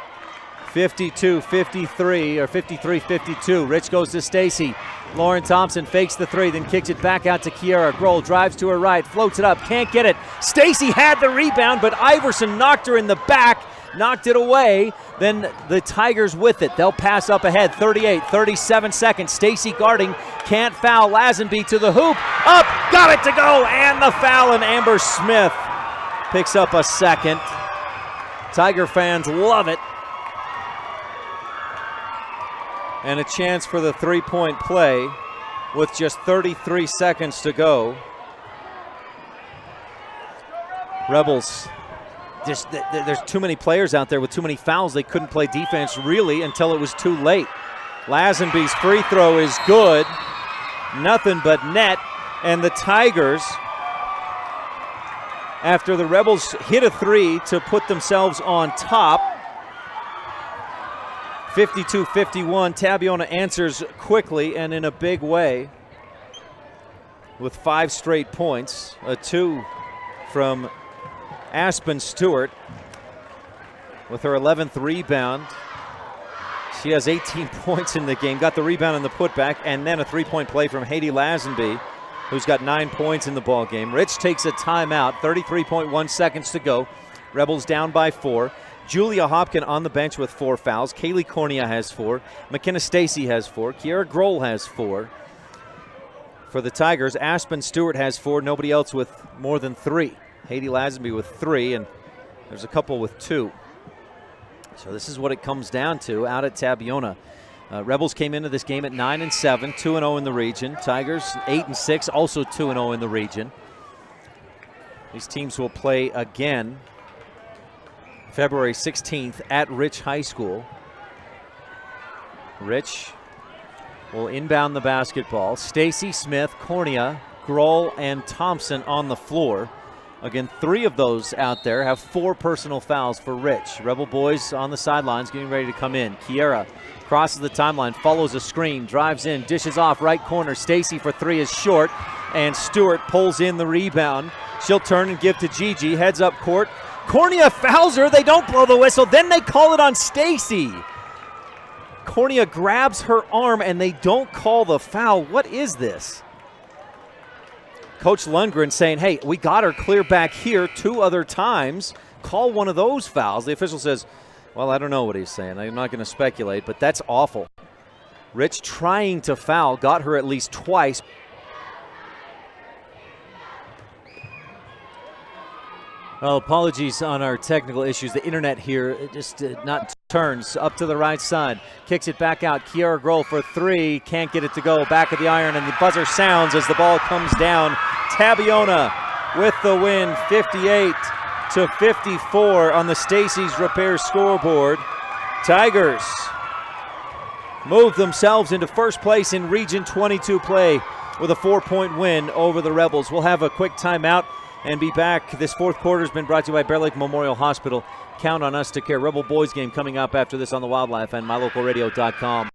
52-53 or 53-52. Rich goes to Stacy. Lauren Thompson fakes the 3, then kicks it back out to Kiara. Grohl drives to her right, floats it up, can't get it. Stacy had the rebound, but Iverson knocked her in the back, knocked it away. Then the Tigers with it. They'll pass up ahead. 37 seconds. Stacy guarding, can't foul. Lazenby to the hoop, up, got it to go, and the foul, and Amber Smith picks up a second. Tiger fans love it. And a chance for the three-point play with just 33 seconds to go. Rebels, there's too many players out there with too many fouls. They couldn't play defense really until it was too late. Lazenby's free throw is good. Nothing but net. And the Tigers, after the Rebels hit a 3 to put themselves on top, 52-51, Tabiona answers quickly and in a big way with 5 straight points. A 2 from Aspen Stewart with her 11th rebound. She has 18 points in the game, got the rebound and the putback, and then a 3-point play from Haiti Lazenby, who's got 9 points in the ball game. Rich takes a timeout, 33.1 seconds to go. Rebels down by 4. Julia Hopkin on the bench with 4 fouls. Kaylee Cornea has 4. McKenna Stacy has 4. Kiara Grohl has 4. For the Tigers, Aspen Stewart has 4. Nobody else with more than 3. Haiti Lazenby with 3, and there's a couple with 2. So this is what it comes down to out at Tabiona. Rebels came into this game at 9-7, 2-0 in the region. Tigers 8-6, also 2-0 in the region. These teams will play again February 16th at Rich High School. Rich will inbound the basketball. Stacy, Smith, Cornea, Grohl, and Thompson on the floor. Again, 3 of those out there have 4 personal fouls for Rich. Rebel boys on the sidelines getting ready to come in. Kiera crosses the timeline, follows a screen, drives in, dishes off right corner. Stacy for 3 is short, and Stewart pulls in the rebound. She'll turn and give to Gigi, heads up court. Cornea fouls her. They don't blow the whistle. Then they call it on Stacy. Cornea grabs her arm, and they don't call the foul. What is this? Coach Lundgren saying, hey, we got her clear back here 2 other times. Call one of those fouls. The official says, well, I don't know what he's saying. I'm not going to speculate, but that's awful. Rich trying to foul, got her at least twice. Well, apologies on our technical issues. The internet here just not turns up to the right side. Kicks it back out. Kiera Grohl for 3. Can't get it to go. Back of the iron, and the buzzer sounds as the ball comes down. Tabiona with the win, 58-54 on the Stacy's Repair scoreboard. Tigers move themselves into first place in Region 22 play with a 4-point win over the Rebels. We'll have a quick timeout and be back. This fourth quarter has been brought to you by Bear Lake Memorial Hospital. Count on us to care. Rebel boys game coming up after this on the Wildlife and mylocalradio.com.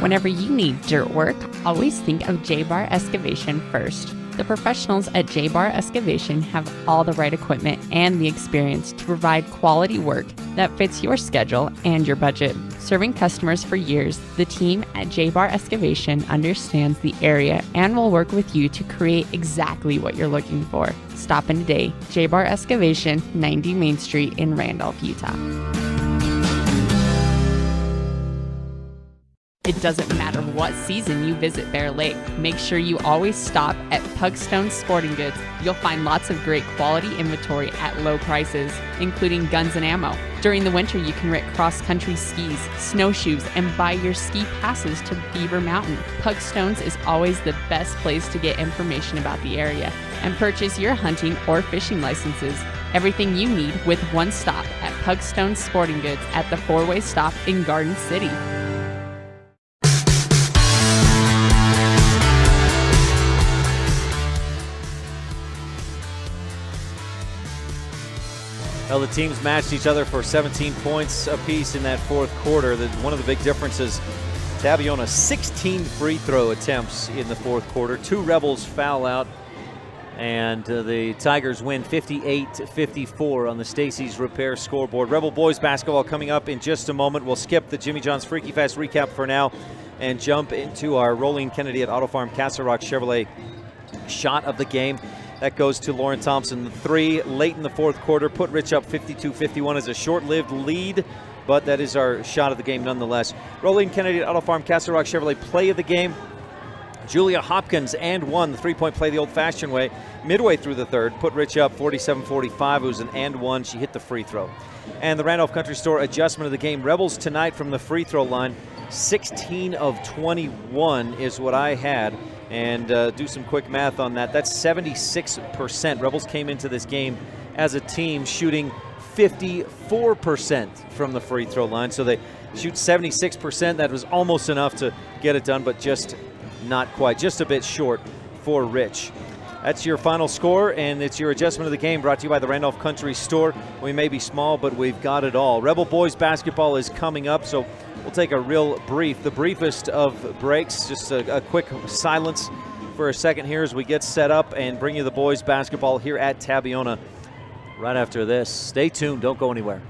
Whenever you need dirt work, always think of J-Bar Excavation first. The professionals at J-Bar Excavation have all the right equipment and the experience to provide quality work that fits your schedule and your budget. Serving customers for years, the team at J-Bar Excavation understands the area and will work with you to create exactly what you're looking for. Stop in today. J-Bar Excavation, 90 Main Street in Randolph, Utah. It doesn't matter what season you visit Bear Lake. Make sure you always stop at Pugstone Sporting Goods. You'll find lots of great quality inventory at low prices, including guns and ammo. During the winter, you can rent cross-country skis, snowshoes, and buy your ski passes to Beaver Mountain. Pugstones is always the best place to get information about the area and purchase your hunting or fishing licenses. Everything you need with one stop at Pugstone Sporting Goods at the 4-way stop in Garden City. Well, the teams matched each other for 17 points apiece in that fourth quarter. One of the big differences, Tabiona 16 free throw attempts in the fourth quarter. 2 Rebels foul out, and the Tigers win 58-54 on the Stacy's Repair scoreboard. Rebel boys basketball coming up in just a moment. We'll skip the Jimmy John's Freaky Fast recap for now and jump into our Rolling Kennedy at Auto Farm Castle Rock Chevrolet shot of the game. That goes to Lauren Thompson. The 3 late in the fourth quarter put Rich up 52-51 as a short-lived lead, but that is our shot of the game nonetheless. Rolling Kennedy at Auto Farm Castle Rock Chevrolet play of the game. Julia Hopkins and 1, the 3-point play the old-fashioned way. Midway through the third, put Rich up 47-45. It was an and 1. She hit the free throw. And the Randolph Country Store adjustment of the game. Rebels tonight from the free throw line, 16 of 21 is what I had. And do some quick math on that. That's 76%. Rebels came into this game as a team shooting 54% from the free throw line. So they shoot 76%. That was almost enough to get it done, but just not quite. Just a bit short for Rich. That's your final score, and it's your adjustment of the game brought to you by the Randolph Country Store. We may be small, but we've got it all. Rebel boys basketball is coming up, so we'll take a real brief, the briefest of breaks, just a quick silence for a second here as we get set up and bring you the boys basketball here at Tabiona right after this. Stay tuned, don't go anywhere.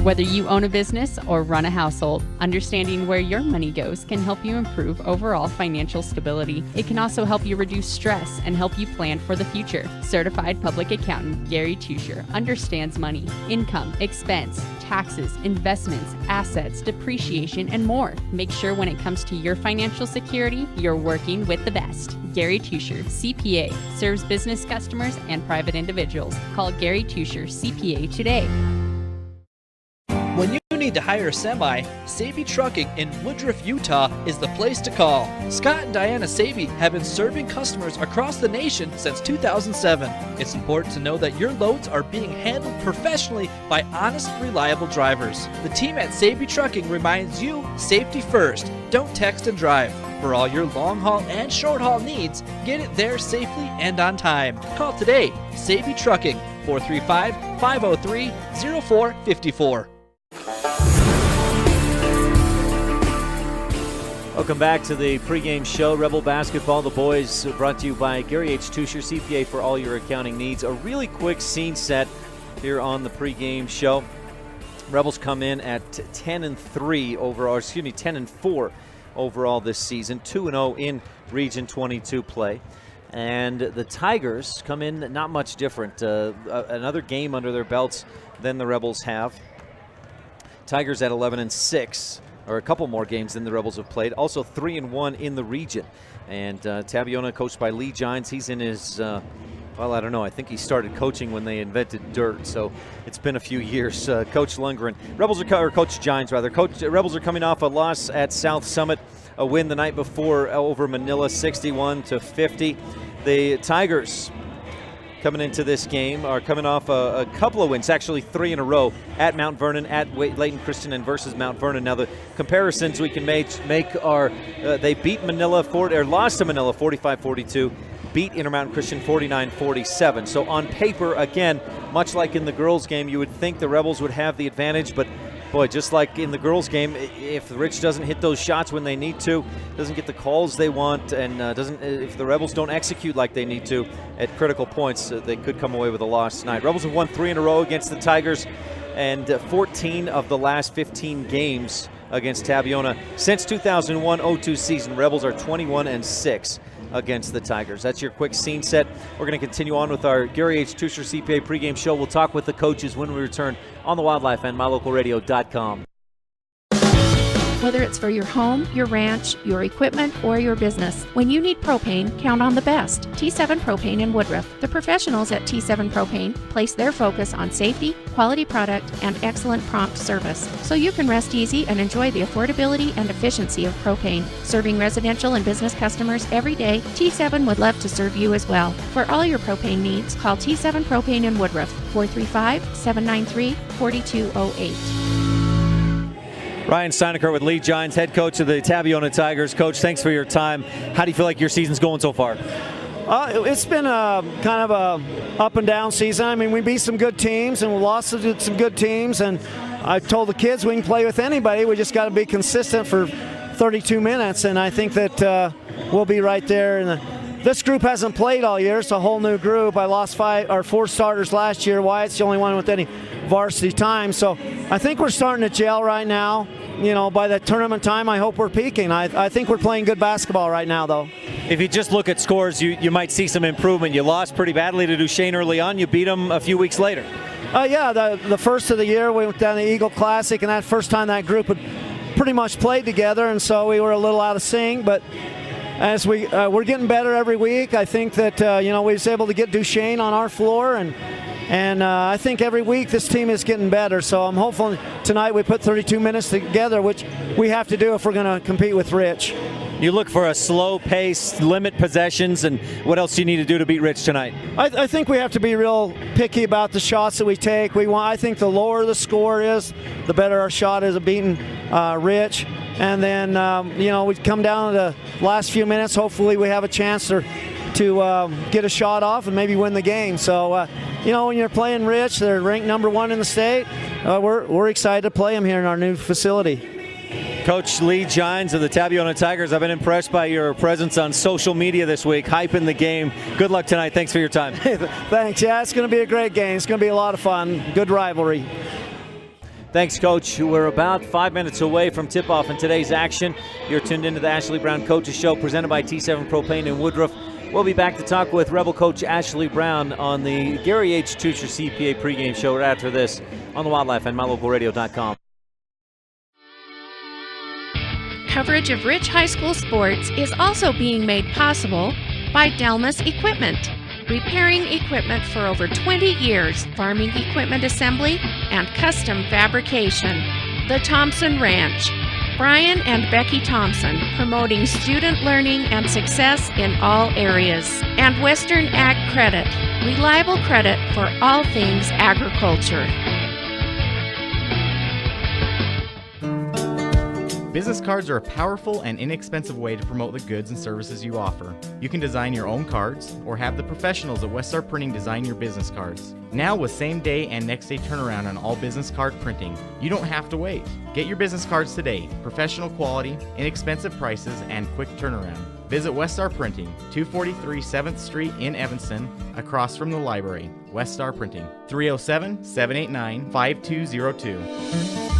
Whether you own a business or run a household, understanding where your money goes can help you improve overall financial stability. It can also help you reduce stress and help you plan for the future. Certified public accountant Gary Tusher understands money, income, expense, taxes, investments, assets, depreciation, and more. Make sure when it comes to your financial security, you're working with the best. Gary Tusher, CPA, serves business customers and private individuals. Call Gary Tusher, CPA today. When you need to hire a semi, Saby Trucking in Woodruff, Utah is the place to call. Scott and Diana Saby have been serving customers across the nation since 2007. It's important to know that your loads are being handled professionally by honest, reliable drivers. The team at Saby Trucking reminds you, safety first. Don't text and drive. For all your long haul and short haul needs, get it there safely and on time. Call today, Saby Trucking, 435-503-0454. Welcome back to the pregame show, Rebel Basketball. The boys brought to you by Gary H. Tusher, CPA, for all your accounting needs. A really quick scene set here on the pregame show. Rebels come in at 10-3 overall, 10-4 overall this season, 2-0 in Region 22 play. And the Tigers come in not much different. Another game under their belts than the Rebels have. Tigers at 11-6. Or a couple more games than the Rebels have played. Also 3-1 in the region. And Tabiona, coached by Lee Gines, he's in his, I don't know. I think he started coaching when they invented dirt. So it's been a few years. Coach Lundgren, Coach Gines rather. Rebels are coming off a loss at South Summit, a win the night before over Manila, 61-50. The Tigers, coming into this game, are coming off a couple of wins, actually 3 in a row, at Mount Vernon, at Layton Christian, and versus Mount Vernon. Now the comparisons we can make are they beat Manila lost to Manila 45-42, beat Intermountain Christian 49-47. So on paper, again, much like in the girls' game, you would think the Rebels would have the advantage, but boy, just like in the girls' game, if Rich doesn't hit those shots when they need to, doesn't get the calls they want, and if the Rebels don't execute like they need to at critical points, they could come away with a loss tonight. Rebels have won 3 in a row against the Tigers, and 14 of the last 15 games against Tabiona. Since 2001-02 season, Rebels are 21-6 against the Tigers. That's your quick scene set. We're going to continue on with our Gary H. Tusher CPA pregame show. We'll talk with the coaches when we return on the Wildlife and MyLocalRadio.com. Whether it's for your home, your ranch, your equipment, or your business, when you need propane, count on the best. T7 Propane in Woodruff. The professionals at T7 Propane place their focus on safety, quality product, and excellent prompt service, so you can rest easy and enjoy the affordability and efficiency of propane. Serving residential and business customers every day, T7 would love to serve you as well. For all your propane needs, call T7 Propane in Woodruff, 435-793-4208. Ryan Steinecker with Lee Gines, head coach of the Tabiona Tigers. Coach, thanks for your time. How do you feel like your season's going so far? It's been kind of a up and down season. I mean, we beat some good teams and we lost to some good teams. And I told the kids we can play with anybody. We just got to be consistent for 32 minutes. And I think that we'll be right there. And this group hasn't played all year. It's a whole new group. I lost 4 starters last year. Wyatt's the only one with any varsity time. So I think we're starting to gel right now. You know, by the tournament time, I hope we're peaking. I think we're playing good basketball right now, though. If you just look at scores, you might see some improvement. You lost pretty badly to Duchesne early on. You beat them a few weeks later. Yeah, the first of the year, we went down the Eagle Classic, and that first time that group had pretty much played together, and so we were a little out of sync. But as we're getting better every week, I think that we was able to get Duchesne on our floor, and I think every week this team is getting better. So I'm hopeful tonight we put 32 minutes together, which we have to do if we're going to compete with Rich. You look for a slow pace, limit possessions, and what else do you need to do to beat Rich tonight? I think we have to be real picky about the shots that we take. I think the lower the score is, the better our shot is at beating Rich. And then, we come down to the last few minutes. Hopefully we have a chance to get a shot off and maybe win the game. So, when you're playing Rich, they're ranked number 1 in the state. We're excited to play them here in our new facility. Coach Lee Gines of the Tabiona Tigers, I've been impressed by your presence on social media this week, hyping the game. Good luck tonight. Thanks for your time. Thanks. Yeah, it's going to be a great game. It's going to be a lot of fun. Good rivalry. Thanks, Coach. We're about 5 minutes away from tip-off in today's action. You're tuned into the Ashley Brown Coaches Show presented by T7 Propane in Woodruff. We'll be back to talk with Rebel Coach Ashley Brown on the Gary H. Tucher CPA pregame show right after this on the Wildlife and MyLocalRadio.com. Coverage of Rich High School sports is also being made possible by Delmas Equipment. Repairing equipment for over 20 years, farming equipment assembly, and custom fabrication. The Thompson Ranch. Brian and Becky Thompson, promoting student learning and success in all areas. And Western Ag Credit, reliable credit for all things agriculture. Business cards are a powerful and inexpensive way to promote the goods and services you offer. You can design your own cards or have the professionals at Weststar Printing design your business cards. Now with same-day and next-day turnaround on all business card printing, you don't have to wait. Get your business cards today. Professional quality, inexpensive prices, and quick turnaround. Visit Weststar Printing, 243 7th Street in Evanston, across from the library. Weststar Printing, 307-789-5202.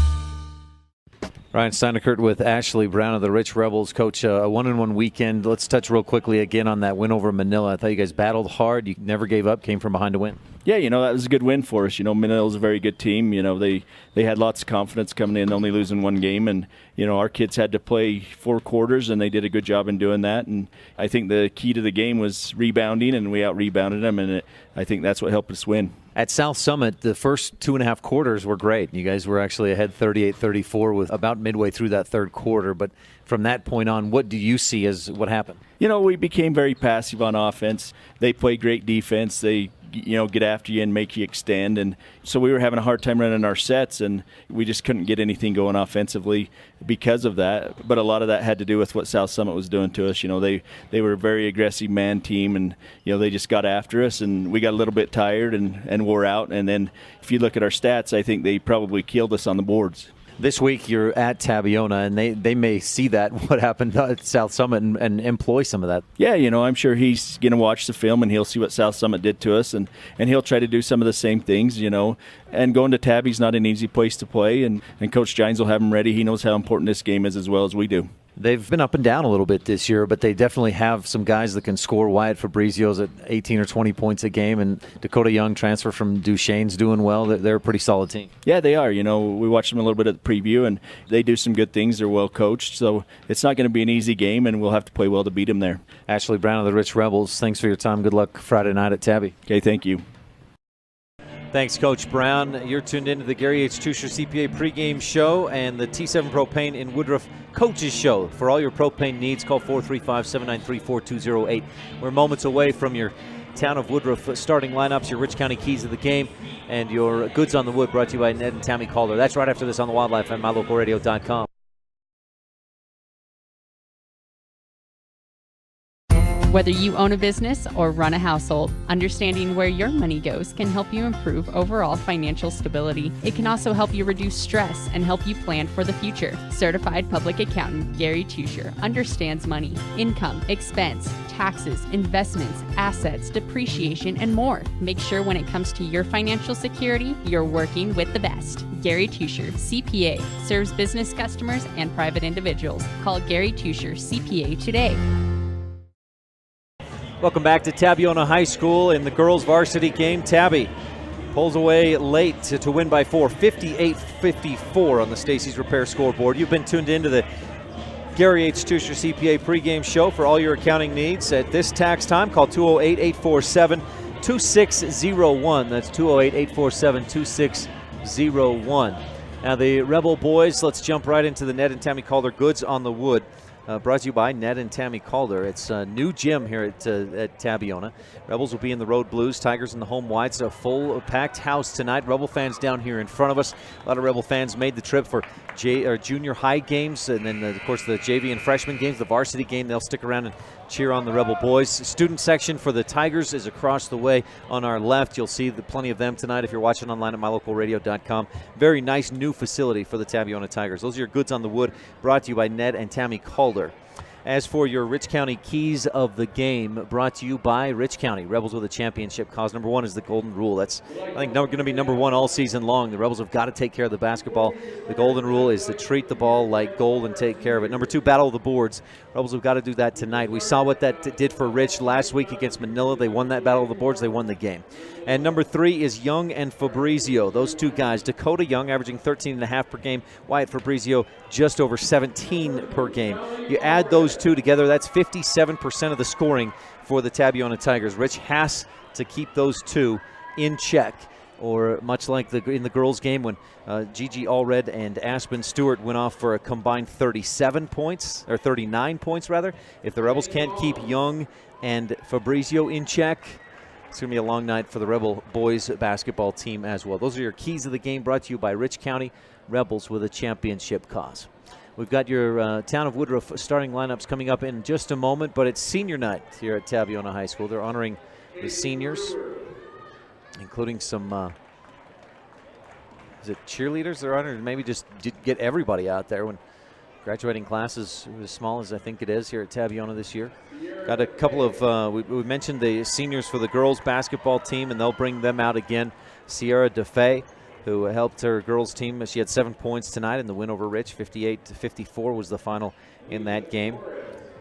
Ryan Steinekert with Ashley Brown of the Rich Rebels. Coach, a 1-1 weekend. Let's touch real quickly again on that win over Manila. I thought you guys battled hard. You never gave up, came from behind to win. Yeah, that was a good win for us. Manila's a very good team. They had lots of confidence coming in, only losing one game. And, our kids had to play 4 quarters, and they did a good job in doing that. And I think the key to the game was rebounding, and we out-rebounded them. And I think that's what helped us win. At South Summit, the first 2.5 quarters were great. You guys were actually ahead 38-34 with about midway through that third quarter. But from that point on, what do you see as what happened? We became very passive on offense. They play great defense. They get after you and make you extend. And so we were having a hard time running our sets, and we just couldn't get anything going offensively because of that. But a lot of that had to do with what South Summit was doing to us. They were a very aggressive man team, and, they just got after us, and we got a little bit tired and wore out. And then if you look at our stats, I think they probably killed us on the boards. This week you're at Tabiona, and they may see that, what happened at South Summit, and employ some of that. Yeah, I'm sure he's going to watch the film, and he'll see what South Summit did to us, and he'll try to do some of the same things, And going to Tabby's not an easy place to play, and Coach Gines will have him ready. He knows how important this game is as well as we do. They've been up and down a little bit this year, but they definitely have some guys that can score. Wyatt Fabrizio's at 18 or 20 points a game, and Dakota Young, transfer from Duchesne's, doing well. They're a pretty solid team. Yeah, they are. We watched them a little bit at the preview, and they do some good things. They're well coached, so it's not going to be an easy game, and we'll have to play well to beat them there. Ashley Brown of the Rich Rebels, thanks for your time. Good luck Friday night at Tabby. Okay, thank you. Thanks, Coach Brown. You're tuned into the Gary H. Tucher CPA pregame show and the T7 Propane in Woodruff Coaches Show. For all your propane needs, call 435-793-4208. We're moments away from your Town of Woodruff starting lineups, your Rich County keys of the game, and your goods on the wood brought to you by Ned and Tammy Calder. That's right after this on the Wildlife and MyLocalRadio.com. Whether you own a business or run a household, understanding where your money goes can help you improve overall financial stability. It can also help you reduce stress and help you plan for the future. Certified public accountant Gary Tucher understands money, income, expense, taxes, investments, assets, depreciation, and more. Make sure when it comes to your financial security, you're working with the best. Gary Tucher, CPA, serves business customers and private individuals. Call Gary Tucher, CPA today. Welcome back to Tabiona High School in the girls varsity game. Tabby pulls away late to win by 4, 58-54 on the Stacey's Repair scoreboard. You've been tuned into the Gary H. Tucher CPA pregame show for all your accounting needs. At this tax time, call 208-847-2601. That's 208-847-2601. Now the Rebel boys, let's jump right into the Ned and Tammy Calder goods on the wood. Brought to you by Ned and Tammy Calder. It's a new gym here at Tabiona. Rebels will be in the road blues, Tigers in the home whites. A full packed house tonight. Rebel fans down here in front of us. A lot of Rebel fans made the trip for junior high games, and then of course the JV and freshman games, the varsity game. They'll stick around and cheer on the Rebel boys. Student section for the Tigers is across the way on our left. You'll see plenty of them tonight if you're watching online at mylocalradio.com. Very nice new facility for the Tabiona Tigers. Those are your goods on the wood, brought to you by Ned and Tammy Calder. As for your Rich County keys of the game, brought to you by Rich County. Rebels with a championship cause. Number one is the golden rule. That's, I think, going to be number one all season long. The Rebels have got to take care of the basketball. The golden rule is to treat the ball like gold and take care of it. Number two, battle of the boards. Rebels have got to do that tonight. We saw what that did for Rich last week against Manila. They won that battle of the boards. They won the game. And number three is Young and Fabrizio. Those two guys. Dakota Young averaging 13.5 per game. Wyatt Fabrizio just over 17 per game. You add those two together, that's 57% of the scoring for the Tabiona Tigers. Rich has to keep those two in check, or much like in the girls' game when Gigi Allred and Aspen Stewart went off for a combined 39 points. If the Rebels can't keep Young and Fabrizio in check, it's going to be a long night for the Rebel boys basketball team as well. Those are your keys of the game, brought to you by Rich County. Rebels with a championship cause. We've got your Town of Woodruff starting lineups coming up in just a moment, but it's senior night here at Tabiona High School. They're honoring the seniors, including some is it cheerleaders they're honoring? Maybe just get everybody out there when graduating class is as small as I think it is here at Tabiona this year. Got a couple of, we mentioned the seniors for the girls basketball team, and they'll bring them out again. Sierra DeFay, who helped her girls team. She had 7 points tonight in the win over Rich. 58-54 was the final in that game.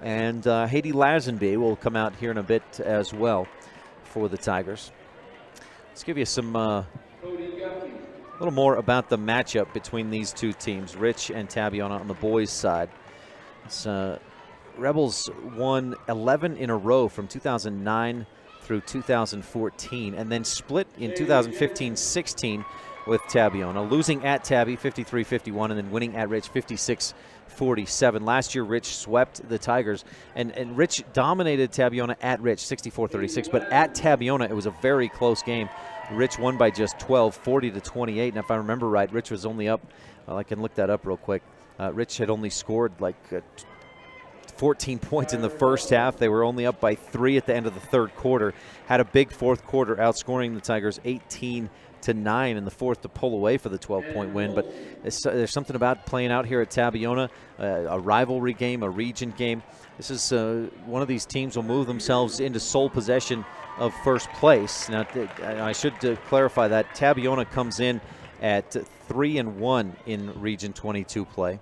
And Haiti Lazenby will come out here in a bit as well for the Tigers. Let's give you some a little more about the matchup between these two teams, Rich and Tabiona on the boys' side. It's, Rebels won 11 in a row from 2009 through 2014, and then split in 2015-16 with Tabiona, losing at Tabby 53-51 and then winning at Rich 56-47. Last year, Rich swept the Tigers, and Rich dominated Tabiona at Rich 64-36, but at Tabiona, it was a very close game. Rich won by just 12, 40-28, and if I remember right, Rich was only up, well, I can look that up real quick. Rich had only scored like 14 points in the first half. They were only up by 3 at the end of the third quarter. Had a big fourth quarter, outscoring the Tigers 18-9 in the fourth to pull away for the 12-point win. But there's something about playing out here at Tabiona, a rivalry game, a region game. This is one of these teams will move themselves into sole possession of first place. Now, I should clarify that Tabiona comes in at 3-1 in Region 22 play.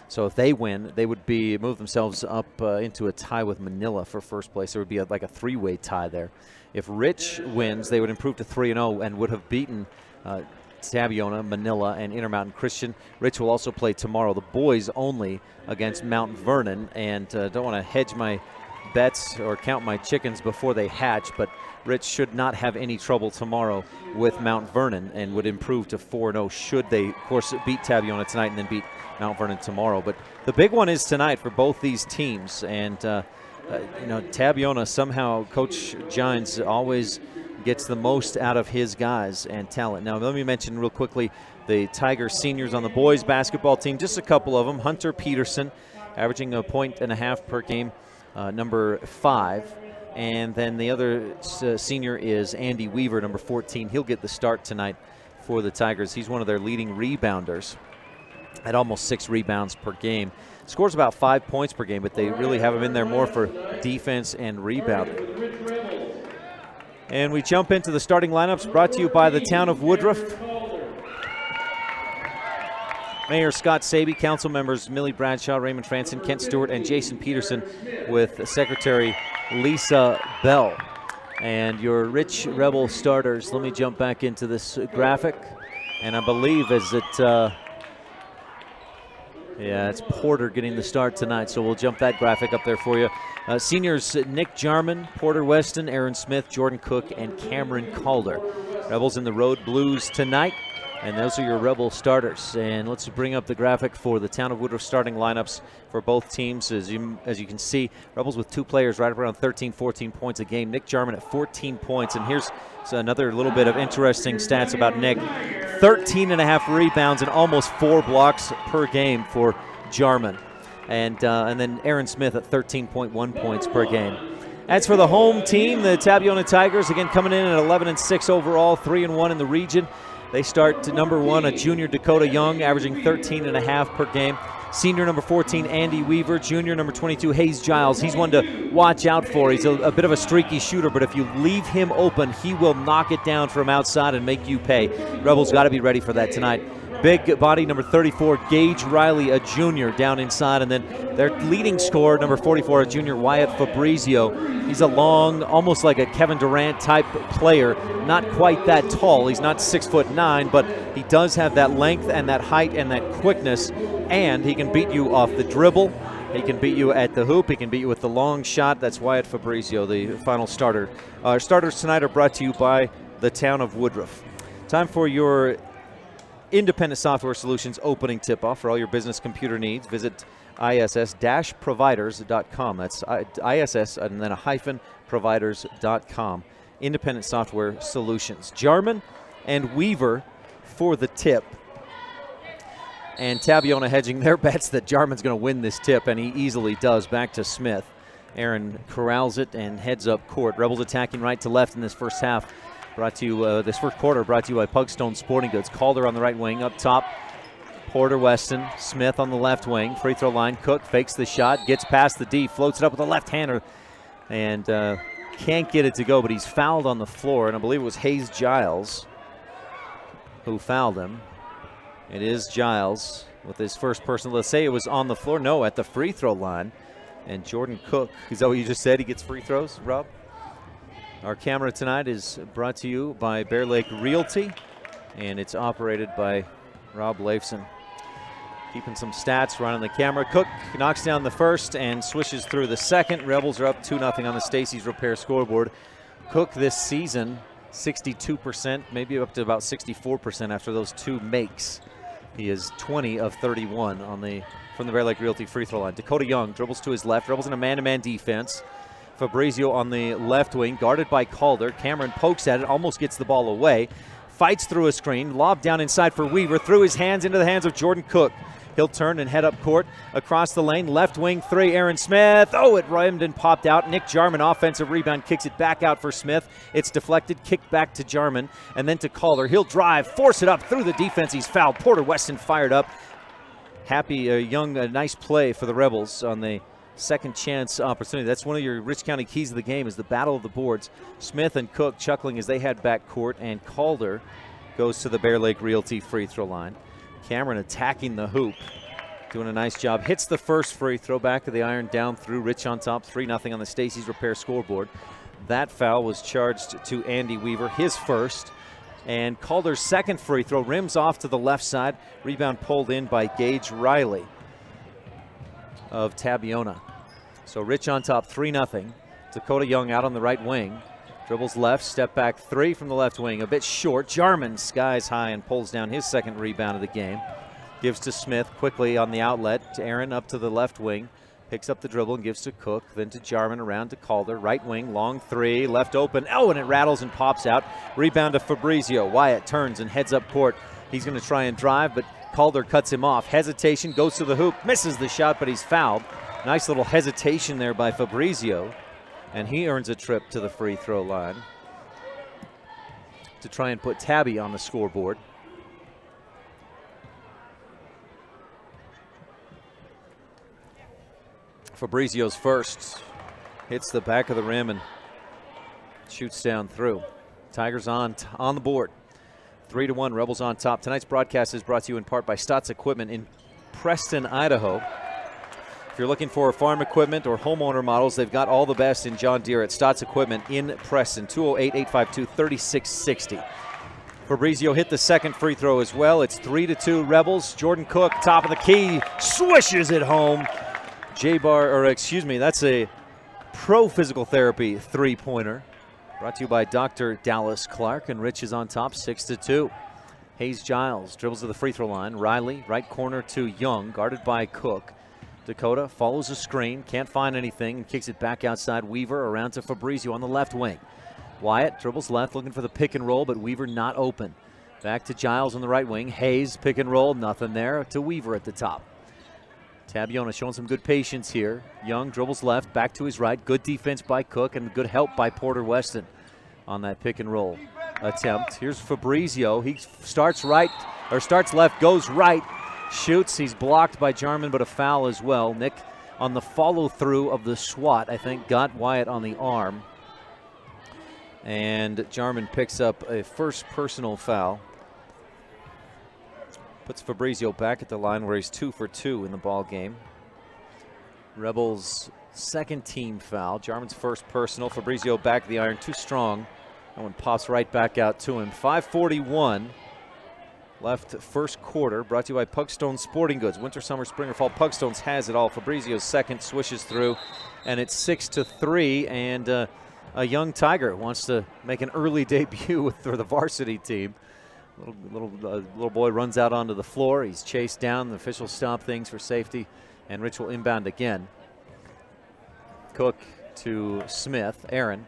So if they win, they would move themselves up into a tie with Manila for first place. There would be like a three-way tie there. If Rich wins, they would improve to 3-0 and would have beaten Tabiona, Manila, and Intermountain Christian. Rich will also play tomorrow, the boys only, against Mount Vernon. And don't want to hedge my bets or count my chickens before they hatch, but Rich should not have any trouble tomorrow with Mount Vernon and would improve to 4-0 should they, of course, beat Tabiona tonight and then beat Mount Vernon tomorrow. But the big one is tonight for both these teams. And, Tabiona, somehow Coach Gines always gets the most out of his guys and talent. Now, let me mention real quickly the Tiger seniors on the boys basketball team, just a couple of them. Hunter Peterson, averaging 1.5 points per game, number 5. And then the other senior is Andy Weaver, number 14. He'll get the start tonight for the Tigers. He's one of their leading rebounders at almost 6 rebounds per game. Scores about 5 points per game, but they really have him in there more for defense and rebounding. And we jump into the starting lineups brought to you by the Town of Woodruff. Mayor Scott Saby, council members Millie Bradshaw, Raymond Franson, Kent Stewart, and Jason Peterson, with Secretary Lisa Bell. And your Rich Rebel starters, let me jump back into this graphic. And I believe it's Porter getting the start tonight, so we'll jump that graphic up there for you. Seniors Nick Jarman, Porter Weston, Aaron Smith, Jordan Cook, and Cameron Calder. Rebels in the road blues tonight, and those are your Rebel starters. And let's bring up the graphic for the Town of Woodruff starting lineups for both teams. As you can see, Rebels with 2 players right around 13, 14 points a game. Nick Jarman at 14 points, and here's another little bit of interesting stats about Nick. 13.5 rebounds and almost 4 blocks per game for Jarman. And then Aaron Smith at 13.1 points per game. As for the home team, the Tabiona Tigers, again coming in at 11-6 overall, 3-1 in the region. They start to number 1, a junior Dakota Young, averaging 13.5 per game. Senior number 14, Andy Weaver. Junior number 22, Hayes Giles. He's one to watch out for. He's a bit of a streaky shooter, but if you leave him open, he will knock it down from outside and make you pay. Rebels got to be ready for that tonight. Big body, number 34, Gage Riley, a junior, down inside. And then their leading scorer, number 44, a junior, Wyatt Fabrizio. He's a long, almost like a Kevin Durant type player. Not quite that tall. He's not 6'9", but he does have that length and that height and that quickness. And he can beat you off the dribble. He can beat you at the hoop. He can beat you with the long shot. That's Wyatt Fabrizio, the final starter. Our starters tonight are brought to you by the town of Woodruff. Time for your Independent Software Solutions opening tip-off for all your business computer needs. Visit ISS-providers.com. That's ISS and then a hyphen providers.com. Independent Software Solutions. Jarman and Weaver for the tip. And Tabiona hedging their bets that Jarman's going to win this tip, and he easily does. Back to Smith. Aaron corrals it and heads up court. Rebels attacking right to left in this first half. Brought to you, this first quarter brought to you by Pugstone Sporting Goods. Calder on the right wing, up top. Porter Weston, Smith on the left wing. Free throw line, Cook fakes the shot, gets past the D, floats it up with a left-hander, and can't get it to go, but he's fouled on the floor, and I believe it was Hayes Giles who fouled him. It is Giles with his first personal. Let's say it was on the floor. No, at the free throw line. And Jordan Cook, is that what you just said? He gets free throws, Rob? Our camera tonight is brought to you by Bear Lake Realty, and it's operated by Rob Leifson. Keeping some stats running the camera. Cook knocks down the first and swishes through the second. Rebels are up 2-0 on the Stacey's Repair scoreboard. Cook this season, 62%, maybe up to about 64% after those two makes. He is 20 of 31 from the Bear Lake Realty free throw line. Dakota Young dribbles to his left. Rebels in a man-to-man defense. Fabrizio on the left wing, guarded by Calder. Cameron pokes at it, almost gets the ball away. Fights through a screen, lob down inside for Weaver, through his hands into the hands of Jordan Cook. He'll turn and head up court, across the lane, left wing three, Aaron Smith. Oh, it rimmed and popped out. Nick Jarman, offensive rebound, kicks it back out for Smith. It's deflected, kicked back to Jarman, and then to Calder. He'll drive, force it up through the defense. He's fouled. Porter Weston fired up. Happy, Young, nice play for the Rebels on the second chance opportunity. That's one of your Rich County keys of the game, is the battle of the boards. Smith and Cook chuckling as they head back court, and Calder goes to the Bear Lake Realty free throw line. Cameron attacking the hoop, doing a nice job. Hits the first free throw, back to the iron, down through. Rich on top, 3-0 on the Stacey's Repair scoreboard. That foul was charged to Andy Weaver, his first. And Calder's second free throw rims off to the left side. Rebound pulled in by Gage Riley of Tabiona. So Rich on top, 3-0. Dakota Young out on the right wing. Dribbles left, step back three from the left wing. A bit short. Jarman skies high and pulls down his second rebound of the game. Gives to Smith quickly on the outlet. To Aaron up to the left wing. Picks up the dribble and gives to Cook. Then to Jarman, around to Calder. Right wing, long three, left open. Oh, and it rattles and pops out. Rebound to Fabrizio. Wyatt turns and heads up court. He's going to try and drive, but Calder cuts him off. Hesitation, goes to the hoop. Misses the shot, but he's fouled. Nice little hesitation there by Fabrizio. And he earns a trip to the free throw line to try and put Tabby on the scoreboard. Fabrizio's first. Hits the back of the rim and shoots down through. Tigers on the board. 3-1, Rebels on top. Tonight's broadcast is brought to you in part by Stotts Equipment in Preston, Idaho. If you're looking for farm equipment or homeowner models, they've got all the best in John Deere at Stotts Equipment in Preston. 208-852-3660. Fabrizio hit the second free throw as well. It's 3-2 Rebels. Jordan Cook, top of the key, swishes it home. That's a Pro Physical Therapy three-pointer. Brought to you by Dr. Dallas Clark, and Rich is on top, 6-2. Hayes Giles dribbles to the free throw line. Riley, right corner to Young, guarded by Cook. Dakota follows a screen, can't find anything, and kicks it back outside. Weaver around to Fabrizio on the left wing. Wyatt dribbles left, looking for the pick and roll, but Weaver not open. Back to Giles on the right wing. Hayes, pick and roll, nothing there. To Weaver at the top. Tabiona showing some good patience here. Young dribbles left, back to his right. Good defense by Cook and good help by Porter Weston on that pick and roll attempt. Here's Fabrizio. He starts left, goes right, shoots. He's blocked by Jarman, but a foul as well. Nick on the follow-through of the swat, I think, got Wyatt on the arm. And Jarman picks up a first personal foul. Puts Fabrizio back at the line where he's 2 for 2 in the ball game. Rebels' second team foul. Jarman's first personal. Fabrizio back at the iron, too strong. That one pops right back out to him. 5:41 left first quarter. Brought to you by Pugstone Sporting Goods. Winter, summer, spring, or fall, Pugstone's has it all. Fabrizio's second swishes through, and it's 6-3. And a young Tiger wants to make an early debut for the varsity team. Little boy runs out onto the floor. He's chased down. The officials stop things for safety, and Rich will inbound again. Cook to Smith. Aaron.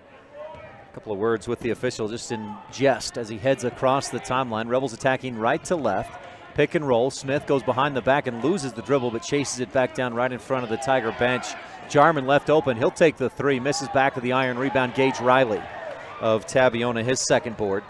A couple of words with the official just in jest as he heads across the timeline. Rebels attacking right to left. Pick and roll. Smith goes behind the back and loses the dribble, but chases it back down right in front of the Tiger bench. Jarman left open. He'll take the three. Misses back of the iron. Rebound, Gage Riley of Tabiona, his second board.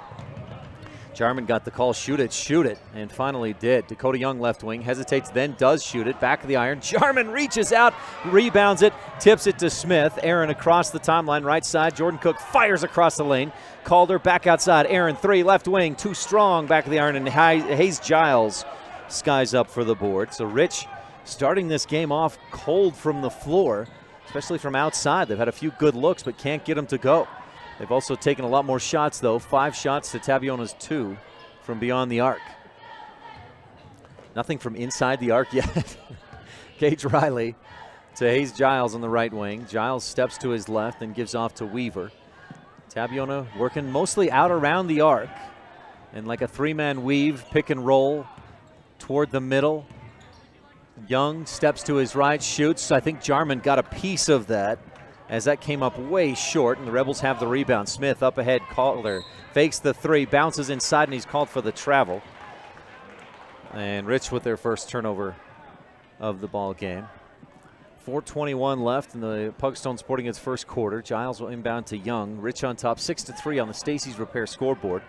Jarman got the call, shoot it, and finally did. Dakota Young left wing, hesitates, then does shoot it. Back of the iron. Jarman reaches out, rebounds it, tips it to Smith. Aaron across the timeline, right side. Jordan Cook fires across the lane. Calder back outside. Aaron, three, left wing, too strong. Back of the iron, and Hayes Giles skies up for the board. So Rich starting this game off cold from the floor, especially from outside. They've had a few good looks, but can't get them to go. They've also taken a lot more shots, though. 5 shots to Tabiona's 2 from beyond the arc. Nothing from inside the arc yet. Gage Riley to Hayes Giles on the right wing. Giles steps to his left and gives off to Weaver. Tabiona working mostly out around the arc. And like a 3-man weave, pick and roll toward the middle. Young steps to his right, shoots. I think Jarman got a piece of that, as that came up way short, and the Rebels have the rebound. Smith up ahead, Calder fakes the three, bounces inside, and he's called for the travel. And Rich with their first turnover of the ball game. 4:21 left in the Pugstone Sporting Goods first quarter. Giles will inbound to Young. Rich on top, 6-3 on the Stacey's Repair scoreboard.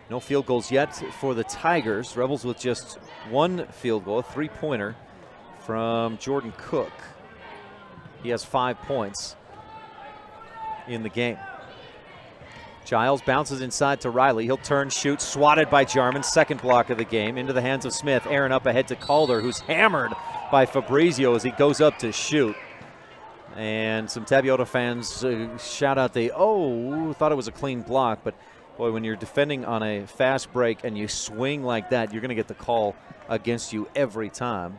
No field goals yet for the Tigers. Rebels with just one field goal, a three-pointer from Jordan Cook. He has 5 points in the game. Giles bounces inside to Riley. He'll turn, shoot, swatted by Jarman. Second block of the game into the hands of Smith. Aaron up ahead to Calder, who's hammered by Fabrizio as he goes up to shoot. And some Tabiona fans shout out thought it was a clean block. But boy, when you're defending on a fast break and you swing like that, you're going to get the call against you every time,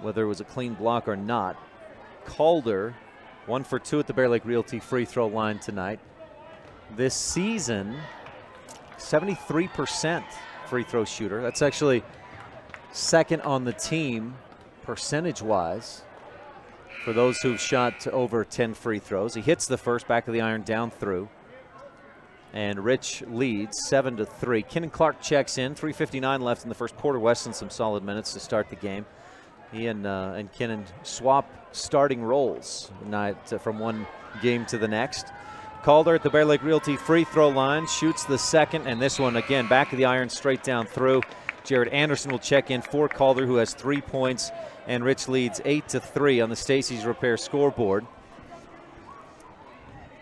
whether it was a clean block or not. Calder, 1 for 2 at the Bear Lake Realty free throw line tonight. This season, 73% free throw shooter. That's actually second on the team percentage-wise for those who've shot over 10 free throws. He hits the first, back of the iron, down through. And Rich leads 7-3. Kenan Clark checks in. 3:59 left in the first quarter. Weston some solid minutes to start the game. He and Kenan swap starting roles tonight from one game to the next. Calder at the Bear Lake Realty free throw line, shoots the second, and this one again, back of the iron, straight down through. Jared Anderson will check in for Calder, who has 3 points, and Rich leads 8-3 on the Stacey's Repair scoreboard.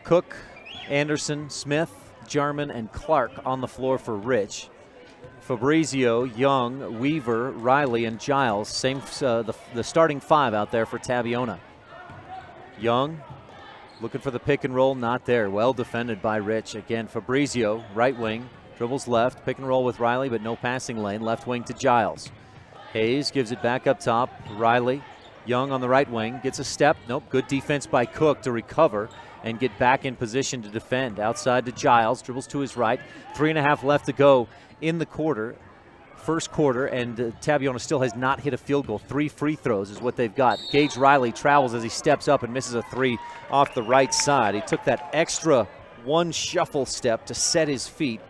Cook, Anderson, Smith, Jarman, and Clark on the floor for Rich. Fabrizio, Young, Weaver, Riley, and Giles. Same the starting 5 out there for Tabiona. Young looking for the pick and roll, not there. Well defended by Rich. Again, Fabrizio, right wing, dribbles left, pick and roll with Riley, but no passing lane. Left wing to Giles. Hayes gives it back up top. Riley, Young on the right wing, gets a step. Nope, good defense by Cook to recover and get back in position to defend. Outside to Giles, dribbles to his right. 3.5 left to go in the first quarter, and Tabiona still has not hit a field goal. 3 free throws is what they've got. Gage Riley travels as he steps up and misses a 3 off the right side. He took that extra 1 shuffle step to set his feet.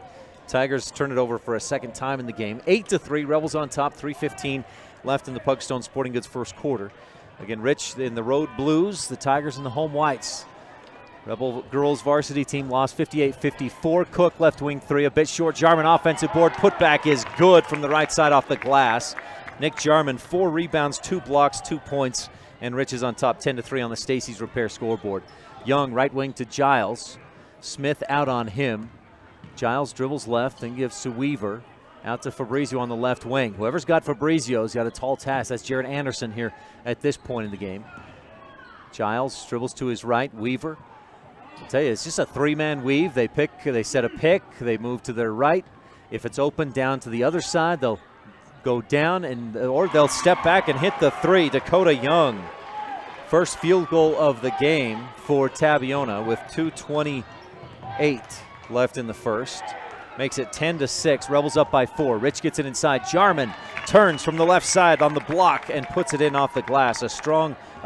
Tigers turn it over for a second time in the game. 8-3, Rebels on top, 3:15 left in the Pugstone Sporting Goods first quarter. Again, Rich in the road blues, the Tigers in the home whites. Rebel girls varsity team lost 58-54. Cook left wing 3, a bit short. Jarman offensive board. Putback is good from the right side off the glass. Nick Jarman, 4 rebounds, 2 blocks, 2 points, and Rich is on top 10-3 on the Stacey's Repair scoreboard. Young, right wing to Giles. Smith out on him. Giles dribbles left and gives to Weaver. Out to Fabrizio on the left wing. Whoever's got Fabrizio's got a tall task. That's Jared Anderson here at this point in the game. Giles dribbles to his right. Weaver. I'll tell you, it's just a 3-man weave. They set a pick. They move to their right. If it's open down to the other side, they'll go down or they'll step back and hit the 3. Dakota Young. First field goal of the game for Tabiona with 2:28 left in the first. Makes it 10-6. Rebels up by 4. Rich gets it inside. Jarman turns from the left side on the block and puts it in off the glass. A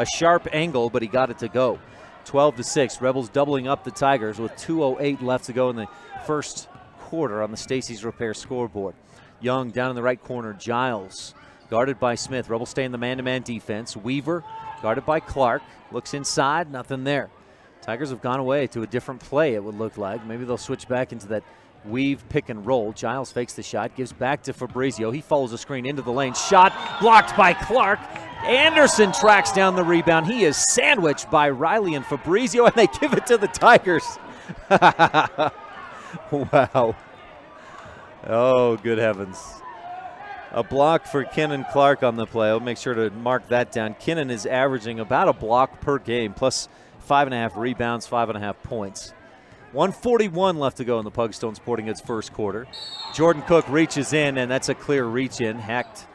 sharp angle, but he got it to go. 12-6. Rebels doubling up the Tigers with 2:08 left to go in the first quarter on the Stacey's Repair scoreboard. Young down in the right corner. Giles guarded by Smith. Rebels stay in the man-to-man defense. Weaver guarded by Clark. Looks inside. Nothing there. Tigers have gone away to a different play, it would look like. Maybe they'll switch back into that weave, pick and roll. Giles fakes the shot, gives back to Fabrizio. He follows the screen into the lane. Shot blocked by Clark. Anderson tracks down the rebound. He is sandwiched by Riley and Fabrizio, and they give it to the Tigers. Wow. Oh, good heavens. A block for Kinnan Clark on the play. I'll make sure to mark that down. Kinnan is averaging about a block per game, plus 5.5 rebounds, 5.5 points. 1:41 left to go in the Pugstone Sporting Goods first quarter. Jordan Cook reaches in, and that's a clear reach in. Hacked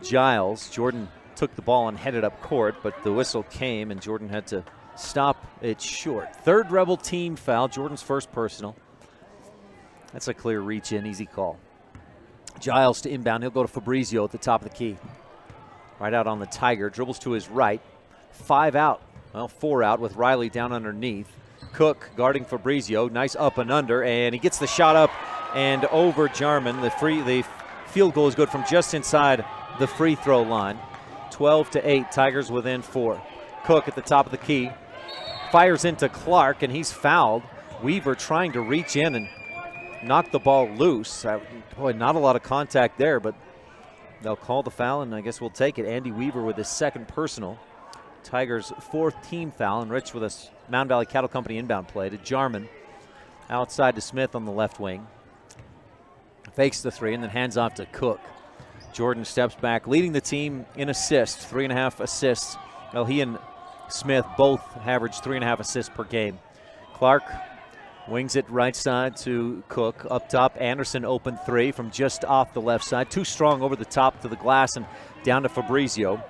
Giles. Jordan took the ball and headed up court, but the whistle came, and Jordan had to stop it short. Third Rebel team foul. Jordan's first personal. That's a clear reach in, easy call. Giles to inbound. He'll go to Fabrizio at the top of the key. Right out on the Tiger. Dribbles to his right. 5 out. Well, 4 out with Riley down underneath. Cook guarding Fabrizio. Nice up and under, and he gets the shot up and over Jarman. The field goal is good from just inside the free throw line. 12-8. Tigers within 4. Cook at the top of the key. Fires into Clark, and he's fouled. Weaver trying to reach in and knock the ball loose. Boy, not a lot of contact there, but they'll call the foul, and I guess we'll take it. Andy Weaver with his second personal. Tigers' 4th team foul, and Rich with a Mountain Valley Cattle Company inbound play to Jarman. Outside to Smith on the left wing. Fakes the 3 and then hands off to Cook. Jordan steps back, leading the team in assists, 3.5 assists. Well, he and Smith both average 3.5 assists per game. Clark wings it right side to Cook. Up top, Anderson open 3 from just off the left side. Too strong over the top to the glass and down to Fabrizio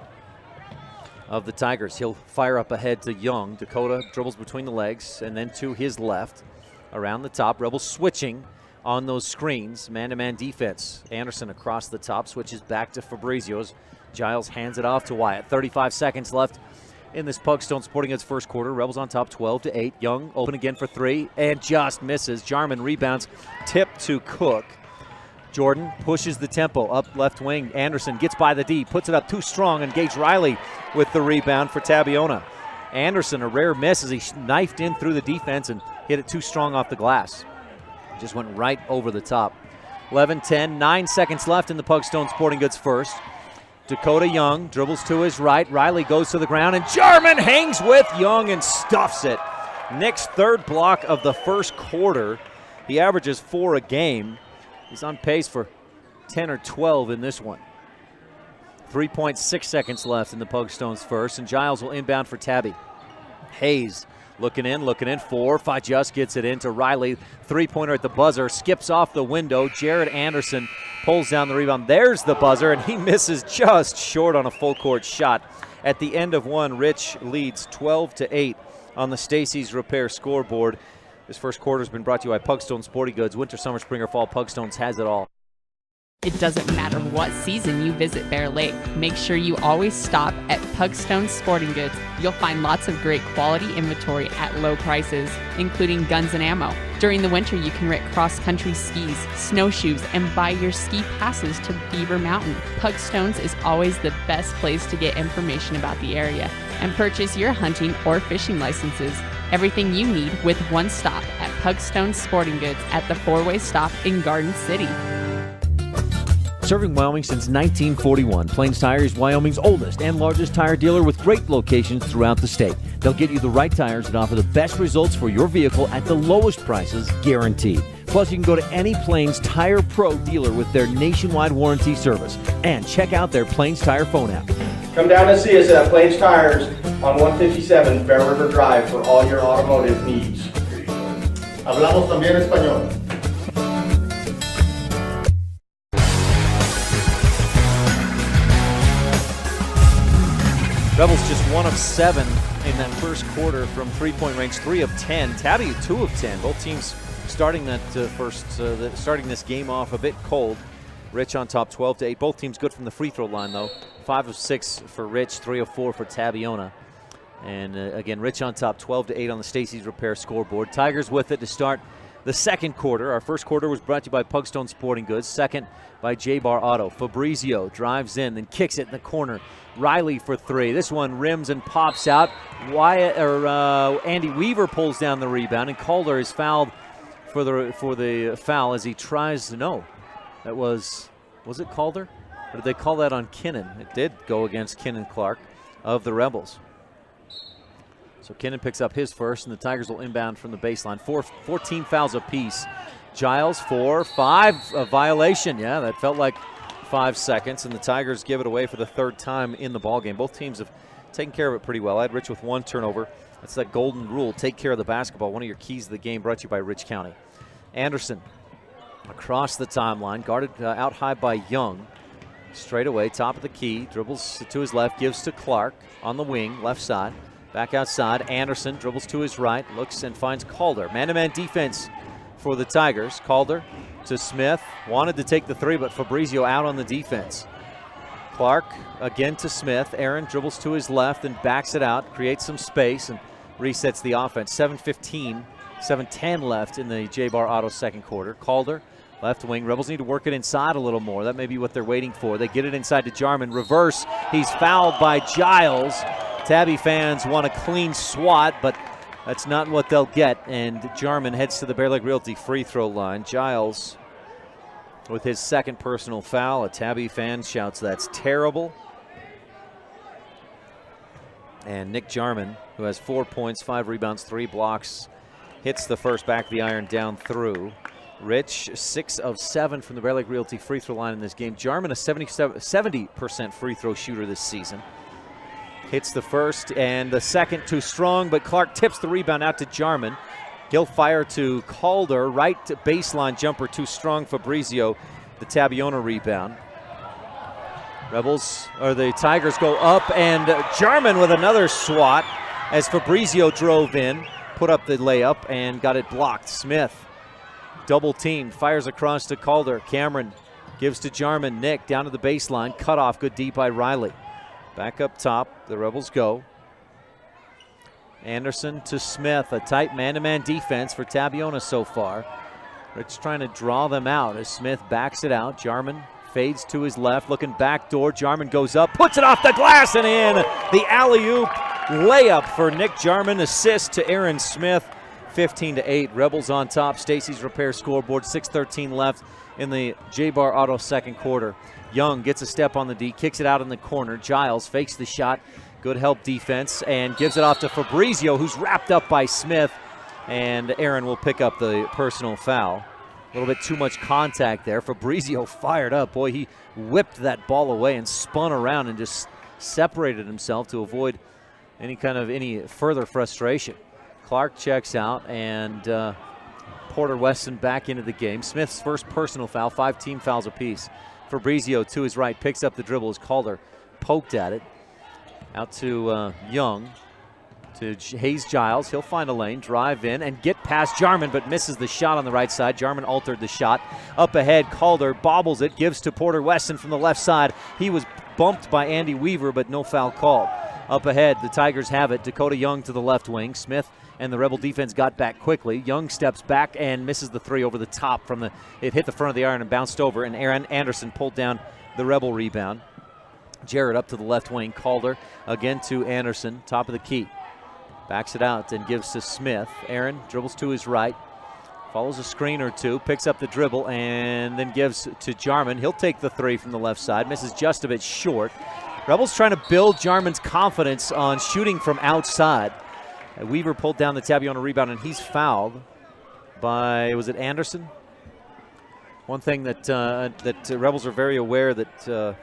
of the Tigers. He'll fire up ahead to Young. Dakota dribbles between the legs and then to his left. Around the top, Rebels switching on those screens. Man-to-man defense. Anderson across the top, switches back to Fabrizio's. Giles hands it off to Wyatt. 35 seconds left in this Pugstone Sporting Goods first quarter. Rebels on top 12-8. Young open again for 3 and just misses. Jarman rebounds, tip to Cook. Jordan pushes the tempo up left wing. Anderson gets by the D, puts it up too strong, and Gage Riley with the rebound for Tabiona. Anderson, a rare miss as he knifed in through the defense and hit it too strong off the glass. Just went right over the top. 11-10, 9 seconds left in the Pugstone Sporting Goods first. Dakota Young dribbles to his right. Riley goes to the ground, and Jarman hangs with Young and stuffs it. Nick's 3rd block of the first quarter. He averages 4 a game. He's on pace for 10 or 12 in this one. 3.6 seconds left in the Pugstones first, and Giles will inbound for Tabby. Hayes looking in, 4. Just gets it into Riley. 3-pointer at the buzzer, skips off the window. Jared Anderson pulls down the rebound. There's the buzzer, and he misses just short on a full court shot. At the end of one, Rich leads 12-8 on the Stacey's Repair scoreboard. This first quarter has been brought to you by Pugstone Sporting Goods. Winter, summer, spring, or fall, Pugstones has it all. It doesn't matter what season you visit Bear Lake. Make sure you always stop at Pugstone Sporting Goods. You'll find lots of great quality inventory at low prices, including guns and ammo. During the winter, you can rent cross-country skis, snowshoes, and buy your ski passes to Beaver Mountain. Pugstones is always the best place to get information about the area and purchase your hunting or fishing licenses. Everything you need with one stop at Pugstone Sporting Goods at the 4-way stop in Garden City. Serving Wyoming since 1941, Plains Tire is Wyoming's oldest and largest tire dealer with great locations throughout the state. They'll get you the right tires that offer the best results for your vehicle at the lowest prices, guaranteed. Plus, you can go to any Plains Tire Pro dealer with their nationwide warranty service. And check out their Plains Tire phone app. Come down and see us at Plains Tires on 157 Bear River Drive for all your automotive needs. Hablamos también español. Rebels just 1 of 7 in that first quarter from three-point range, 3 of 10. Tabby 2 of 10. Both teams starting starting this game off a bit cold. Rich on top 12-8. Both teams good from the free throw line though. 5 of 6 for Rich, 3 of 4 for Tabiona. And again, Rich on top 12-8 on the Stacey's Repair scoreboard. Tigers with it to start the second quarter. Our first quarter was brought to you by Pugstone Sporting Goods. Second by J-Bar Auto. Fabrizio drives in, then kicks it in the corner. Riley for 3. This one rims and pops out. Andy Weaver pulls down the rebound, and Calder is fouled for the foul as he tries to know. That was it Calder? Or did they call that on Kinnan? It did go against Kinnan Clark of the Rebels. So Kinnan picks up his first, and the Tigers will inbound from the baseline. 14 fouls apiece. Giles 4-5, a violation. Yeah, that felt like 5 seconds, and the Tigers give it away for the third time in the ballgame. Both teams have taken care of it pretty well. I had Rich with 1 turnover. That's that golden rule. Take care of the basketball. One of your keys of the game brought to you by Rich County. Anderson across the timeline, guarded out high by Young. Straight away, top of the key, dribbles to his left, gives to Clark on the wing, left side. Back outside, Anderson dribbles to his right, looks and finds Calder. Man-to-man defense for the Tigers. Calder to Smith, wanted to take the 3, but Fabrizio out on the defense. Clark again to Smith. Aaron dribbles to his left and backs it out, creates some space and resets the offense. 7:10 left in the J-Bar Auto second quarter. Calder, left wing. Rebels need to work it inside a little more. That may be what they're waiting for. They get it inside to Jarman. Reverse. He's fouled by Giles. Tabby fans want a clean swat, but that's not what they'll get. And Jarman heads to the Bear Lake Realty free throw line. Giles with his second personal foul. A Tabby fan shouts, "That's terrible." And Nick Jarman, who has 4 points, 5 rebounds, 3 blocks, hits the first back of the iron down through. Rich, 6 of 7 from the Bear Lake Realty free throw line in this game. Jarman, a 70% free throw shooter this season. Hits the first and the second too strong, but Clark tips the rebound out to Jarman. He'll fire to Calder, right to baseline jumper too strong. Fabrizio, the Tabiona rebound. The Tigers go up, and Jarman with another swat as Fabrizio drove in, put up the layup and got it blocked. Smith, double team, fires across to Calder. Cameron gives to Jarman. Nick down to the baseline, cut off, good deep by Riley. Back up top, the Rebels go. Anderson to Smith, a tight man-to-man defense for Tabiona so far. Rich trying to draw them out as Smith backs it out. Jarman fades to his left, looking back door. Jarman goes up, puts it off the glass and in. The alley-oop layup for Nick Jarman, assist to Aaron Smith. 15-8, Rebels on top. Stacey's Repair scoreboard, 6:13 left in the J-Bar Auto second quarter. Young gets a step on the D, kicks it out in the corner. Giles fakes the shot. Good help defense and gives it off to Fabrizio, who's wrapped up by Smith. And Aaron will pick up the personal foul. A little bit too much contact there. Fabrizio fired up. Boy, he whipped that ball away and spun around and just separated himself to avoid any further frustration. Clark checks out, and Porter Weston back into the game. Smith's first personal foul, 5 team fouls apiece. Fabrizio to his right, picks up the dribble as Calder poked at it. Out to Young, to Hayes Giles. He'll find a lane, drive in, and get past Jarman, but misses the shot on the right side. Jarman altered the shot. Up ahead, Calder bobbles it, gives to Porter Weston from the left side. He was bumped by Andy Weaver, but no foul called. Up ahead, the Tigers have it. Dakota Young to the left wing. Smith and the Rebel defense got back quickly. Young steps back and misses the 3 over the top it hit the front of the iron and bounced over, and Aaron Anderson pulled down the Rebel rebound. Jarrett up to the left wing. Calder again to Anderson, top of the key. Backs it out and gives to Smith. Aaron dribbles to his right. Follows a screen or two, picks up the dribble, and then gives to Jarman. He'll take the three from the left side, misses just a bit short. Rebels trying to build Jarman's confidence on shooting from outside. Weaver pulled down the Tabiona rebound, and he's fouled by, was it Anderson? One thing that Rebels are very aware that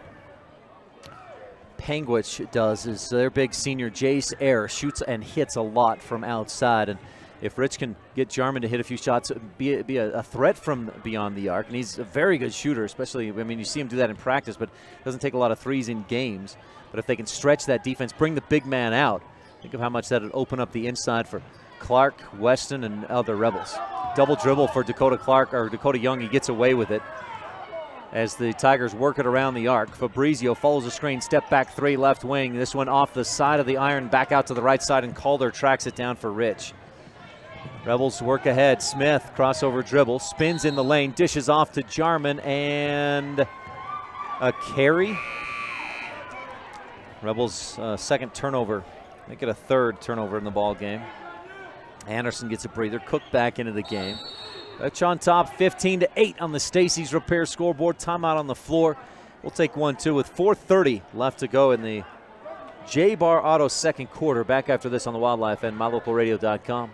Panguitch does is their big senior Jace Air shoots and hits a lot from outside, and if Rich can get Jarman to hit a few shots, be a threat from beyond the arc, and he's a very good shooter, especially, I mean, you see him do that in practice, but doesn't take a lot of threes in games. But if they can stretch that defense, bring the big man out, think of how much that would open up the inside for Clark, Weston, and other Rebels. Double dribble for Dakota Clark, or Dakota Young, he gets away with it as the Tigers work it around the arc. Fabrizio follows the screen, step back three, left wing. This one off the side of the iron, back out to the right side, and Calder tracks it down for Rich. Rebels work ahead. Smith, crossover dribble, spins in the lane, dishes off to Jarman, and a carry. Rebels' second turnover. Make it a third turnover in the ball game. Anderson gets a breather. Cook back into the game. Rich on top, 15-8 on the Stacey's Repair scoreboard. Timeout on the floor. We'll take 1-2 with 4:30 left to go in the J-Bar Auto second quarter. Back after this on the Wildlife and MyLocalRadio.com.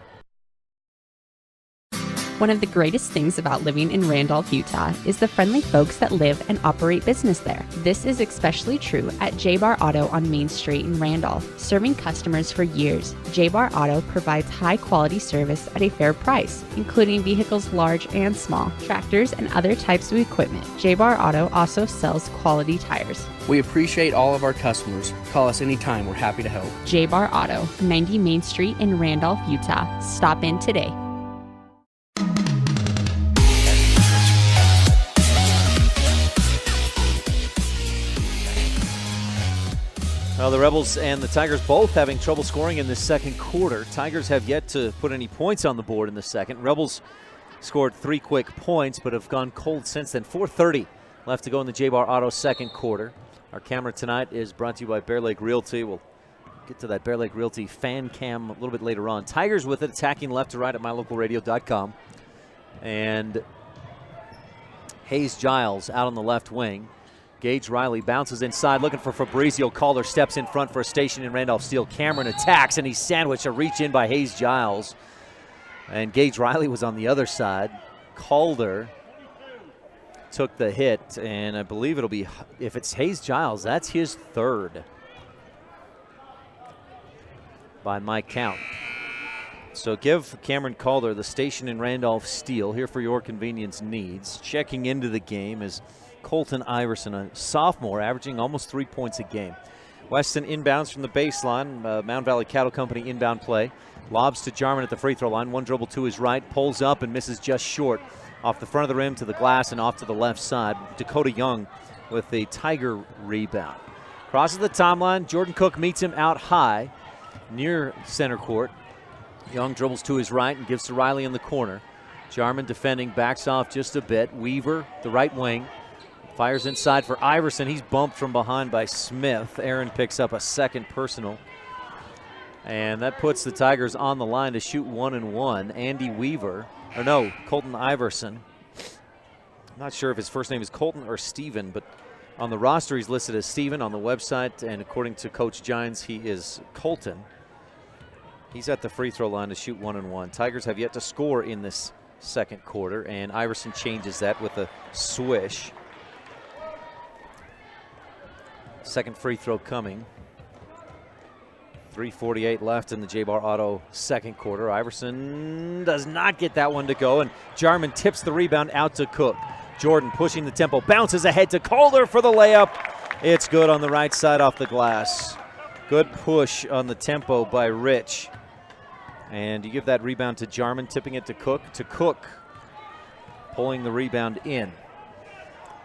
One of the greatest things about living in Randolph, Utah is the friendly folks that live and operate business there. This is especially true at J-Bar Auto on Main Street in Randolph. Serving customers for years, J-Bar Auto provides high-quality service at a fair price, including vehicles large and small, tractors, and other types of equipment. J-Bar Auto also sells quality tires. We appreciate all of our customers. Call us anytime. We're happy to help. J-Bar Auto, 90 Main Street in Randolph, Utah. Stop in today. Well, the Rebels and the Tigers both having trouble scoring in this second quarter. Tigers have yet to put any points on the board in the second. Rebels scored 3 quick points, but have gone cold since then. 4:30 left to go in the J-Bar Auto second quarter. Our camera tonight is brought to you by Bear Lake Realty. We'll get to that Bear Lake Realty fan cam a little bit later on. Tigers with it, attacking left to right at MyLocalRadio.com. And Hayes Giles out on the left wing. Gage Riley bounces inside, looking for Fabrizio. Calder steps in front for a station in Randolph Steel. Cameron attacks, and he's sandwiched. A reach in by Hayes Giles. And Gage Riley was on the other side. Calder took the hit, and I believe it'll be, if it's Hayes Giles, that's his third by my count. So give Cameron Calder the station in Randolph Steel, here for your convenience needs. Checking into the game is Colton Iverson, a sophomore, averaging almost 3 points a game. Weston inbounds from the baseline. Mound Valley Cattle Company inbound play. Lobs to Jarman at the free throw line. One dribble to his right. Pulls up and misses just short. Off the front of the rim to the glass and off to the left side. Dakota Young with the Tiger rebound. Crosses the timeline. Jordan Cook meets him out high near center court. Young dribbles to his right and gives to Riley in the corner. Jarman defending, backs off just a bit. Weaver, the right wing. Fires inside for Iverson. He's bumped from behind by Smith. Aaron picks up a second personal. And that puts the Tigers on the line to shoot 1 and 1. Andy Weaver, or no, Colton Iverson. I'm not sure if his first name is Colton or Steven, but on the roster he's listed as Steven on the website, and according to Coach Gines, he is Colton. He's at the free throw line to shoot 1 and 1. Tigers have yet to score in this second quarter, and Iverson changes that with a swish. Second free throw coming. 3:48 left in the J-Bar Auto second quarter. Iverson does not get that one to go, and Jarman tips the rebound out to Cook. Jordan pushing the tempo, bounces ahead to Calder for the layup. It's good on the right side off the glass. Good push on the tempo by Rich. And you give that rebound to Jarman, tipping it to Cook. Pulling the rebound in.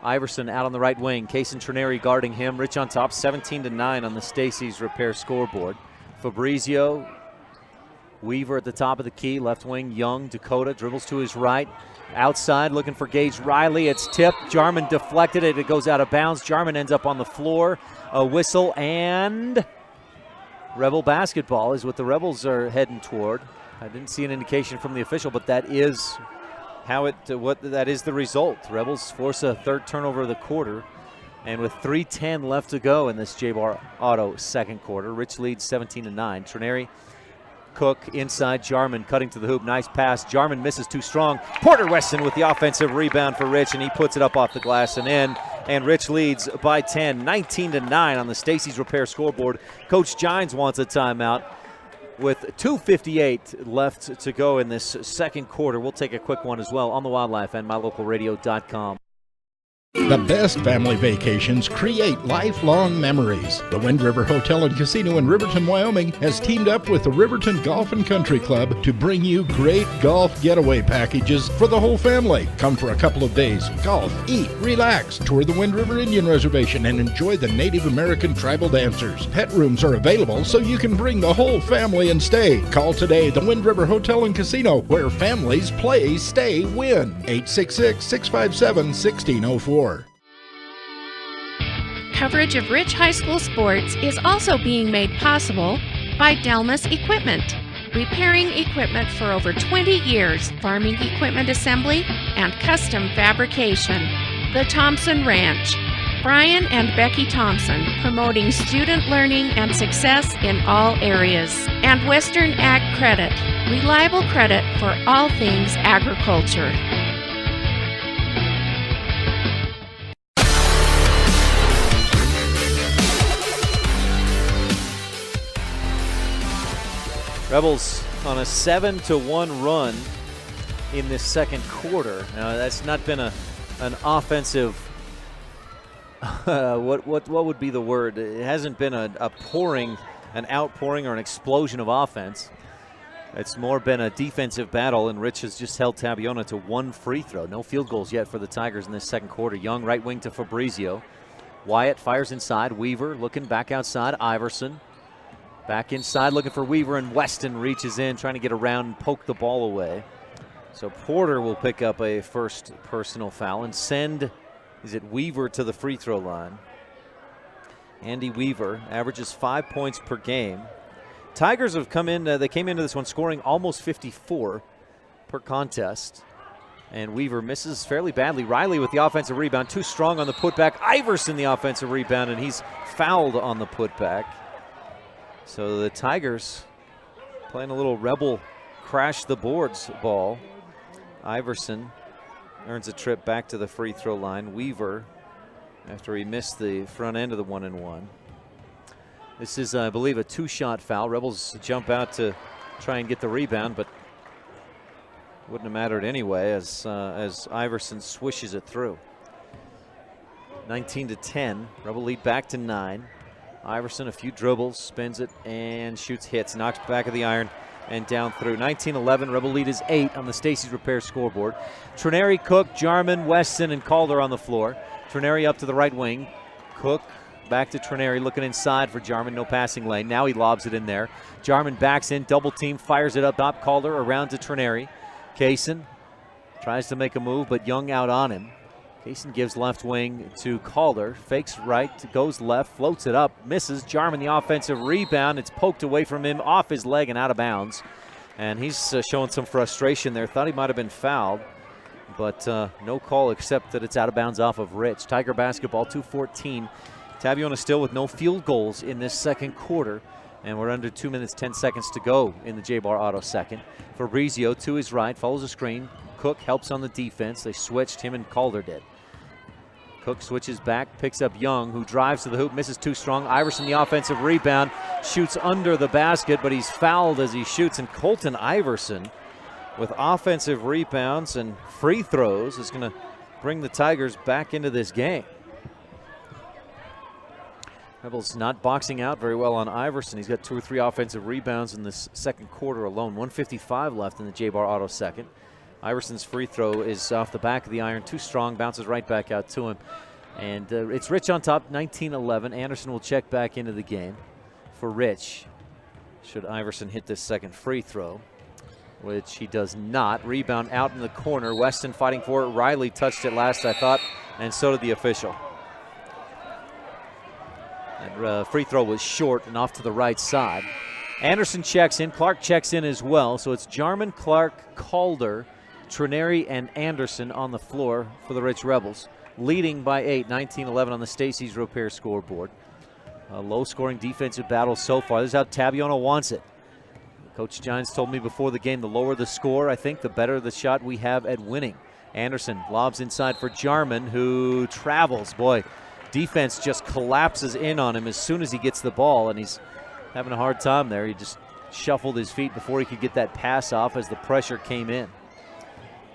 Iverson out on the right wing. Kaysen Trineri guarding him. Rich on top, 17-9 on the Stacey's Repair scoreboard. Fabrizio, Weaver at the top of the key. Left wing, Young, Dakota dribbles to his right. Outside, looking for Gage Riley. It's tipped. Jarman deflected it. It goes out of bounds. Jarman ends up on the floor. A whistle, and Rebel basketball is what the Rebels are heading toward. I didn't see an indication from the official, but that is what that is the result. Rebels force a third turnover of the quarter, and with 3:10 left to go in this J-Bar Auto second quarter, Rich leads 17-9. Trineri, Cook inside, Jarman cutting to the hoop, nice pass. Jarman misses too strong. Porter Weston with the offensive rebound for Rich, and he puts it up off the glass and in. And Rich leads by 10, 19-9 on the Stacy's Repair scoreboard. Coach Gines wants a timeout with 2:58 left to go in this second quarter. We'll take a quick one as well on the Wildlife and mylocalradio.com. The best family vacations create lifelong memories. The Wind River Hotel and Casino in Riverton, Wyoming has teamed up with the Riverton Golf and Country Club to bring you great golf getaway packages for the whole family. Come for a couple of days, golf, eat, relax, tour the Wind River Indian Reservation, and enjoy the Native American tribal dancers. Pet rooms are available so you can bring the whole family and stay. Call today the Wind River Hotel and Casino, where families play, stay, win. 866-657-1604. Coverage of Rich High School sports is also being made possible by Delmas Equipment, repairing equipment for over 20 years, farming equipment assembly, and custom fabrication. The Thompson Ranch, Brian and Becky Thompson, promoting student learning and success in all areas. And Western Ag Credit, reliable credit for all things agriculture. Rebels on a 7-1 run in this second quarter. Now, that's not been an offensive. What would be the word? It hasn't been an outpouring or an explosion of offense. It's more been a defensive battle, and Rich has just held Tabiona to one free throw. No field goals yet for the Tigers in this second quarter. Young right wing to Fabrizio. Wyatt fires inside. Weaver looking back outside. Iverson. Back inside looking for Weaver, and Weston reaches in trying to get around and poke the ball away. So Porter will pick up a first personal foul and send, Weaver to the free throw line. Andy Weaver averages 5 points per game. Tigers have come in, they came into this one scoring almost 54 per contest. And Weaver misses fairly badly. Riley with the offensive rebound, too strong on the putback. Iverson the offensive rebound, and he's fouled on the putback. So the Tigers playing a little Rebel crash the boards ball. Iverson earns a trip back to the free throw line. Weaver, after he missed the front end of the 1-and-1. This is, I believe, a two-shot foul. Rebels jump out to try and get the rebound, but wouldn't have mattered anyway as Iverson swishes it through. 19-10. Rebel lead back to 9. Iverson, a few dribbles, spins it, and shoots, hits, knocks back of the iron, and down through. 19-11, Rebel lead is 8 on the Stacy's Repair scoreboard. Trineri, Cook, Jarman, Weston, and Calder on the floor. Trineri up to the right wing. Cook back to Trineri, looking inside for Jarman, no passing lane. Now he lobs it in there. Jarman backs in, double team, fires it up top. Calder around to Trineri. Kaysen tries to make a move, but Young out on him. Kaysen gives left wing to Calder, fakes right, goes left, floats it up, misses. Jarman the offensive rebound. It's poked away from him, off his leg and out of bounds. And he's showing some frustration there. Thought he might have been fouled, but no call except that it's out of bounds off of Rich. Tiger basketball, 2:14. Tabiona still with no field goals in this second quarter. And we're under 2 minutes, 10 seconds to go in the J-Bar Auto second. Fabrizio to his right, follows a screen. Cook helps on the defense. They switched, him and Calder did. Cook switches back, picks up Young, who drives to the hoop, misses too strong. Iverson, the offensive rebound, shoots under the basket, but he's fouled as he shoots. And Colton Iverson, with offensive rebounds and free throws, is going to bring the Tigers back into this game. Rebels not boxing out very well on Iverson. He's got 2 or 3 offensive rebounds in this second quarter alone. 1:55 left in the J-Bar Auto second. Iverson's free throw is off the back of the iron, too strong, bounces right back out to him. And it's Rich on top, 19-11. Anderson will check back into the game for Rich, should Iverson hit this second free throw, which he does not. Rebound out in the corner. Weston fighting for it. Riley touched it last, I thought, and so did the official. That free throw was short and off to the right side. Anderson checks in. Clark checks in as well. So it's Jarman, Clark, Calder, Trineri and Anderson on the floor for the Rich Rebels, leading by 8, 19-11 on the Stacy's Repair scoreboard. A low-scoring defensive battle so far. This is how Tabiona wants it. Coach Giants told me before the game, the lower the score, I think, the better the shot we have at winning. Anderson lobs inside for Jarman, who travels. Boy, defense just collapses in on him as soon as he gets the ball, and he's having a hard time there. He just shuffled his feet before he could get that pass off as the pressure came in.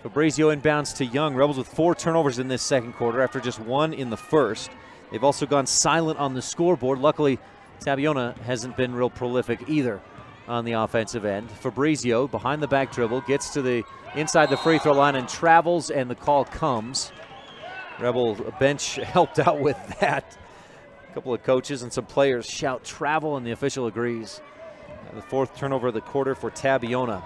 Fabrizio inbounds to Young. Rebels with 4 turnovers in this second quarter after just 1 in the first. They've also gone silent on the scoreboard. Luckily, Tabiona hasn't been real prolific either on the offensive end. Fabrizio behind the back dribble, gets to the inside the free throw line and travels, and the call comes. Rebel bench helped out with that. A couple of coaches and some players shout travel, and the official agrees. The 4th turnover of the quarter for Tabiona.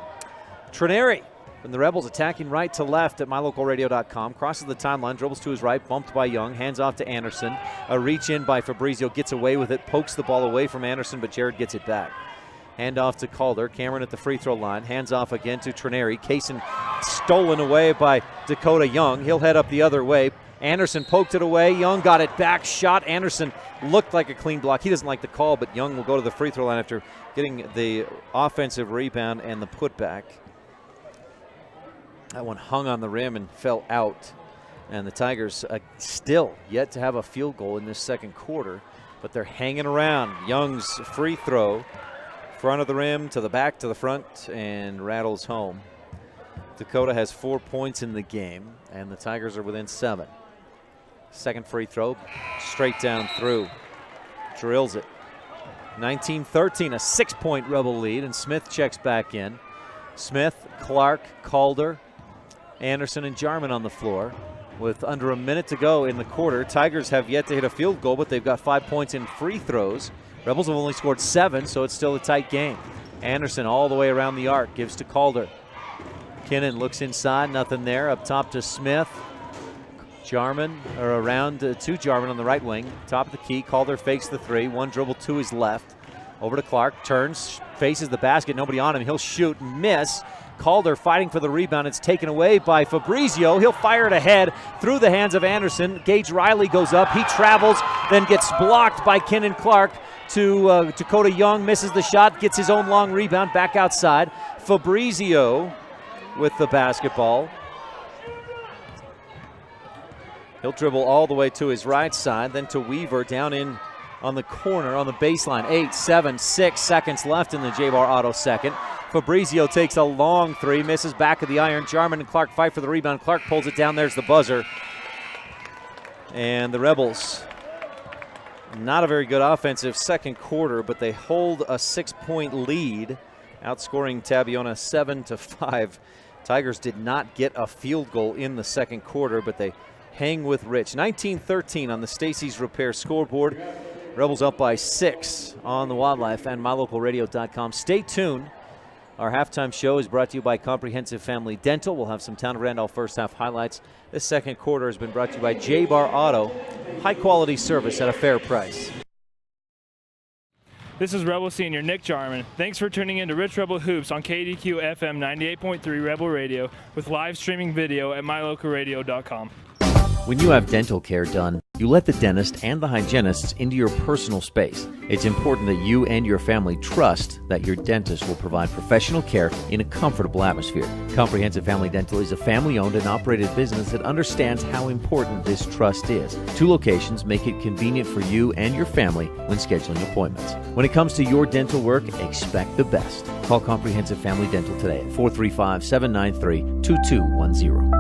Trineri from the Rebels attacking right to left at mylocalradio.com. Crosses the timeline, dribbles to his right, bumped by Young, hands off to Anderson. A reach in by Fabrizio, gets away with it, pokes the ball away from Anderson, but Jared gets it back. Hand off to Calder. Cameron at the free throw line. Hands off again to Trineri. Kaysen stolen away by Dakota Young. He'll head up the other way. Anderson poked it away. Young got it back. Shot. Anderson looked like a clean block. He doesn't like the call, but Young will go to the free throw line after getting the offensive rebound and the putback. That one hung on the rim and fell out. And the Tigers still yet to have a field goal in this second quarter, but they're hanging around. Young's free throw. Front of the rim, to the back, to the front, and rattles home. Dakota has 4 points in the game, and the Tigers are within 7. Second free throw, straight down through. Drills it. 19-13, a 6-point Rebel lead, and Smith checks back in. Smith, Clark, Calder, Anderson, and Jarman on the floor. With under a minute to go in the quarter, Tigers have yet to hit a field goal, but they've got 5 points in free throws. Rebels have only scored 7, so it's still a tight game. Anderson all the way around the arc, gives to Calder. Kinnan looks inside, nothing there. Up top to Smith. Jarman, or around to Jarman on the right wing. Top of the key, Calder fakes the 3. 1 dribble to his left. Over to Clark, turns, faces the basket, nobody on him. He'll shoot, miss. Calder fighting for the rebound. It's taken away by Fabrizio. He'll fire it ahead through the hands of Anderson. Gage Riley goes up. He travels, then gets blocked by Kinnan Clark. To Dakota Young, misses the shot, gets his own long rebound back outside. Fabrizio with the basketball. He'll dribble all the way to his right side, then to Weaver down in on the corner on the baseline. 8, 7, 6 seconds left in the J-Bar Auto second. Fabrizio takes a long 3, misses back of the iron. Jarman and Clark fight for the rebound. Clark pulls it down. There's the buzzer. And the Rebels, not a very good offensive second quarter, but they hold a 6-point lead, outscoring Tabiona 7-5. Tigers did not get a field goal in the second quarter, but they hang with Rich. 19-13 on the Stacy's Repair scoreboard. Rebels up by 6 on the Wildlife and mylocalradio.com. Stay tuned. Our halftime show is brought to you by Comprehensive Family Dental. We'll have some Town of Randolph first half highlights. This second quarter has been brought to you by J-Bar Auto. High quality service at a fair price. This is Rebel Senior Nick Jarman. Thanks for tuning in to Rich Rebel Hoops on KDQ FM 98.3 Rebel Radio with live streaming video at mylocalradio.com. When you have dental care done, you let the dentist and the hygienists into your personal space. It's important that you and your family trust that your dentist will provide professional care in a comfortable atmosphere. Comprehensive Family Dental is a family-owned and operated business that understands how important this trust is. 2 locations make it convenient for you and your family when scheduling appointments. When it comes to your dental work, expect the best. Call Comprehensive Family Dental today at 435-793-2210.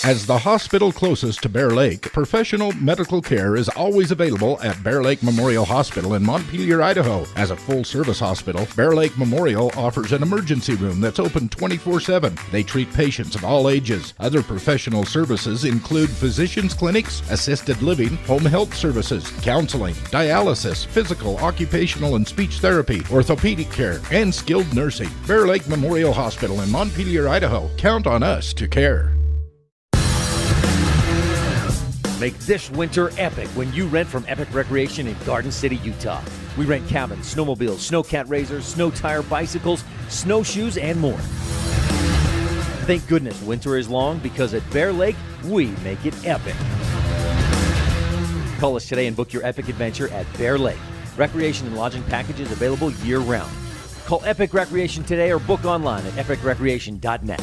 As the hospital closest to Bear Lake, professional medical care is always available at Bear Lake Memorial Hospital in Montpelier, Idaho. As a full-service hospital, Bear Lake Memorial offers an emergency room that's open 24/7. They treat patients of all ages. Other professional services include physicians' clinics, assisted living, home health services, counseling, dialysis, physical, occupational, and speech therapy, orthopedic care, and skilled nursing. Bear Lake Memorial Hospital in Montpelier, Idaho. Count on us to care. Make this winter epic when you rent from Epic Recreation in Garden City, Utah. We rent cabins, snowmobiles, snowcat razors, snow tire bicycles, snowshoes, and more. Thank goodness winter is long, because at Bear Lake, we make it epic. Call us today and book your epic adventure at Bear Lake. Recreation and lodging packages available year-round. Call Epic Recreation today or book online at epicrecreation.net.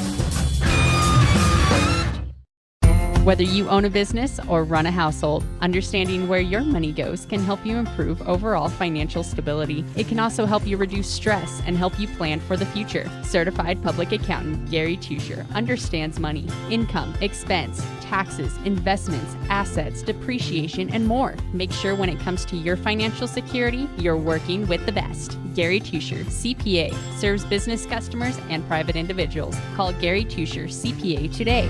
Whether you own a business or run a household, understanding where your money goes can help you improve overall financial stability. It can also help you reduce stress and help you plan for the future. Certified public accountant Gary Tusher understands money, income, expense, taxes, investments, assets, depreciation, and more. Make sure when it comes to your financial security, you're working with the best. Gary Tusher, CPA, serves business customers and private individuals. Call Gary Tusher, CPA today.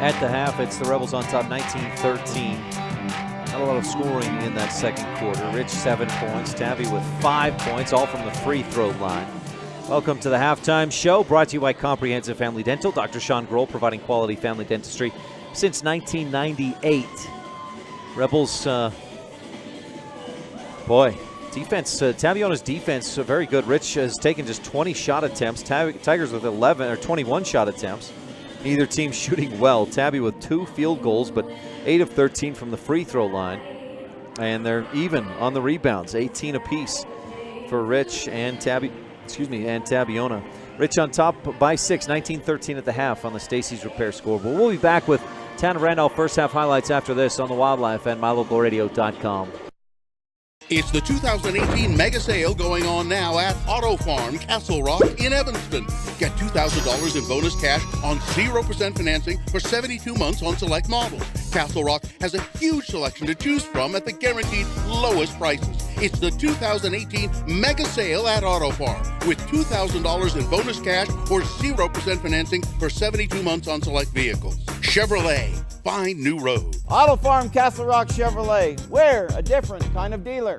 At the half, it's the Rebels on top 19-13. Not a lot of scoring in that second quarter. Rich 7 points, Tabby with 5 points, all from the free throw line. Welcome to the halftime show, brought to you by Comprehensive Family Dental. Dr. Sean Grohl, providing quality family dentistry since 1998. Rebels, defense, Tabiona's defense, very good. Rich has taken just 20 shot attempts. Tigers with 21 shot attempts. Neither team shooting well. Tabby with 2 field goals, but 8 of 13 from the free throw line. And they're even on the rebounds, 18 apiece for Rich and Tabiona. Rich on top by 6, 19-13 at the half on the Stacy's Repair scoreboard. We'll be back with Town of Randolph first half highlights after this on the Wildlife and MyLocalRadio.com. It's the 2018 mega sale going on now at Auto Farm Castle Rock in Evanston. Get $2,000 in bonus cash on 0% financing for 72 months on select models. Castle Rock has a huge selection to choose from at the guaranteed lowest prices. It's the 2018 mega sale at Auto Farm with $2,000 in bonus cash or 0% financing for 72 months on select vehicles. Chevrolet, find new road. Auto Farm Castle Rock Chevrolet. We're a different kind of dealer.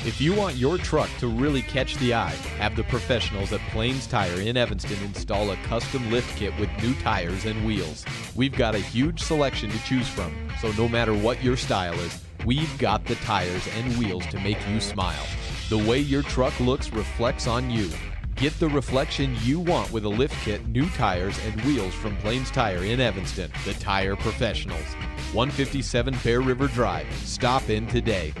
If you want your truck to really catch the eye, have the professionals at Plains Tire in Evanston install a custom lift kit with new tires and wheels. We've got a huge selection to choose from, so no matter what your style is, we've got the tires and wheels to make you smile. The way your truck looks reflects on you. Get the reflection you want with a lift kit, new tires, and wheels from Plains Tire in Evanston, the tire professionals. 157 Bear River Drive. Stop in today.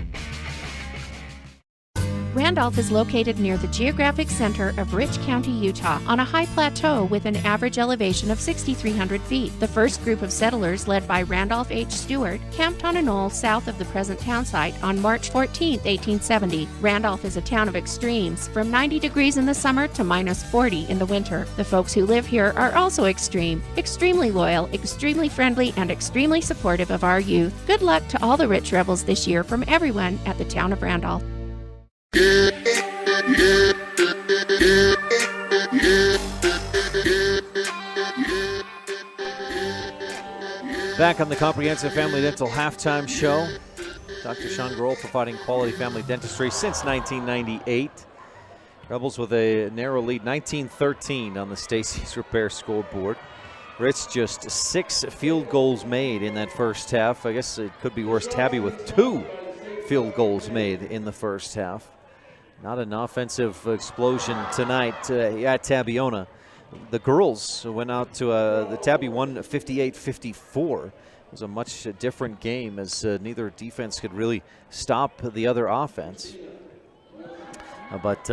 Randolph is located near the geographic center of Rich County, Utah, on a high plateau with an average elevation of 6,300 feet. The first group of settlers, led by Randolph H. Stewart, camped on a knoll south of the present town site on March 14, 1870. Randolph is a town of extremes, from 90 degrees in the summer to minus 40 in the winter. The folks who live here are also extremely loyal, extremely friendly, and extremely supportive of our youth. Good luck to all the Rich Rebels this year from everyone at the town of Randolph. Back on the Comprehensive Family Dental halftime show. Dr. Sean Grohl providing quality family dentistry since 1998. Rebels with a narrow lead, 19-13 on the Stacy's Repair scoreboard. Rich just 6 field goals made in that first half. I guess it could be worse. Tabby with 2 field goals made in the first half. Not an offensive explosion tonight at Tabiona. The girls went out to the Tabby won 58-54. It was a much different game as neither defense could really stop the other offense. But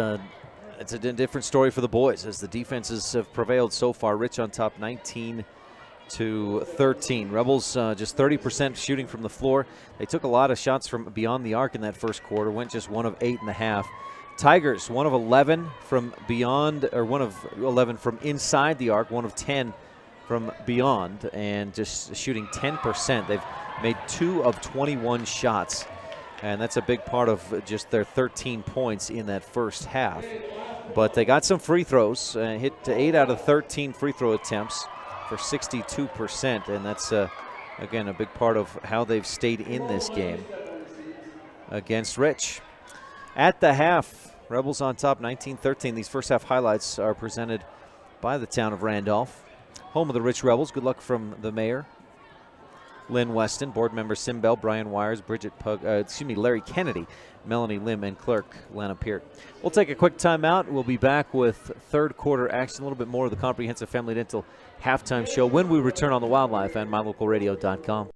it's a different story for the boys as the defenses have prevailed so far. Rich on top 19-13. Rebels just 30% shooting from the floor. They took a lot of shots from beyond the arc in that first quarter, went just 1 of 8.5. Tigers 1 of 11 from beyond, or 1 of 11 from inside the arc, 1 of 10 from beyond, and just shooting 10%. They've made 2 of 21 shots, and that's a big part of just their 13 points in that first half. But they got some free throws, hit 8 out of 13 free throw attempts for 62%, and that's, again, a big part of how they've stayed in this game against Rich. At the half, Rebels on top 19-13. These first half highlights are presented by the town of Randolph, home of the Rich Rebels. Good luck from the mayor. Lynn Weston, board member Sim Bell, Brian Wires, Larry Kennedy, Melanie Lim, and clerk Lana Peart. We'll take a quick timeout. We'll be back with third quarter action, a little bit more of the Comprehensive Family Dental halftime show when we return on the Wildlife and mylocalradio.com.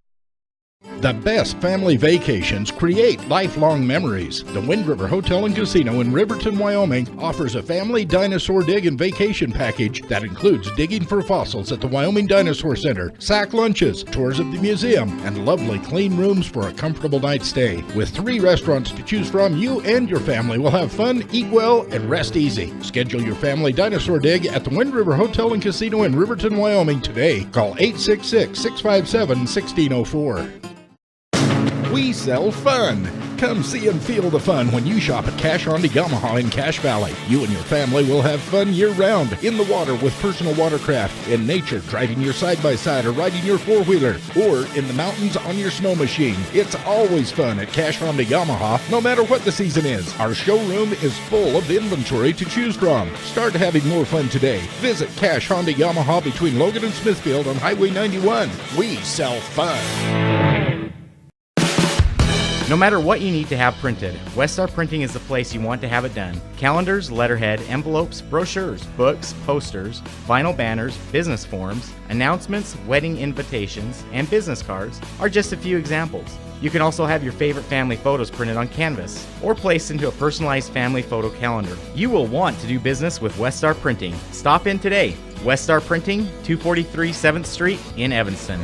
The best family vacations create lifelong memories. The Wind River Hotel and Casino in Riverton, Wyoming offers a family dinosaur dig and vacation package that includes digging for fossils at the Wyoming Dinosaur Center, sack lunches, tours of the museum, and lovely clean rooms for a comfortable night's stay. With 3 restaurants to choose from, you and your family will have fun, eat well, and rest easy. Schedule your family dinosaur dig at the Wind River Hotel and Casino in Riverton, Wyoming today. Call 866-657-1604. We sell fun. Come see and feel the fun when you shop at Cash Honda Yamaha in Cache Valley. You and your family will have fun year-round in the water with personal watercraft, in nature driving your side-by-side or riding your four-wheeler, or in the mountains on your snow machine. It's always fun at Cash Honda Yamaha, no matter what the season is. Our showroom is full of inventory to choose from. Start having more fun today. Visit Cash Honda Yamaha between Logan and Smithfield on Highway 91. We sell fun. No matter what you need to have printed, Westar Printing is the place you want to have it done. Calendars, letterhead, envelopes, brochures, books, posters, vinyl banners, business forms, announcements, wedding invitations, and business cards are just a few examples. You can also have your favorite family photos printed on canvas or placed into a personalized family photo calendar. You will want to do business with Westar Printing. Stop in today. Westar Printing, 243 7th Street in Evanston.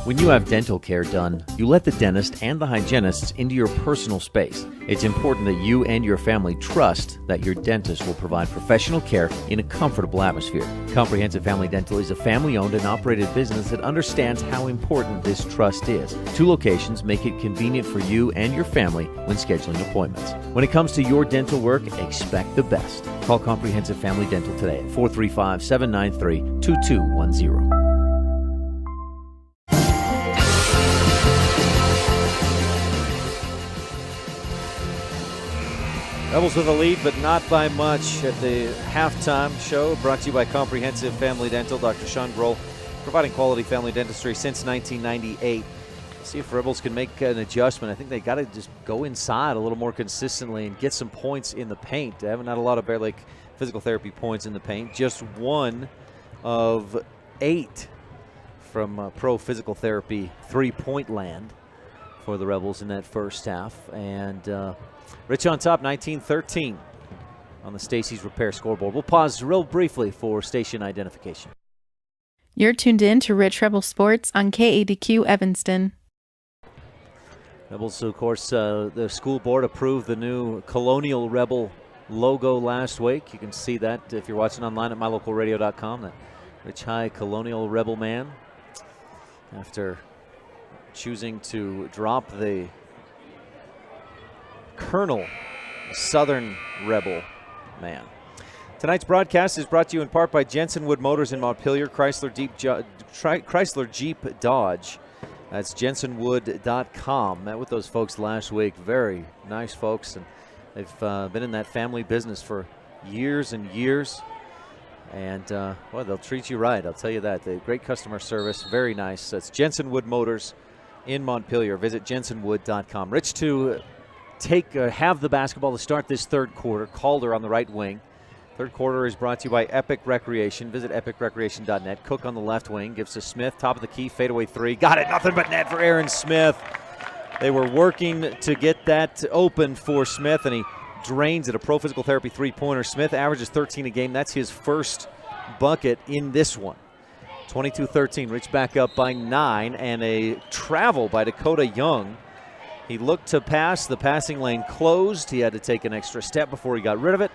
When you have dental care done, you let the dentist and the hygienists into your personal space. It's important that you and your family trust that your dentist will provide professional care in a comfortable atmosphere. Comprehensive Family Dental is a family-owned and operated business that understands how important this trust is. 2 locations make it convenient for you and your family when scheduling appointments. When it comes to your dental work, expect the best. Call Comprehensive Family Dental today at 435-793-2210. Rebels with a lead, but not by much at the halftime show. Brought to you by Comprehensive Family Dental. Dr. Sean Grohl, providing quality family dentistry since 1998. See if Rebels can make an adjustment. I think they got to just go inside a little more consistently and get some points in the paint. They haven't had a lot of Bear Lake physical therapy points in the paint. Just 1 of 8 from pro physical therapy 3-point land for the Rebels in that first half. And Rich on top, 19-13 on the Stacy's Repair scoreboard. We'll pause real briefly for station identification. You're tuned in to Rich Rebel Sports on KADQ Evanston. Rebels, of course, the school board approved the new Colonial Rebel logo last week. You can see that if you're watching online at mylocalradio.com, that Rich High Colonial Rebel man, after choosing to drop the Colonel Southern Rebel man. Tonight's broadcast is brought to you in part by Jensen Wood Motors in Montpelier, Chrysler Jeep Dodge. That's jensenwood.com. Met with those folks last week. Very nice folks, and they've been in that family business for years and years. And, well, they'll treat you right, I'll tell you that. They have great customer service, very nice. That's Jensen Wood Motors in Montpelier. Visit jensenwood.com. Rich, to have the basketball to start this third quarter. Calder on the right wing. Third quarter is brought to you by Epic Recreation. Visit epicrecreation.net. Cook on the left wing. Gives to Smith. Top of the key. Fadeaway 3. Got it. Nothing but net for Aaron Smith. They were working to get that open for Smith, and he drains at a pro physical therapy 3-pointer. Smith averages 13 a game. That's his first bucket in this one. 22-13. Rich back up by 9, and a travel by Dakota Young. He looked to pass. The passing lane closed. He had to take an extra step before he got rid of it.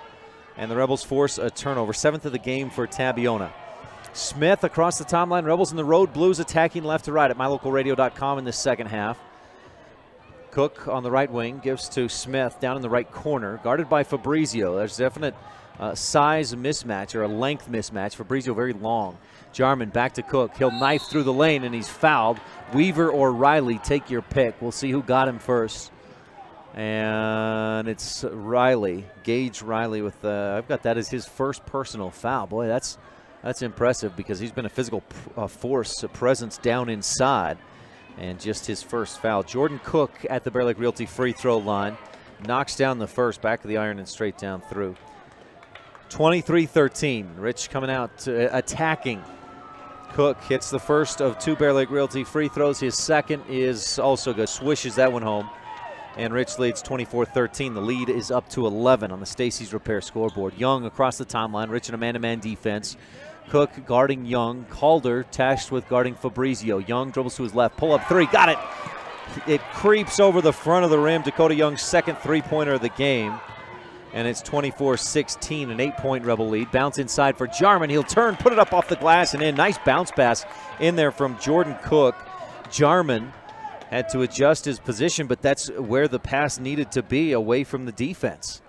And the Rebels force a turnover. 7th of the game for Tabiona. Smith across the timeline. Rebels in the road. Blues attacking left to right at mylocalradio.com in the second half. Cook on the right wing gives to Smith down in the right corner. Guarded by Fabrizio. There's definite size mismatch or a length mismatch. Fabrizio very long. Jarman back to Cook. He'll knife through the lane, and he's fouled. Weaver or Riley, take your pick. We'll see who got him first. And it's Riley, Gage Riley with I've got that as his first personal foul. Boy, that's That's impressive because he's been a physical force, a presence down inside. And just his first foul. Jordan Cook at the Bear Lake Realty free throw line. Knocks down the first, back of the iron and straight down through. 23-13. Rich coming out attacking. Cook hits the first of 2 Bear Lake Realty free throws. His second is also good. Swishes that one home. And Rich leads 24-13. The lead is up to 11 on the Stacy's Repair scoreboard. Young across the timeline. Rich in a man-to-man defense. Cook guarding Young. Calder tasked with guarding Fabrizio. Young dribbles to his left. Pull up 3. Got it. It creeps over the front of the rim. Dakota Young's second three-pointer of the game. And it's 24-16, an 8-point Rebel lead. Bounce inside for Jarman. He'll turn, put it up off the glass and in. Nice bounce pass in there from Jordan Cook. Jarman had to adjust his position, but that's where the pass needed to be, away from the defense.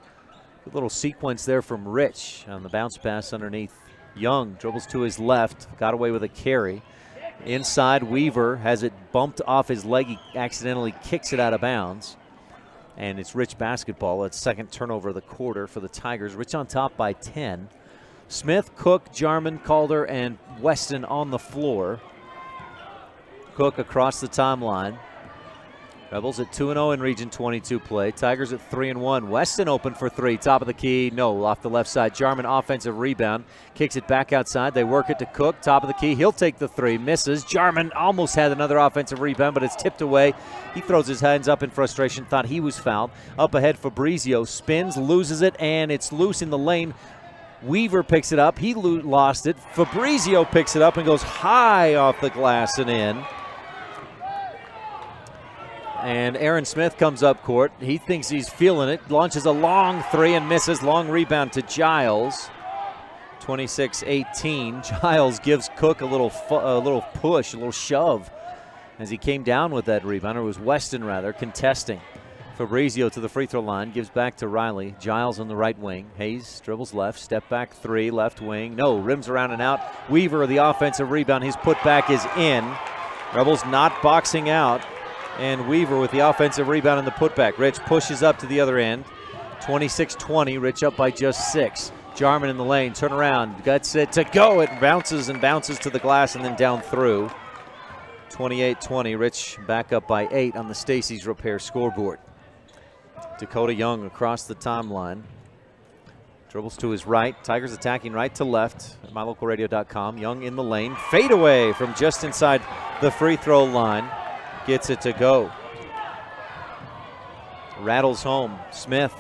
Good little sequence there from Rich on the bounce pass underneath. Young dribbles to his left, got away with a carry. Inside, Weaver has it bumped off his leg. He accidentally kicks it out of bounds. And it's Rich basketball. It's second turnover of the quarter for the Tigers. Rich on top by 10. Smith, Cook, Jarman, Calder, and Weston on the floor. Cook across the timeline. Rebels at 2-0 in Region 22 play. Tigers at 3-1. Weston open for 3. Top of the key. No, off the left side. Jarman offensive rebound. Kicks it back outside. They work it to Cook. Top of the key. He'll take the 3. Misses. Jarman almost had another offensive rebound, but it's tipped away. He throws his hands up in frustration. Thought he was fouled. Up ahead, Fabrizio spins, loses it, and it's loose in the lane. Weaver picks it up. He lost it. Fabrizio picks it up and goes high off the glass and in. And Aaron Smith comes up court. He thinks he's feeling it. Launches a long 3 and misses. Long rebound to Giles. 26-18. Giles gives Cook a little push, a little shove as he came down with that rebound. Or it was Weston, rather, contesting. Fabrizio to the free throw line. Gives back to Riley. Giles on the right wing. Hayes dribbles left. Step back 3. Left wing. No. Rims around and out. Weaver, the offensive rebound. His putback is in. Rebels not boxing out. And Weaver with the offensive rebound and the putback. Rich pushes up to the other end. 26-20. Rich up by just 6. Jarman in the lane. Turn around. Guts it to go. It bounces and bounces to the glass and then down through. 28-20. Rich back up by 8 on the Stacy's Repair scoreboard. Dakota Young across the timeline. Dribbles to his right. Tigers attacking right to left at mylocalradio.com. Young in the lane. Fade away from just inside the free throw line. Gets it to go. Rattles home. Smith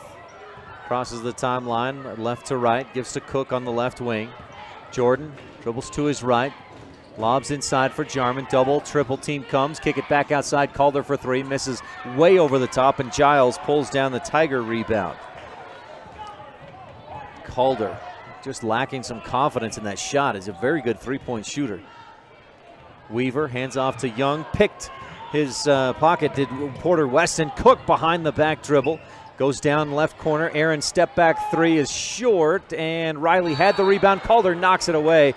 crosses the timeline left to right. Gives to Cook on the left wing. Jordan dribbles to his right. Lobs inside for Jarman. Double, triple team comes. Kick it back outside. Calder for 3. Misses way over the top, and Giles pulls down the Tiger rebound. Calder just lacking some confidence in that shot. He's a very good three-point shooter. Weaver hands off to Young. Picked his pocket did Porter Weston. Cook behind the back dribble. Goes down left corner. Aaron step back 3 is short, and Riley had the rebound. Calder knocks it away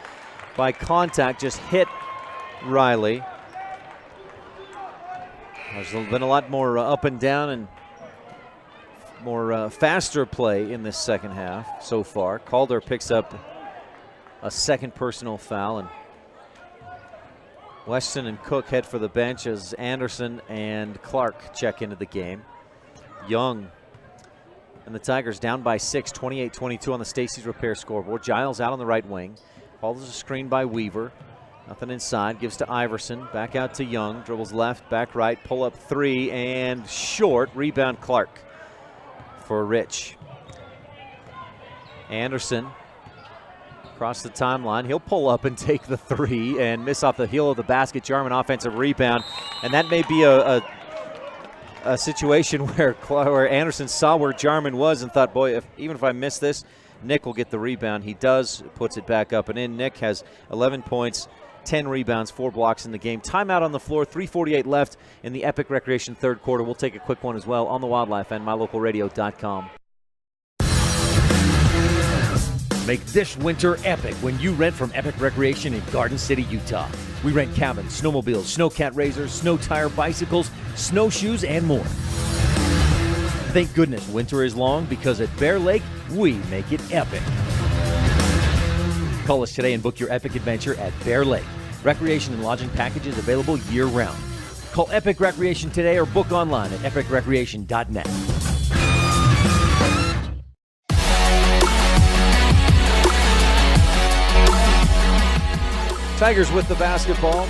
by contact. Just hit Riley. There's been a lot more up and down and more faster play in this second half so far. Calder picks up a second personal foul, and Weston and Cook head for the bench as Anderson and Clark check into the game. Young and the Tigers down by 6, 28-22 on the Stacy's Repair scoreboard. Giles out on the right wing. Follows a screen by Weaver. Nothing inside. Gives to Iverson. Back out to Young. Dribbles left, back right. Pull up 3 and short. Rebound Clark for Rich. Anderson across the timeline. He'll pull up and take the 3 and miss off the heel of the basket. Jarman offensive rebound. And that may be a situation where Anderson saw where Jarman was and thought, boy, even if I miss this, Nick will get the rebound. He does, puts it back up and in. Nick has 11 points, 10 rebounds, 4 blocks in the game. Timeout on the floor, 3:48 left in the Epic Recreation third quarter. We'll take a quick one as well on the Wildlife and mylocalradio.com. Make this winter epic when you rent from Epic Recreation in Garden City, Utah. We rent cabins, snowmobiles, snowcat razors, snow tire bicycles, snowshoes, and more. Thank goodness winter is long, because at Bear Lake, we make it epic. Call us today and book your epic adventure at Bear Lake. Recreation and lodging packages available year-round. Call Epic Recreation today or book online at epicrecreation.net. Tigers with the basketball.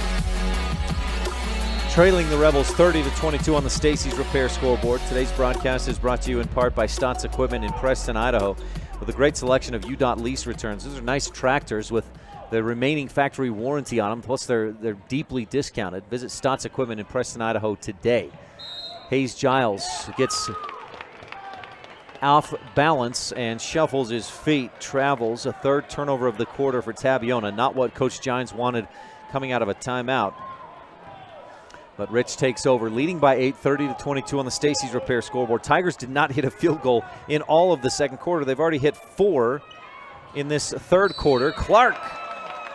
Trailing the Rebels 30-22 on the Stacey's Repair scoreboard. Today's broadcast is brought to you in part by Stotts Equipment in Preston, Idaho, with a great selection of UDOT lease returns. Those are nice tractors with the remaining factory warranty on them, plus they're deeply discounted. Visit Stotts Equipment in Preston, Idaho today. Hayes Giles gets off balance and shuffles his feet, travels. A third turnover of the quarter for Tabiona. Not what Coach Gines wanted coming out of a timeout. But Rich takes over, leading by 8, 30-22 on the Stacey's Repair scoreboard. Tigers did not hit a field goal in all of the second quarter. They've already hit 4 in this third quarter. Clark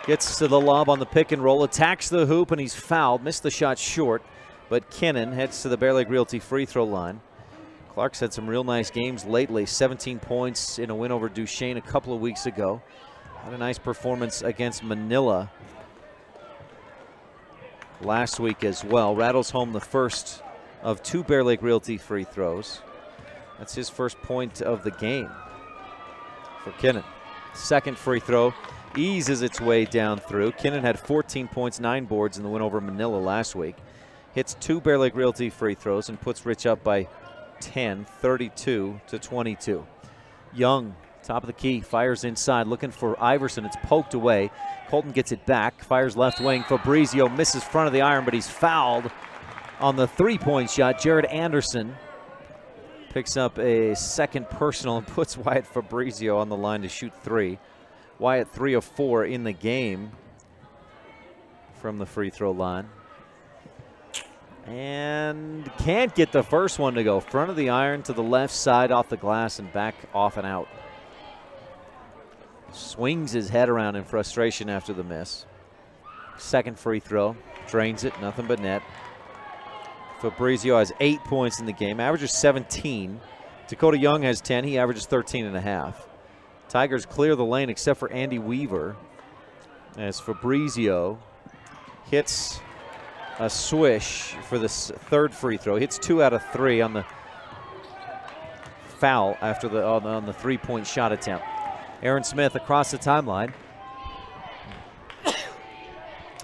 gets to the lob on the pick and roll, attacks the hoop, and he's fouled. Missed the shot short, but Kennan heads to the Bear Lake Realty free throw line. Clark's had some real nice games lately. 17 points in a win over Duchesne a couple of weeks ago. Had a nice performance against Manila last week as well. Rattles home the first of 2 Bear Lake Realty free throws. That's his first point of the game for Kennan. Second free throw eases its way down through. Kennan had 14 points, 9 boards in the win over Manila last week. Hits 2 Bear Lake Realty free throws and puts Rich up by 10, 32-22. Young, top of the key, fires inside, looking for Iverson. It's poked away. Colton gets it back, fires left wing. Fabrizio misses front of the iron, but he's fouled on the three-point shot. Jared Anderson picks up a second personal and puts Wyatt Fabrizio on the line to shoot 3. Wyatt 3 of 4 in the game from the free throw line. And can't get the first one to go. Front of the iron to the left side off the glass and back off and out. Swings his head around in frustration after the miss. Second free throw. Drains it. Nothing but net. Fabrizio has 8 points in the game. Averages 17. Dakota Young has 10. He averages 13.5. Tigers clear the lane except for Andy Weaver as Fabrizio hits a swish for this third free throw. Hits 2 out of 3 on the foul after on the three-point shot attempt. Aaron Smith across the timeline.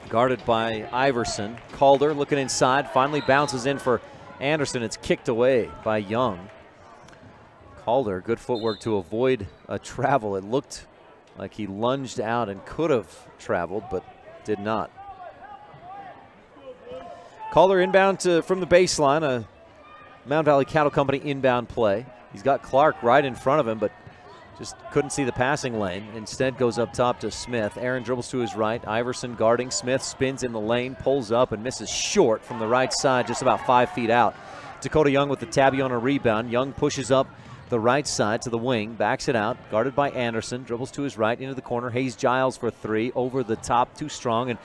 Guarded by Iverson. Calder looking inside. Finally bounces in for Anderson. It's kicked away by Young. Calder, good footwork to avoid a travel. It looked like he lunged out and could have traveled, but did not. Calder inbound from the baseline, a Mount Valley Cattle Company inbound play. He's got Clark right in front of him, but just couldn't see the passing lane. Instead goes up top to Smith. Aaron dribbles to his right. Iverson guarding. Smith spins in the lane, pulls up and misses short from the right side, just about 5 feet out. Dakota Young with the Tabiona rebound. Young pushes up the right side to the wing, backs it out, guarded by Anderson, dribbles to his right into the corner. Hayes Giles for 3, over the top, too strong, and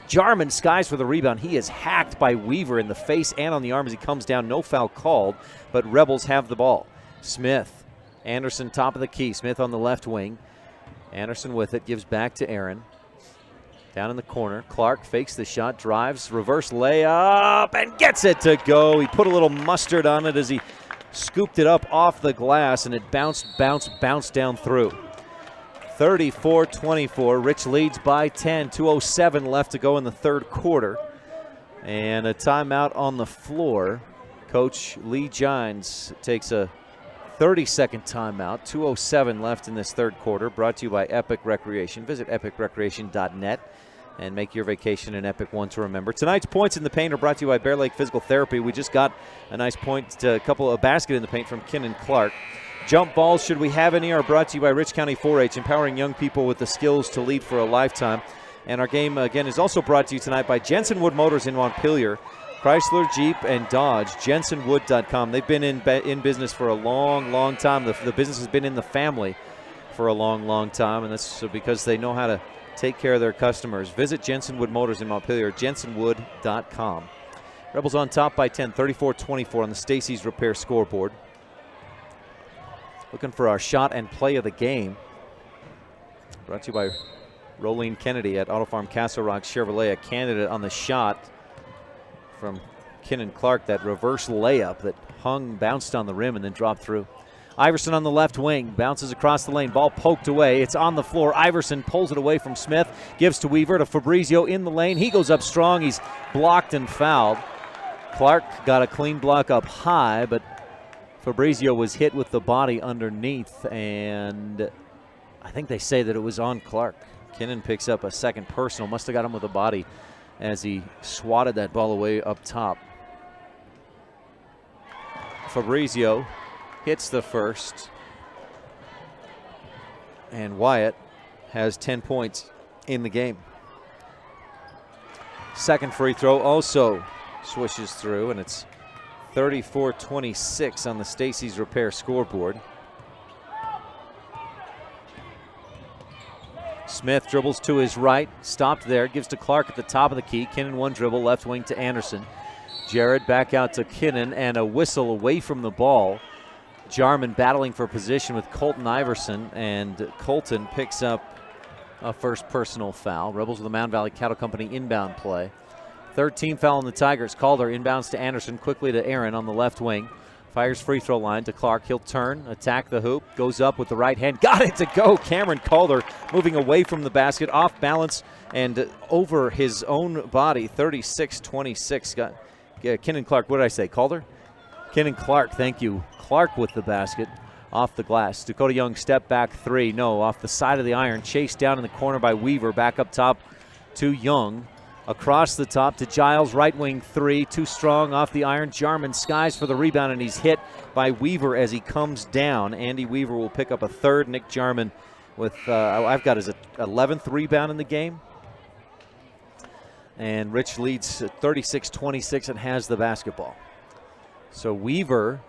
Jarman skies for the rebound. He is hacked by Weaver in the face and on the arm as he comes down. No foul called, but Rebels have the ball. Smith, Anderson top of the key. Smith on the left wing. Anderson with it, gives back to Aaron. Down in the corner, Clark fakes the shot, drives, reverse layup, and gets it to go. He put a little mustard on it as he scooped it up off the glass, and it bounced down through. 34-24. Rich leads by 10. 2:07 left to go in the third quarter. And a timeout on the floor. Coach Lee Gines takes a 30-second timeout. 2:07 left in this third quarter. Brought to you by Epic Recreation. Visit epicrecreation.net and make your vacation an epic one to remember. Tonight's Points in the Paint are brought to you by Bear Lake Physical Therapy. We just got a nice point, a basket in the paint from Kennan Clark. Jump balls, should we have any, are brought to you by Rich County 4-H, empowering young people with the skills to lead for a lifetime. And our game, again, is also brought to you tonight by Jensen Wood Motors in Montpelier, Chrysler, Jeep, and Dodge, jensenwood.com. They've been in business for a long, long time. The business has been in the family for a long, long time, and that's because they know how to take care of their customers. Visit Jensen Wood Motors in Montpelier, jensenwood.com. Rebels on top by 10, 34-24 on the Stacey's Repair scoreboard. Looking for our shot and play of the game. Brought to you by Rolene Kennedy at Auto Farm Castle Rock Chevrolet, a candidate on the shot from Kinnan Clark, that reverse layup that bounced on the rim and then dropped through. Iverson on the left wing, bounces across the lane, ball poked away. It's on the floor. Iverson pulls it away from Smith, gives to Weaver, to Fabrizio in the lane. He goes up strong. He's blocked and fouled. Clark got a clean block up high, but Fabrizio was hit with the body underneath, and I think they say that it was on Clark. Kinnan picks up a second personal. Must have got him with the body as he swatted that ball away up top. Fabrizio hits the first, and Wyatt has 10 points in the game. Second free throw also swishes through, and it's 34-26 on the Stacy's Repair scoreboard. Smith dribbles to his right, stopped there, gives to Clark at the top of the key. Kinnan one dribble, left wing to Anderson. Jared back out to Kinnan, and a whistle away from the ball. Jarman battling for position with Colton Iverson, and Colton picks up a first personal foul. Rebels with the Mound Valley Cattle Company inbound play. Third team foul on the Tigers. Calder inbounds to Anderson, quickly to Aaron on the left wing. Fires free throw line to Clark. He'll turn, attack the hoop, goes up with the right hand. Got it to go. Cameron Calder moving away from the basket, off balance and over his own body. 36-26. Kinnan Clark, what did I say? Calder? Kinnan Clark, thank you. Clark with the basket off the glass. Dakota Young step back three. No, off the side of the iron. Chased down in the corner by Weaver. Back up top to Young. Across the top to Giles, right wing three. Too strong off the iron. Jarman skies for the rebound, and he's hit by Weaver as he comes down. Andy Weaver will pick up a third. Nick Jarman with, I've got his 11th rebound in the game. And Rich leads 36-26 and has the basketball. So Weaver,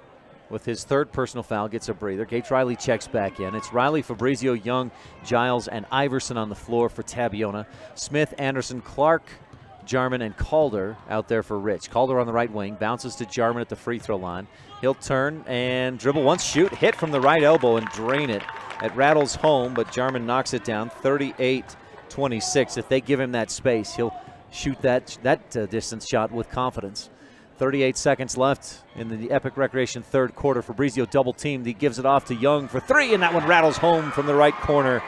with his third personal foul, gets a breather. Gates Riley checks back in. It's Riley, Fabrizio, Young, Giles, and Iverson on the floor for Tabiona. Smith, Anderson, Clark, Jarman, and Calder out there for Rich. Calder on the right wing, bounces to Jarman at the free throw line. He'll turn and dribble once, shoot, hit from the right elbow and drain it. It rattles home, but Jarman knocks it down. 38-26. If they give him that space, he'll shoot that distance shot with confidence. 38 seconds left in the Epic Recreation third quarter. Fabrizio double teamed. He gives it off to Young for three, and that one rattles home from the right corner.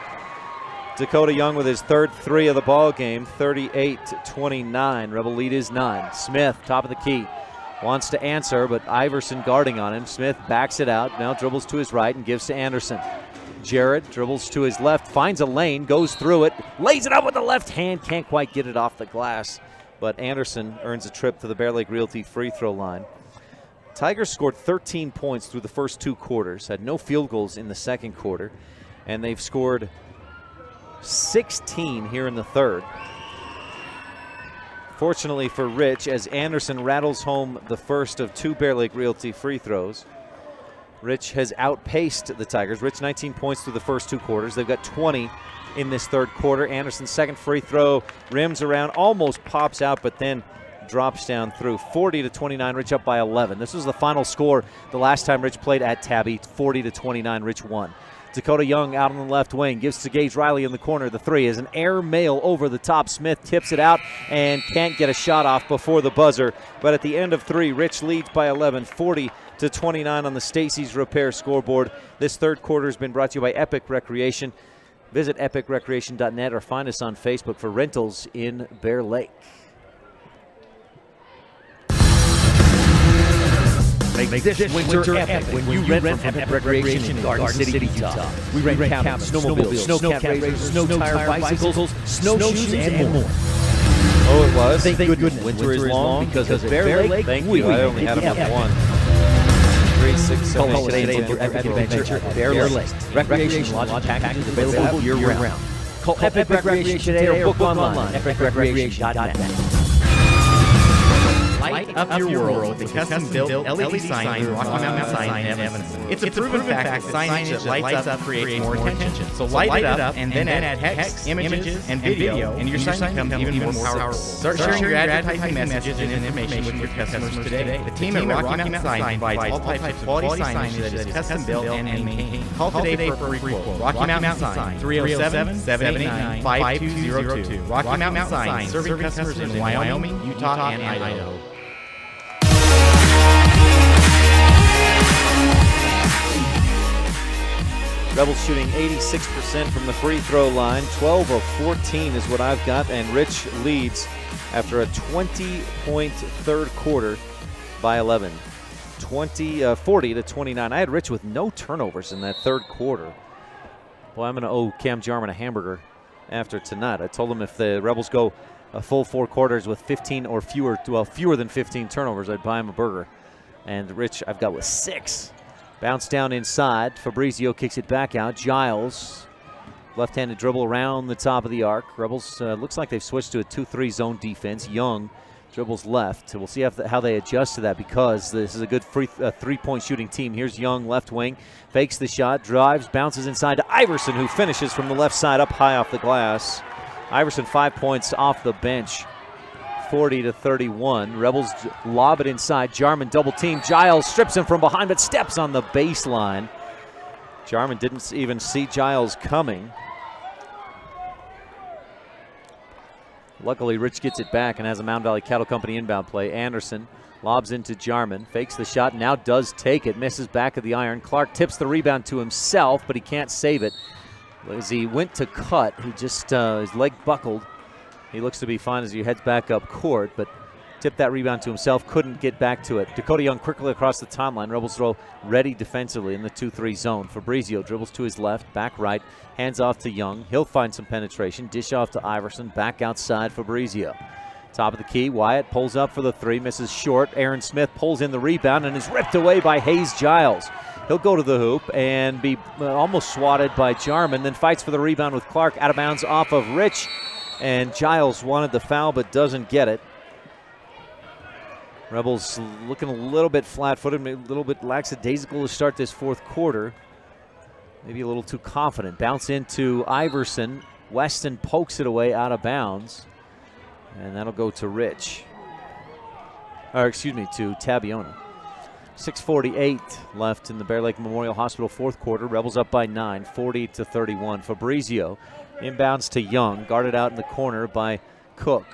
Dakota Young with his third three of the ball game. 38-29. Rebel lead is 9. Smith, top of the key, wants to answer, but Iverson guarding on him. Smith backs it out. Now dribbles to his right and gives to Anderson. Jared dribbles to his left, finds a lane, goes through it, lays it up with the left hand, can't quite get it off the glass. But Anderson earns a trip to the Bear Lake Realty free throw line. Tigers scored 13 points through the first two quarters, had no field goals in the second quarter, and they've scored 16 here in the third. Fortunately for Rich, as Anderson rattles home the first of two Bear Lake Realty free throws, Rich has outpaced the Tigers. Rich 19 points through the first two quarters. They've got 20 in this third quarter. Anderson's second free throw rims around, almost pops out, but then drops down through. 40-29, Rich up by 11. This was the final score the last time Rich played at Tabby. 40-29, Rich won. Dakota Young out on the left wing, gives to Gage Riley in the corner. The three is an air mail over the top. Smith tips it out and can't get a shot off before the buzzer. But at the end of three, Rich leads by 11, 40-29 on the Stacy's Repair scoreboard. This third quarter has been brought to you by Epic Recreation. Visit epicrecreation.net or find us on Facebook for rentals in Bear Lake. Make this winter epic when you rent from Epic Recreation in Garden City, Utah. We rent cabins, snowmobiles, snowcat racers, snow tire bicycles, snowshoes, and more. Oh, it was? Thank goodness winter is long because of Bear Lake. Thank you. I only had them at one. 3, 6, 7, 8, today for Epic Adventure at Bear Lake. Recreation lodging packages available year-round. Call Epic Recreation today or book online at epicrecreation.net. Light Light up your world with a custom-built LED sign from Rocky Mountain Sign in Evanston. It's a proven fact that signage that lights up creates more attention. So light it up and then add text, images, and video, and your sign becomes even more powerful. Start sharing your advertising messages and information with your customers today. The team at Rocky Mountain Sign provides all types of quality signage that is custom-built and maintained. Call today for a free quote. Rocky Mountain Sign, 307-789-5202. Rocky Mountain Sign, serving customers in Wyoming, Utah, and Idaho. Rebels shooting 86% from the free throw line. 12 of 14 is what I've got, and Rich leads after a 20-point third quarter by 11. 40 to 29. I had Rich with no turnovers in that third quarter. Boy, I'm going to owe Cam Jarman a hamburger after tonight. I told him if the Rebels go a full 4 quarters with 15 or fewer than 15 turnovers, I'd buy him a burger. And Rich, I've got with 6. Bounce down inside. Fabrizio kicks it back out. Giles, left-handed dribble around the top of the arc. Rebels looks like they've switched to a 2-3 zone defense. Young dribbles left. We'll see how they adjust to that, because this is a good three-point shooting team. Here's Young, left wing. Fakes the shot, drives, bounces inside to Iverson, who finishes from the left side up high off the glass. Iverson 5 points off the bench. 40 to 31. Rebels lob it inside. Jarman double team. Giles strips him from behind, but steps on the baseline. Jarman didn't even see Giles coming. Luckily, Rich gets it back and has a Mountain Valley Cattle Company inbound play. Anderson lobs into Jarman, fakes the shot, now does take it, misses back of the iron. Clark tips the rebound to himself, but he can't save it. As he went to cut, he just, his leg buckled. He looks to be fine as he heads back up court, but tipped that rebound to himself, couldn't get back to it. Dakota Young quickly across the timeline. Rebels throw ready defensively in the 2-3 zone. Fabrizio dribbles to his left, back right, hands off to Young. He'll find some penetration, dish off to Iverson, back outside Fabrizio. Top of the key, Wyatt pulls up for the 3, misses short. Aaron Smith pulls in the rebound and is ripped away by Hayes Giles. He'll go to the hoop and be almost swatted by Jarman, then fights for the rebound with Clark, out of bounds off of Rich. And Giles wanted the foul but doesn't get it. Rebels looking a little bit flat-footed, a little bit lackadaisical to start this fourth quarter. Maybe a little too confident. Bounce into Iverson. Weston pokes it away out of bounds. And that'll go to Rich. Or excuse me, to Tabiona. 6:48 left in the Bear Lake Memorial Hospital fourth quarter. Rebels up by 9, 40 to 31. Fabrizio inbounds to Young, guarded out in the corner by Cook.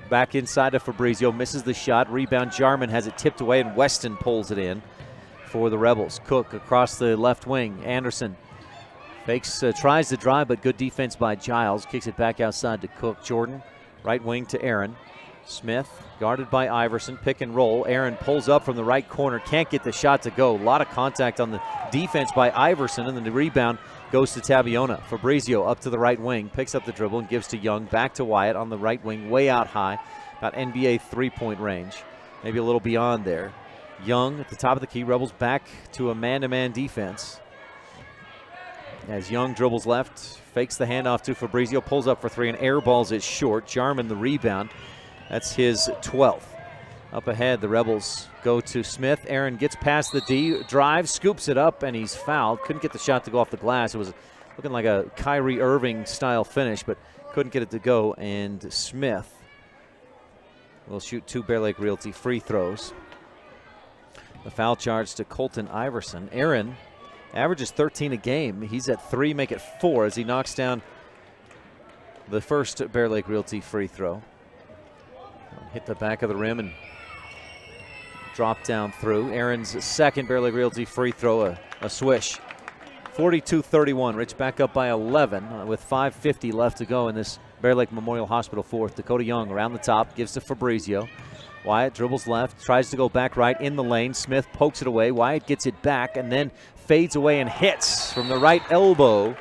Back inside to Fabrizio, misses the shot. Rebound, Jarman has it tipped away, and Weston pulls it in for the Rebels. Cook across the left wing. Anderson fakes, tries to drive, but good defense by Giles. Kicks it back outside to Cook. Jordan, right wing to Aaron. Smith, guarded by Iverson, pick and roll. Aaron pulls up from the right corner, can't get the shot to go. A lot of contact on the defense by Iverson, and then the rebound goes to Tabiona. Fabrizio up to the right wing, picks up the dribble and gives to Young. Back to Wyatt on the right wing, way out high, about NBA three-point range, maybe a little beyond there. Young at the top of the key. Rebels back to a man-to-man defense. As Young dribbles left, fakes the handoff to Fabrizio, pulls up for 3 and airballs it short. Jarman the rebound. That's his 12th. Up ahead, the Rebels go to Smith. Aaron gets past the D, drives, scoops it up, and he's fouled. Couldn't get the shot to go off the glass. It was looking like a Kyrie Irving style finish, but couldn't get it to go. And Smith will shoot 2 Bear Lake Realty free throws. The foul charge to Colton Iverson. Aaron averages 13 a game. He's at 3, make it 4 as he knocks down the first Bear Lake Realty free throw. Hit the back of the rim and drop down through. Aaron's second Bear Lake Realty free throw, a swish. 42-31. Rich back up by 11 with 5:50 left to go in this Bear Lake Memorial Hospital fourth. Dakota Young around the top, gives to Fabrizio. Wyatt dribbles left, tries to go back right in the lane. Smith pokes it away. Wyatt gets it back and then fades away and hits from the right elbow.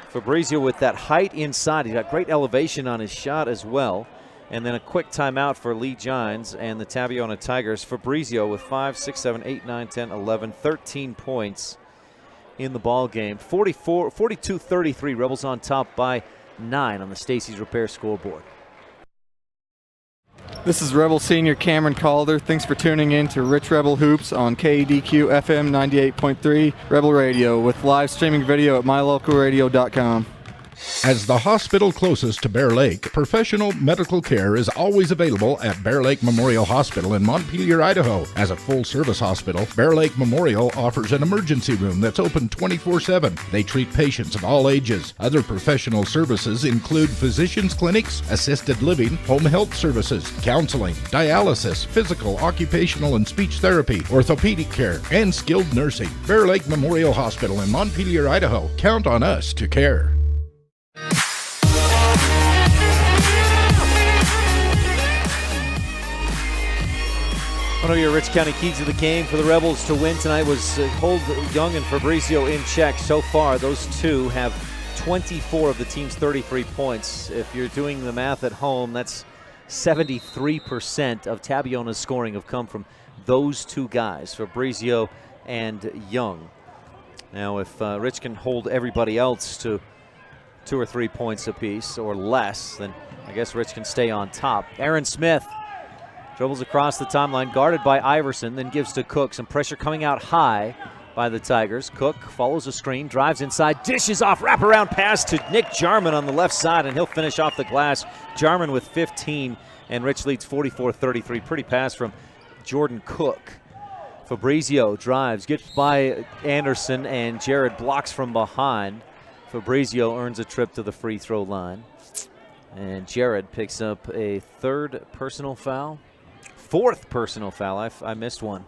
Fabrizio with that height inside. He's got great elevation on his shot as well. And then a quick timeout for Lee Gines and the Tabiona Tigers. Fabrizio with 5, 6, 7, 8, 9, 10, 11, 13 points in the ball game. 42-33. Rebels on top by 9 on the Stacey's Repair scoreboard. This is Rebel Senior Cameron Calder. Thanks for tuning in to Rich Rebel Hoops on KDQ FM 98.3 Rebel Radio with live streaming video at mylocalradio.com. As the hospital closest to Bear Lake, professional medical care is always available at Bear Lake Memorial Hospital in Montpelier, Idaho. As a full-service hospital, Bear Lake Memorial offers an emergency room that's open 24/7. They treat patients of all ages. Other professional services include physicians' clinics, assisted living, home health services, counseling, dialysis, physical, occupational, and speech therapy, orthopedic care, and skilled nursing. Bear Lake Memorial Hospital in Montpelier, Idaho. Count on us to care. One of your Rich County keys to the game for the Rebels to win tonight was hold Young and Fabrizio in check. So far, those two have 24 of the team's 33 points. If you're doing the math at home, that's 73% of Tabiona's scoring have come from those two guys, Fabrizio and Young. Now, if Rich can hold everybody else to 2 or 3 points apiece or less, then I guess Rich can stay on top. Aaron Smith dribbles across the timeline, guarded by Iverson, then gives to Cook. Some pressure coming out high by the Tigers. Cook follows a screen, drives inside, dishes off, wraparound pass to Nick Jarman on the left side, and he'll finish off the glass. Jarman with 15, and Rich leads 44-33. Pretty pass from Jordan Cook. Fabrizio drives, gets by Anderson, and Jared blocks from behind. Fabrizio earns a trip to the free throw line. And Jared picks up a third personal foul. Fourth personal foul. I missed one.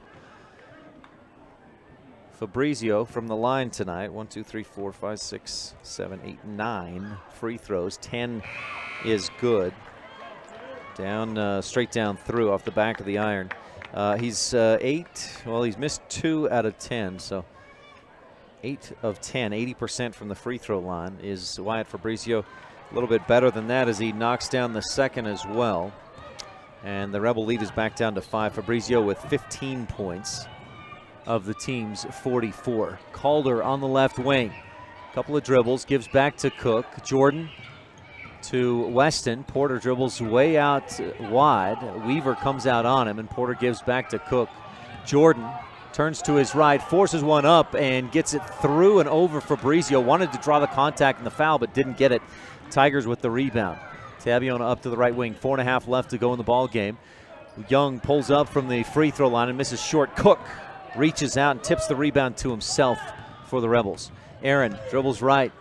Fabrizio from the line tonight. 1, 2, 3, 4, 5, 6, 7, 8, 9 free throws. 10 is good. Down, straight down through off the back of the iron. He's 8. Well, he's missed 2 out of 10. So 8 of 10, 80% from the free throw line is Wyatt Fabrizio. A little bit better than that as he knocks down the second as well. And the Rebel lead is back down to 5. Fabrizio with 15 points of the team's 44. Calder on the left wing. Couple of dribbles, gives back to Cook. Jordan to Weston. Porter dribbles way out wide. Weaver comes out on him, and Porter gives back to Cook. Jordan turns to his right, forces one up, and gets it through and over Fabrizio. Wanted to draw the contact and the foul, but didn't get it. Tigers with the rebound. Tabiona up to the right wing. 4.5 left to go in the ball game. Young pulls up from the free throw line and misses short. Cook reaches out and tips the rebound to himself for the Rebels. Aaron dribbles right,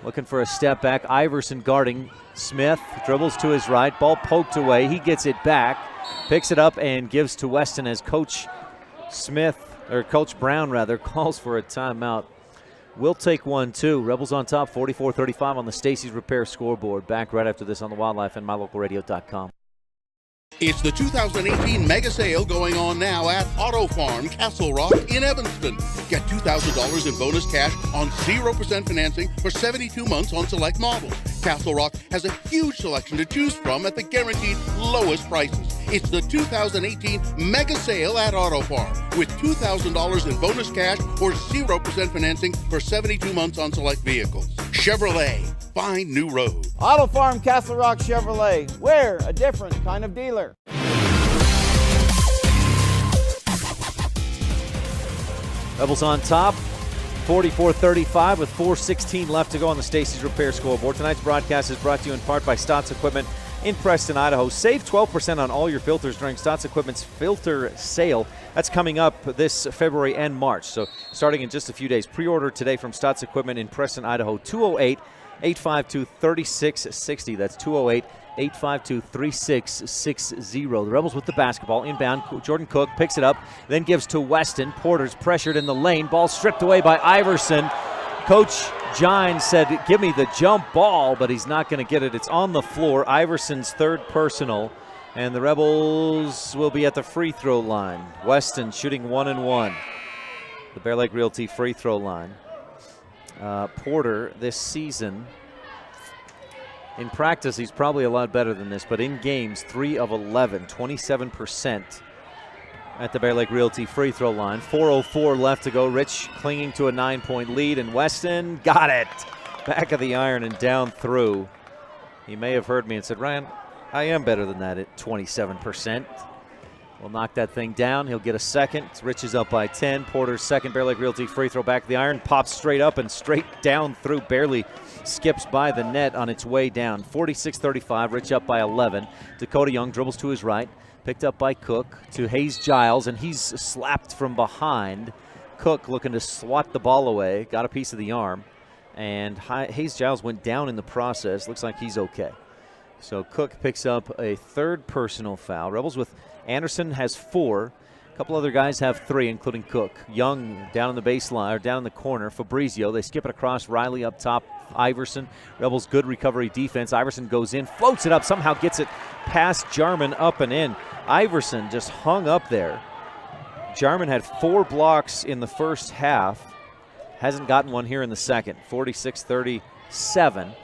looking for a step back. Iverson guarding Smith. Dribbles to his right. Ball poked away. He gets it back, picks it up, and gives to Weston as Coach Brown calls for a timeout. We'll take one, too. Rebels on top, 44-35 on the Stacey's Repair scoreboard. Back right after this on the Wildlife and mylocalradio.com. It's the 2018 mega sale going on now at Auto Farm Castle Rock in Evanston. Get $2,000 in bonus cash on 0% financing for 72 months on select models. Castle Rock has a huge selection to choose from at the guaranteed lowest prices. It's the 2018 mega sale at Auto Farm with $2,000 in bonus cash or 0% financing for 72 months on select vehicles. Chevrolet, find new road. Auto Farm Castle Rock Chevrolet. We're a different kind of dealer. Rebels on top, 44-35 with 4:16 left to go on the Stacey's Repair scoreboard. Tonight's broadcast is brought to you in part by Stotts Equipment in Preston, Idaho. Save 12% on all your filters during Stotts Equipment's filter sale. That's coming up this February and March, so starting in just a few days. Pre-order today from Stotts Equipment in Preston, Idaho. 208-852-3660. That's 208-852-3660. The Rebels with the basketball. Inbound, Jordan Cook picks it up, then gives to Weston. Porter's pressured in the lane. Ball stripped away by Iverson. Coach Gines said, give me the jump ball, but he's not going to get it. It's on the floor. Iverson's third personal, and the Rebels will be at the free throw line. Weston shooting 1 and 1. The Bear Lake Realty free throw line. Porter this season, in practice, he's probably a lot better than this, but in games, 3 of 11, 27% at the Bear Lake Realty free throw line. 4:04 left to go. Rich clinging to a 9-point lead, and Weston got it. Back of the iron and down through. He may have heard me and said, Ryan, I am better than that at 27%. We'll knock that thing down. He'll get a second. Rich is up by 10. Porter's second Bear Lake Realty free throw back of the iron. Pops straight up and straight down through. Barely skips by the net on its way down. 46-35. Rich up by 11. Dakota Young dribbles to his right. Picked up by Cook to Hayes Giles, and he's slapped from behind. Cook looking to swat the ball away. Got a piece of the arm. And Hayes Giles went down in the process. Looks like he's okay. So Cook picks up a third personal foul. Rebels with Anderson has 4. A couple other guys have 3, including Cook. Young down in the baseline, or down in the corner. Fabrizio, they skip it across. Riley up top. Iverson. Rebels good recovery defense. Iverson goes in, floats it up, somehow gets it past Jarman up and in. Iverson just hung up there. Jarman had 4 blocks in the first half. Hasn't gotten one here in the second. 46-37.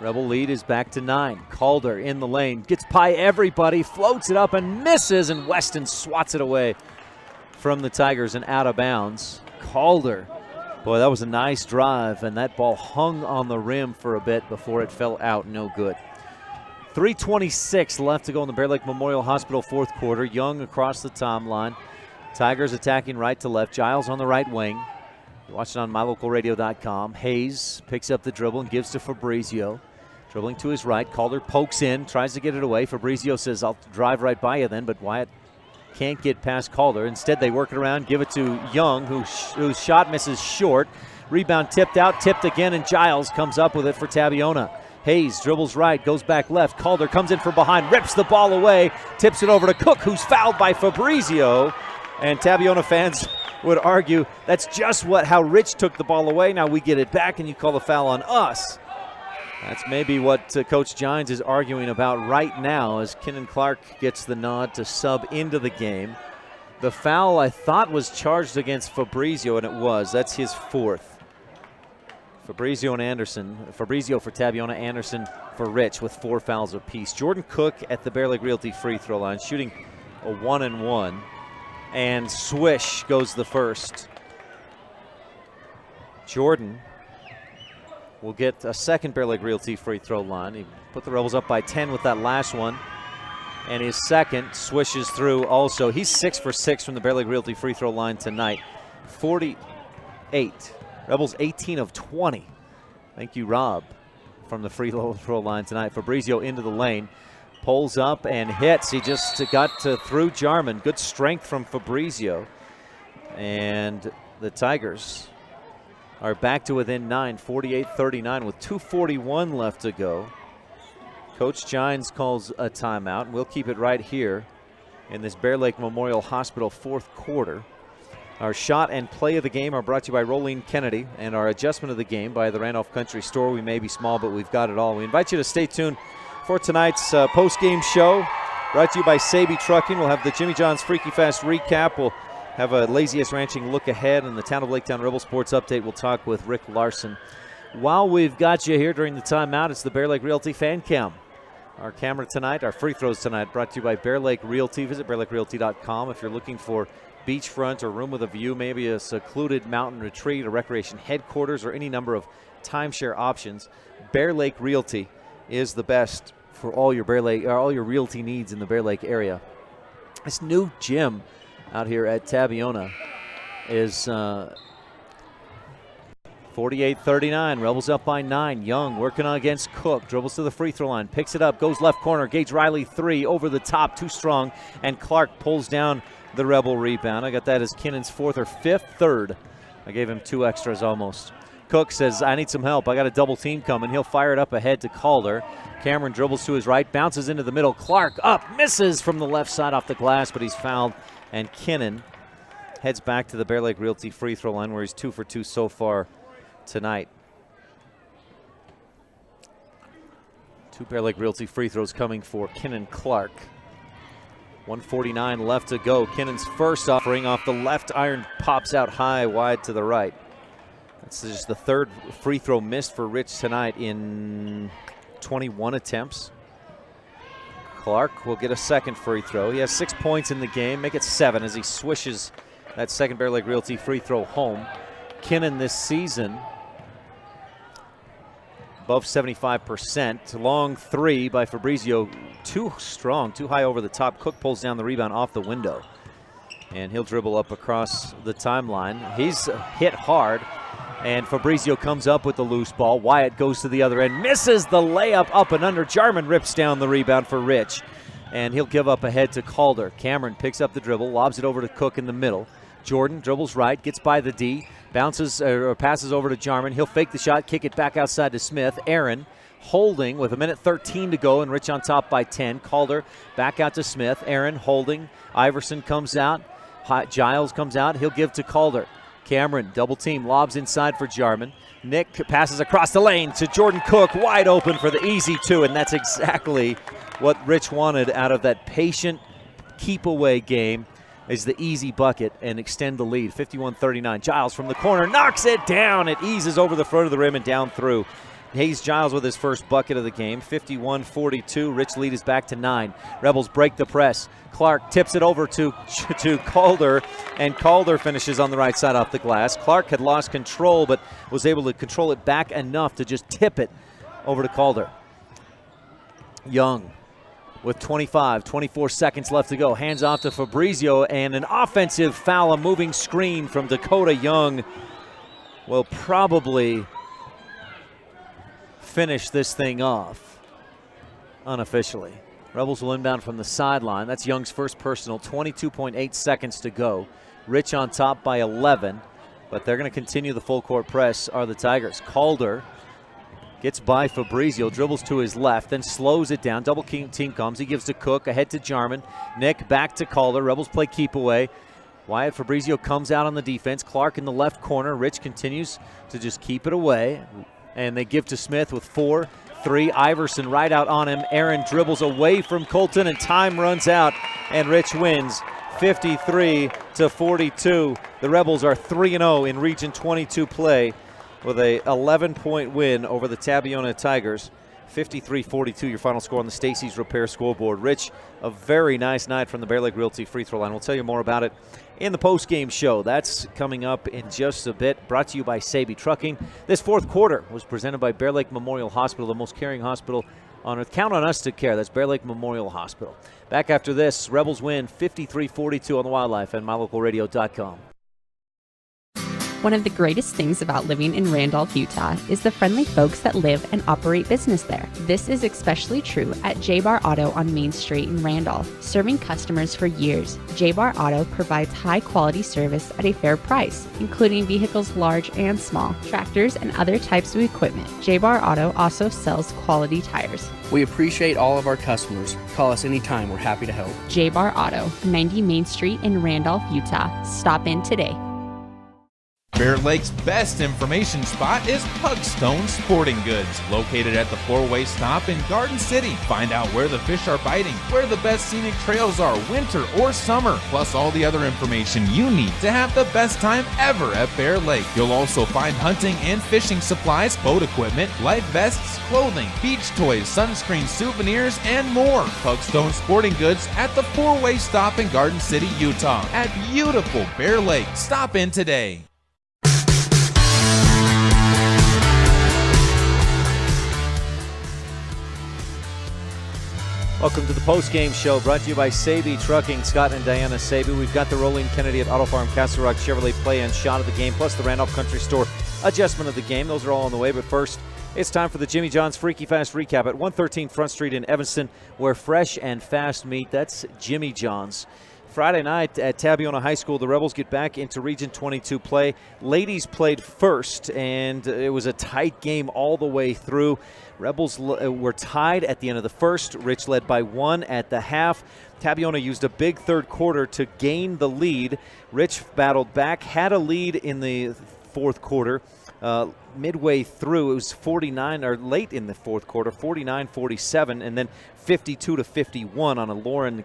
Rebel lead is back to 9. Calder in the lane, gets by everybody, floats it up and misses, and Weston swats it away from the Tigers and out of bounds. Calder, boy, that was a nice drive, and that ball hung on the rim for a bit before it fell out. No good. 3:26 left to go in the Bear Lake Memorial Hospital fourth quarter. Young across the timeline. Tigers attacking right to left. Giles on the right wing. You're watching on mylocalradio.com. Hayes picks up the dribble and gives to Fabrizio. Dribbling to his right. Calder pokes in, tries to get it away. Fabrizio says, I'll drive right by you then, but Wyatt can't get past Calder. Instead, they work it around, give it to Young, whose shot misses short. Rebound tipped out, tipped again, and Giles comes up with it for Tabiona. Hayes dribbles right, goes back left. Calder comes in from behind, rips the ball away, tips it over to Cook, who's fouled by Fabrizio. And Tabiona fans would argue that's just how Rich took the ball away. Now we get it back, and you call the foul on us. That's maybe what Coach Gines is arguing about right now as Kennan Clark gets the nod to sub into the game. The foul I thought was charged against Fabrizio, and it was. That's his 4th. Fabrizio and Anderson. Fabrizio for Tabiona, Anderson for Rich with 4 fouls apiece. Jordan Cook at the Bear Lake Realty free throw line shooting a 1-and-1. And swish goes the first. Jordan will get a second Bear Lake Realty free throw line. He put the Rebels up by 10 with that last one. And his second swishes through also. He's 6 for 6 from the Bear Lake Realty free throw line tonight. 48. Rebels 18 of 20. Thank you, Rob, from the free throw line tonight. Fabrizio into the lane. Pulls up and hits. He just got through Jarman. Good strength from Fabrizio. And the Tigers are back to within 9, 48-39 with 2:41 left to go. Coach Gines calls a timeout. We'll keep it right here in this Bear Lake Memorial Hospital fourth quarter. Our shot and play of the game are brought to you by Rolene Kennedy, and our adjustment of the game by the Randolph Country Store. We may be small, but we've got it all. We invite you to stay tuned for tonight's post-game show, brought to you by Saby Trucking. We'll have the Jimmy John's Freaky Fast recap. We'll have a Laziest Ranching look ahead, and the Town of Laketown Rebel Sports update. We'll talk with Rick Larson. While we've got you here during the timeout, it's the Bear Lake Realty Fan Cam. Our camera tonight, our free throws tonight, brought to you by Bear Lake Realty. Visit bearlakerealty.com if you're looking for beachfront or room with a view, maybe a secluded mountain retreat, a recreation headquarters, or any number of timeshare options. Bear Lake Realty is the best for all your realty needs in the Bear Lake area. This new gym out here at Tabiona is 48-39. Rebels up by 9. Young working on against Cook. Dribbles to the free throw line. Picks it up. Goes left corner. Gage Riley 3 over the top. Too strong. And Clark pulls down the Rebel rebound. I got that as Kinnan's 4th or 5th. 3rd. I gave him 2 extras almost. Cook says, I need some help. I got a double team coming. He'll fire it up ahead to Calder. Cameron dribbles to his right. Bounces into the middle. Clark up. Misses from the left side off the glass, but he's fouled. And Kinnan heads back to the Bear Lake Realty free throw line where he's 2 for 2 so far tonight. 2 Bear Lake Realty free throws coming for Kinnan Clark. 1:49 left to go. Kinnan's first offering off the left iron pops out high, wide to the right. That's just the 3rd free throw missed for Rich tonight in 21 attempts. Clark will get a 2nd free throw. He has 6 points in the game, make it 7 as he swishes that 2nd Bear Lake Realty free throw home. Kinnan this season above 75%. Long 3 by Fabrizio too strong, too high over the top. Cook pulls down the rebound off the window. And he'll dribble up across the timeline. He's hit hard. And Fabrizio comes up with the loose ball. Wyatt goes to the other end, misses the layup up and under. Jarman rips down the rebound for Rich. And he'll give up ahead to Calder. Cameron picks up the dribble, lobs it over to Cook in the middle. Jordan dribbles right, gets by the D, bounces or passes over to Jarman. He'll fake the shot, kick it back outside to Smith. Aaron holding with 1:13 to go, and Rich on top by 10. Calder back out to Smith. Aaron holding. Iverson comes out. Giles comes out. He'll give to Calder. Cameron, double team, lobs inside for Jarman. Nick passes across the lane to Jordan Cook, wide open for the easy two, and that's exactly what Rich wanted out of that patient keep-away game, is the easy bucket and extend the lead. 51-39. Giles from the corner knocks it down. It eases over the front of the rim and down through. Hayes Giles with his first bucket of the game. 51-42. Rich lead is back to 9. Rebels break the press. Clark tips it over to Calder, and Calder finishes on the right side off the glass. Clark had lost control, but was able to control it back enough to just tip it over to Calder. Young with 24 seconds left to go. Hands off to Fabrizio, and an offensive foul, a moving screen from Dakota Young will probably finish this thing off unofficially. Rebels will inbound from the sideline. That's Young's first personal. 22.8 seconds to go. Rich on top by 11, but they're going to continue the full court press are the Tigers. Calder gets by Fabrizio, dribbles to his left, then slows it down. Double team comes. He gives to Cook, ahead to Jarman. Nick back to Calder. Rebels play keep away. Wyatt Fabrizio comes out on the defense. Clark in the left corner. Rich continues to just keep it away. And they give to Smith with 4-3. Iverson right out on him. Aaron dribbles away from Colton, and time runs out. And Rich wins 53-42. The Rebels are 3-0 in Region 22 play, with a 11-point win over the Tabiona Tigers. 53-42, your final score on the Stacey's Repair scoreboard. Rich, a very nice night from the Bear Lake Realty free throw line. We'll tell you more about it in the post-game show. That's coming up in just a bit. Brought to you by Saby Trucking. This fourth quarter was presented by Bear Lake Memorial Hospital, the most caring hospital on earth. Count on us to care. That's Bear Lake Memorial Hospital. Back after this, Rebels win 53-42 on the Wildlife and MyLocalRadio.com. One of the greatest things about living in Randolph, Utah is the friendly folks that live and operate business there. This is especially true at J-Bar Auto on Main Street in Randolph. Serving customers for years, J-Bar Auto provides high-quality service at a fair price, including vehicles large and small, tractors, and other types of equipment. J-Bar Auto also sells quality tires. We appreciate all of our customers. Call us anytime. We're happy to help. J-Bar Auto, 90 Main Street in Randolph, Utah. Stop in today. Bear Lake's best information spot is Pugstone Sporting Goods, located at the four-way stop in Garden City. Find out where the fish are biting, where the best scenic trails are, winter or summer, plus all the other information you need to have the best time ever at Bear Lake. You'll also find hunting and fishing supplies, boat equipment, life vests, clothing, beach toys, sunscreen, souvenirs, and more. Pugstone Sporting Goods at the four-way stop in Garden City, Utah, at beautiful Bear Lake. Stop in today. Welcome to the post-game show, brought to you by Saby Trucking. Scott and Diana Saby. We've got the Rolling Kennedy at Auto Farm, Castle Rock Chevrolet play and shot of the game, plus the Randolph Country Store adjustment of the game. Those are all on the way, but first, it's time for the Jimmy John's Freaky Fast Recap at 113 Front Street in Evanston, where fresh and fast meat. That's Jimmy John's. Friday night at Tabiona High School, the Rebels get back into Region 22 play. Ladies played first, and it was a tight game all the way through. Rebels were tied at the end of the first. Rich led by 1 at the half. Tabiona used a big third quarter to gain the lead. Rich battled back, had a lead in the fourth quarter. Midway through, it was 49, or late in the fourth quarter, 49-47, and then 52-51 on a Lauren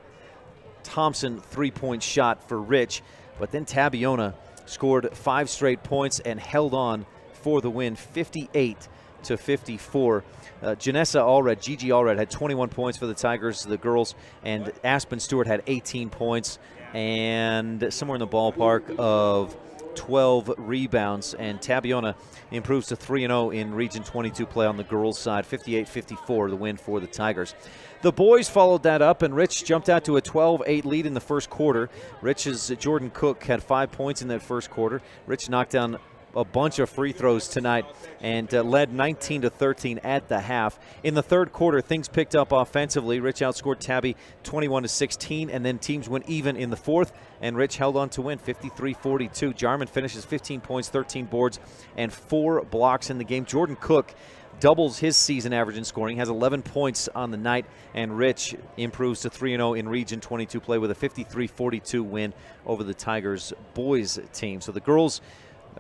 Thompson three-point shot for Rich. But then Tabiona scored 5 straight points and held on for the win, 58-54. Janessa Allred, Gigi Allred, had 21 points for the Tigers, the girls, and Aspen Stewart had 18 points and somewhere in the ballpark of 12 rebounds, and Tabiona improves to 3-0 in Region 22 play on the girls' side, 58-54, the win for the Tigers. The boys followed that up, and Rich jumped out to a 12-8 lead in the first quarter. Rich's Jordan Cook had 5 points in that first quarter. Rich knocked down a bunch of free throws tonight and led 19-13 at the half. In the third quarter, things picked up offensively. Rich outscored Tabby 21-16, and then teams went even in the fourth, and Rich held on to win 53-42. Jarman finishes 15 points, 13 boards, and 4 blocks in the game. Jordan Cook doubles his season average in scoring, has 11 points on the night, and Rich improves to 3-0 in Region 22 play with a 53-42 win over the Tigers boys team. So the girls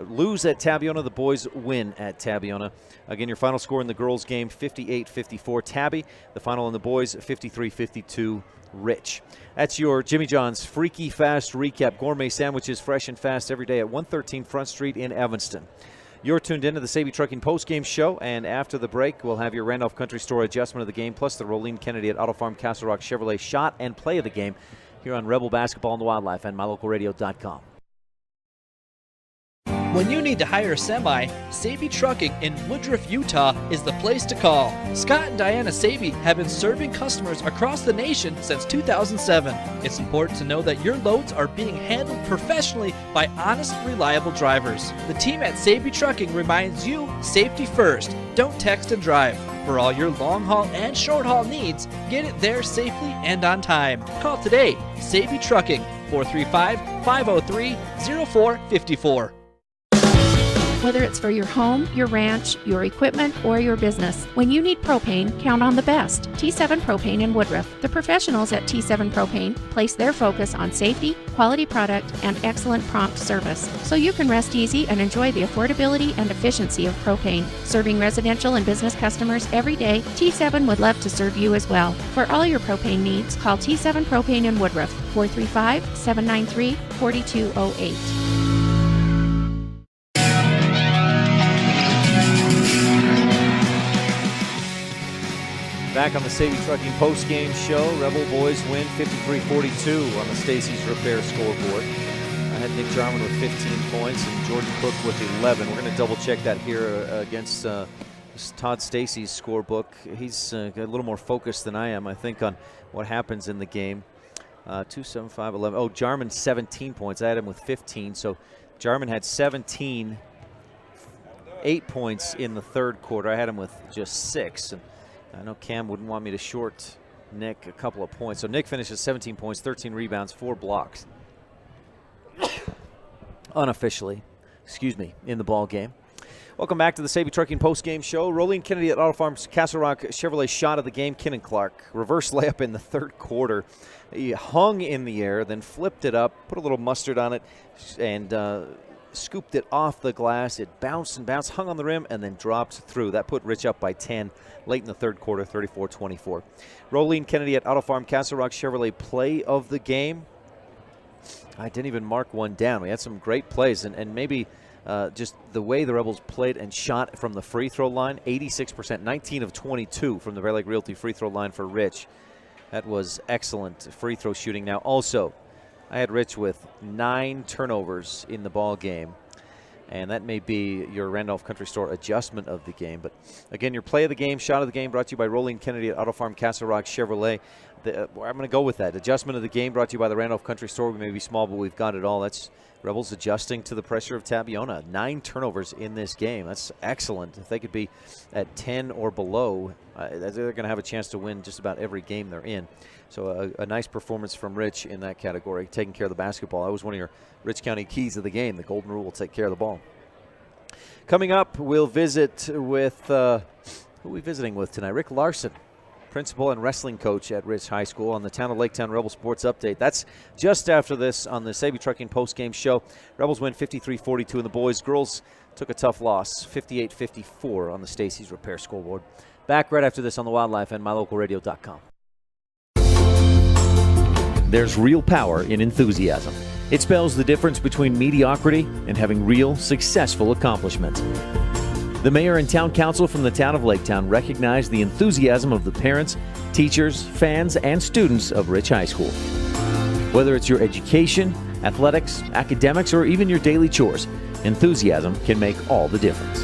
lose at Tabiona, the boys win at Tabiona. Again, your final score in the girls game, 58-54 Tabby. The final in the boys, 53-52 Rich. That's your Jimmy John's Freaky Fast Recap. Gourmet sandwiches fresh and fast every day at 113 Front Street in Evanston. You're tuned into the Saby Trucking postgame show, and after the break, we'll have your Randolph Country Store adjustment of the game, plus the Rolene Kennedy at Auto Farm Castle Rock Chevrolet shot and play of the game here on Rebel Basketball and the Wildlife and MyLocalRadio.com. When you need to hire a semi, Saby Trucking in Woodruff, Utah is the place to call. Scott and Diana Saby have been serving customers across the nation since 2007. It's important to know that your loads are being handled professionally by honest, reliable drivers. The team at Saby Trucking reminds you, safety first. Don't text and drive. For all your long haul and short haul needs, get it there safely and on time. Call today, Saby Trucking, 435-503-0454. Whether it's for your home, your ranch, your equipment, or your business, when you need propane, count on the best. T7 Propane in Woodruff. The professionals at T7 Propane place their focus on safety, quality product, and excellent prompt service, so you can rest easy and enjoy the affordability and efficiency of propane. Serving residential and business customers every day, T7 would love to serve you as well. For all your propane needs, call T7 Propane in Woodruff, 435-793-4208. Back on the Saby Trucking postgame show, Rebel boys win 53-42 on the Stacy's Repair scoreboard. I had Nick Jarman with 15 points and Jordan Cook with 11. We're going to double check that here against Todd Stacy's scorebook. He's a little more focused than I am, I think, on what happens in the game. 2, 7, 5, 11. Oh, Jarman 17 points. I had him with 15. So Jarman had 17, 8 points in the third quarter. I had him with just 6. And I know Cam wouldn't want me to short Nick a couple of points. So Nick finishes 17 points, 13 rebounds, 4 blocks. Unofficially, in the ball game. Welcome back to the Saby Trucking postgame show. Rolene Kennedy at Auto Farms Castle Rock Chevrolet shot of the game. Kinnan Clark, reverse layup in the third quarter. He hung in the air, then flipped it up, put a little mustard on it, and scooped it off the glass. It bounced and bounced, hung on the rim, and then dropped through. That put Rich up by 10 late in the third quarter, 34-24. Rolene Kennedy at Auto Farm Castle Rock Chevrolet play of the game. I didn't even mark one down. We had some great plays, and maybe just the way the Rebels played and shot from the free throw line, 86%, 19 of 22 from the Bear Lake Realty free throw line for Rich. That was excellent free throw shooting. Now, also, I had Rich with 9 turnovers in the ball game, and that may be your Randolph Country Store adjustment of the game. But again, your play of the game, shot of the game, brought to you by Rolene Kennedy at Auto Farm Castle Rock Chevrolet. I'm going to go with that. Adjustment of the game brought to you by the Randolph Country Store. We may be small, but we've got it all. That's Rebels adjusting to the pressure of Tabiona. 9 turnovers in this game. That's excellent. If they could be at 10 or below, they're going to have a chance to win just about every game they're in. So a nice performance from Rich in that category, taking care of the basketball. That was one of your Rich County keys of the game. The Golden Rule will take care of the ball. Coming up, we'll visit with, who are we visiting with tonight? Rick Larson, principal and wrestling coach at Rich High School, on the Town of Laketown Rebel Sports Update. That's just after this on the Saby Trucking postgame show. Rebels win 53-42 in the boys. Girls took a tough loss, 58-54 on the Stacy's Repair scoreboard. Back right after this on the Wildlife and MyLocalRadio.com. There's real power in enthusiasm. It spells the difference between mediocrity and having real, successful accomplishment. The mayor and town council from the town of Laketown recognize the enthusiasm of the parents, teachers, fans, and students of Rich High School. Whether it's your education, Athletics, academics, or even your daily chores, enthusiasm can make all the difference.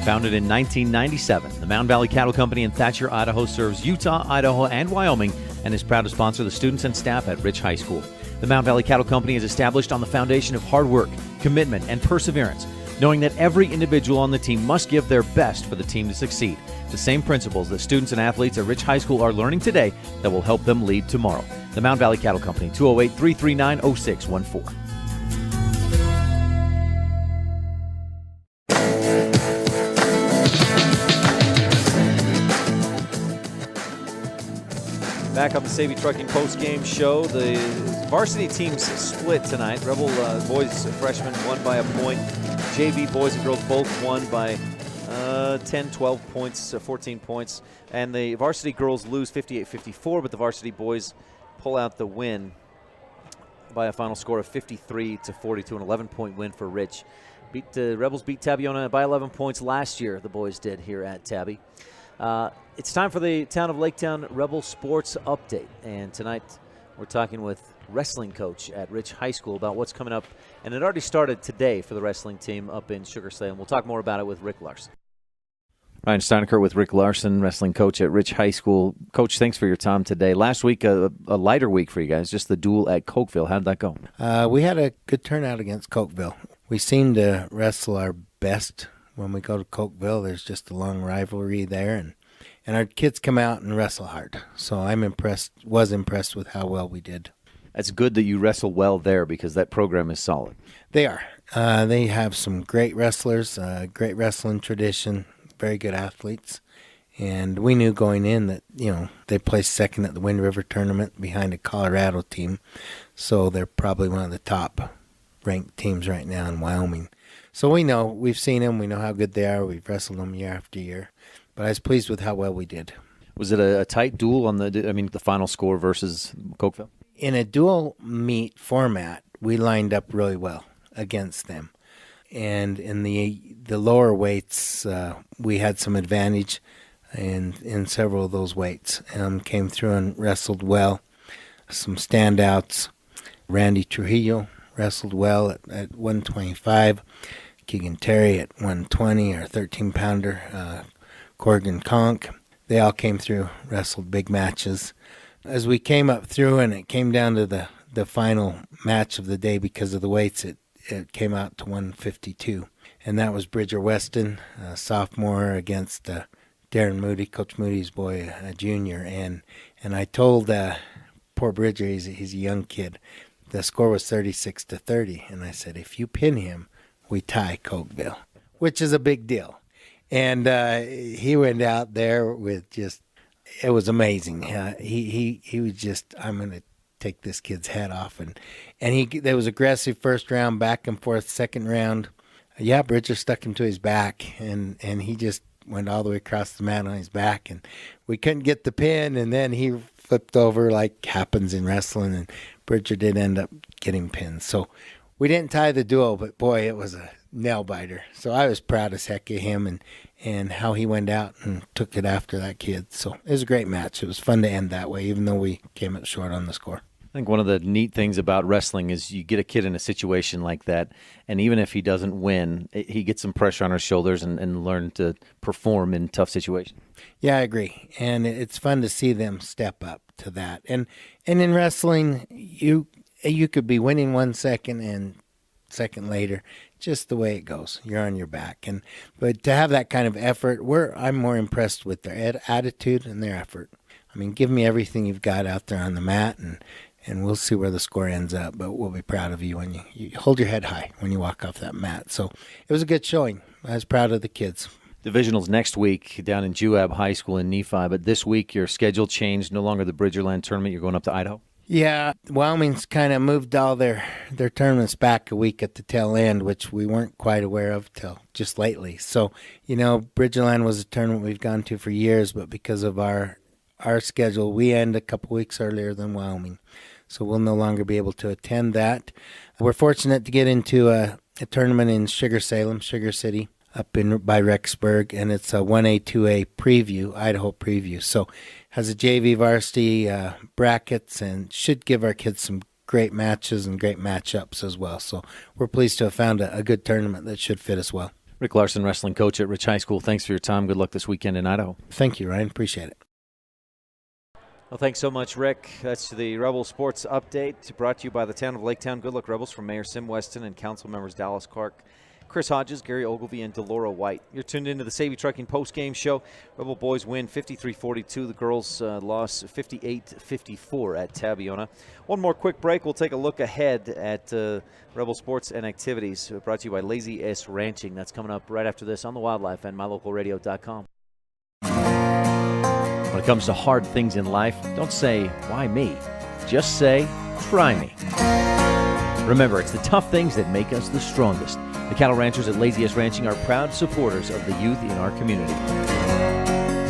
Founded in 1997, the Mountain Valley Cattle Company in Thatcher, Idaho serves Utah, Idaho, and Wyoming and is proud to sponsor the students and staff at Rich High School. The Mountain Valley Cattle Company is established on the foundation of hard work, commitment, and perseverance, knowing that every individual on the team must give their best for the team to succeed. The same principles that students and athletes at Rich High School are learning today that will help them lead tomorrow. The Mountain Valley Cattle Company, 208-339-0614. Back on the Savvy Trucking post-game show, the varsity teams split tonight. Rebel boys freshmen won by a point. JV boys and girls both won by 10, 12 points, 14 points. And the varsity girls lose 58-54, but the varsity boys pull out the win by a final score of 53-42, an 11-point win for Rich. Rebels beat Tabiona by 11 points last year, the boys did here at Tabby. It's time for the Town of Laketown Rebel Sports Update. And tonight we're talking with wrestling coach at Rich High School about what's coming up. And it already started today for the wrestling team up in Sugar Salem. We'll talk more about it with Rick Larson. Ryan Steinecker with Rick Larson, wrestling coach at Rich High School. Coach, thanks for your time today. Last week, a lighter week for you guys, just the duel at Cokeville. How did that go? We had a good turnout against Cokeville. We seem to wrestle our best when we go to Cokeville. There's just a long rivalry there, and our kids come out and wrestle hard. So was impressed with how well we did. It's good that you wrestle well there because that program is solid. They are. They have some great wrestlers, great wrestling tradition, very good athletes. And we knew going in that, they placed second at the Wind River tournament behind a Colorado team. So they're probably one of the top ranked teams right now in Wyoming. So we've seen them, we know how good they are. We've wrestled them year after year. But I was pleased with how well we did. Was it a tight duel on the final score versus Cokeville? In a dual meet format, we lined up really well against them. And in the lower weights, we had some advantage in several of those weights. Came through and wrestled well. Some standouts. Randy Trujillo wrestled well at 125. Keegan Terry at 120, our 13-pounder. Corrigan Conk, they all came through, wrestled big matches. As we came up through and it came down to the final match of the day because of the weights, it came out to 152. And that was Bridger Weston, a sophomore, against Darren Moody, Coach Moody's boy, a junior. And I told poor Bridger, he's a young kid, the score was 36-30. And I said, if you pin him, we tie Cokeville, which is a big deal. And he went out there with it was amazing. He was just, I'm going to take this kid's head off. And there was aggressive first round, back and forth, second round. Bridger stuck him to his back, and he just went all the way across the mat on his back. And we couldn't get the pin, and then he flipped over like happens in wrestling, and Bridger did end up getting pinned. So we didn't tie the duel, but boy, it was a nail biter. So I was proud as heck of him and how he went out and took it after that kid. So it was a great match. It was fun to end that way, even though we came up short on the score. I think one of the neat things about wrestling is you get a kid in a situation like that, and even if he doesn't win, he gets some pressure on his shoulders and learn to perform in tough situations. Yeah, I agree. And it's fun to see them step up to that. And in wrestling, you could be winning 1 second and second later, just the way it goes. You're on your back. But to have that kind of effort, I'm more impressed with their attitude and their effort. I mean, give me everything you've got out there on the mat, and we'll see where the score ends up. But we'll be proud of you when you hold your head high when you walk off that mat. So it was a good showing. I was proud of the kids. Divisionals next week down in Juab High School in Nephi, but this week your schedule changed. No longer the Bridgerland tournament. You're going up to Idaho. Yeah, Wyoming's kind of moved all their tournaments back a week at the tail end, which we weren't quite aware of till just lately. So, Bridgerland was a tournament we've gone to for years, but because of our schedule, we end a couple weeks earlier than Wyoming. So we'll no longer be able to attend that. We're fortunate to get into a tournament in Sugar City. up in by Rexburg, and it's a 1A, 2A preview, Idaho preview. So has a JV varsity brackets and should give our kids some great matches and great matchups as well. So we're pleased to have found a good tournament that should fit us well. Rick Larson, wrestling coach at Rich High School. Thanks for your time. Good luck this weekend in Idaho. Thank you, Ryan. Appreciate it. Well, thanks so much, Rick. That's the Rebel Sports Update brought to you by the town of Laketown. Good luck, Rebels, from Mayor Sim Weston and council members Dallas Clark, Chris Hodges, Gary Ogilvie, and Delora White. You're tuned into the Savvy Trucking postgame show. Rebel boys win 53-42. The girls lost 58-54 at Tabiona. One more quick break. We'll take a look ahead at Rebel Sports and Activities brought to you by Lazy S Ranching. That's coming up right after this on the Wildlife and MyLocalRadio.com. When it comes to hard things in life, don't say, why me? Just say, try me. Remember, it's the tough things that make us the strongest. The cattle ranchers at Lazy S Ranching are proud supporters of the youth in our community.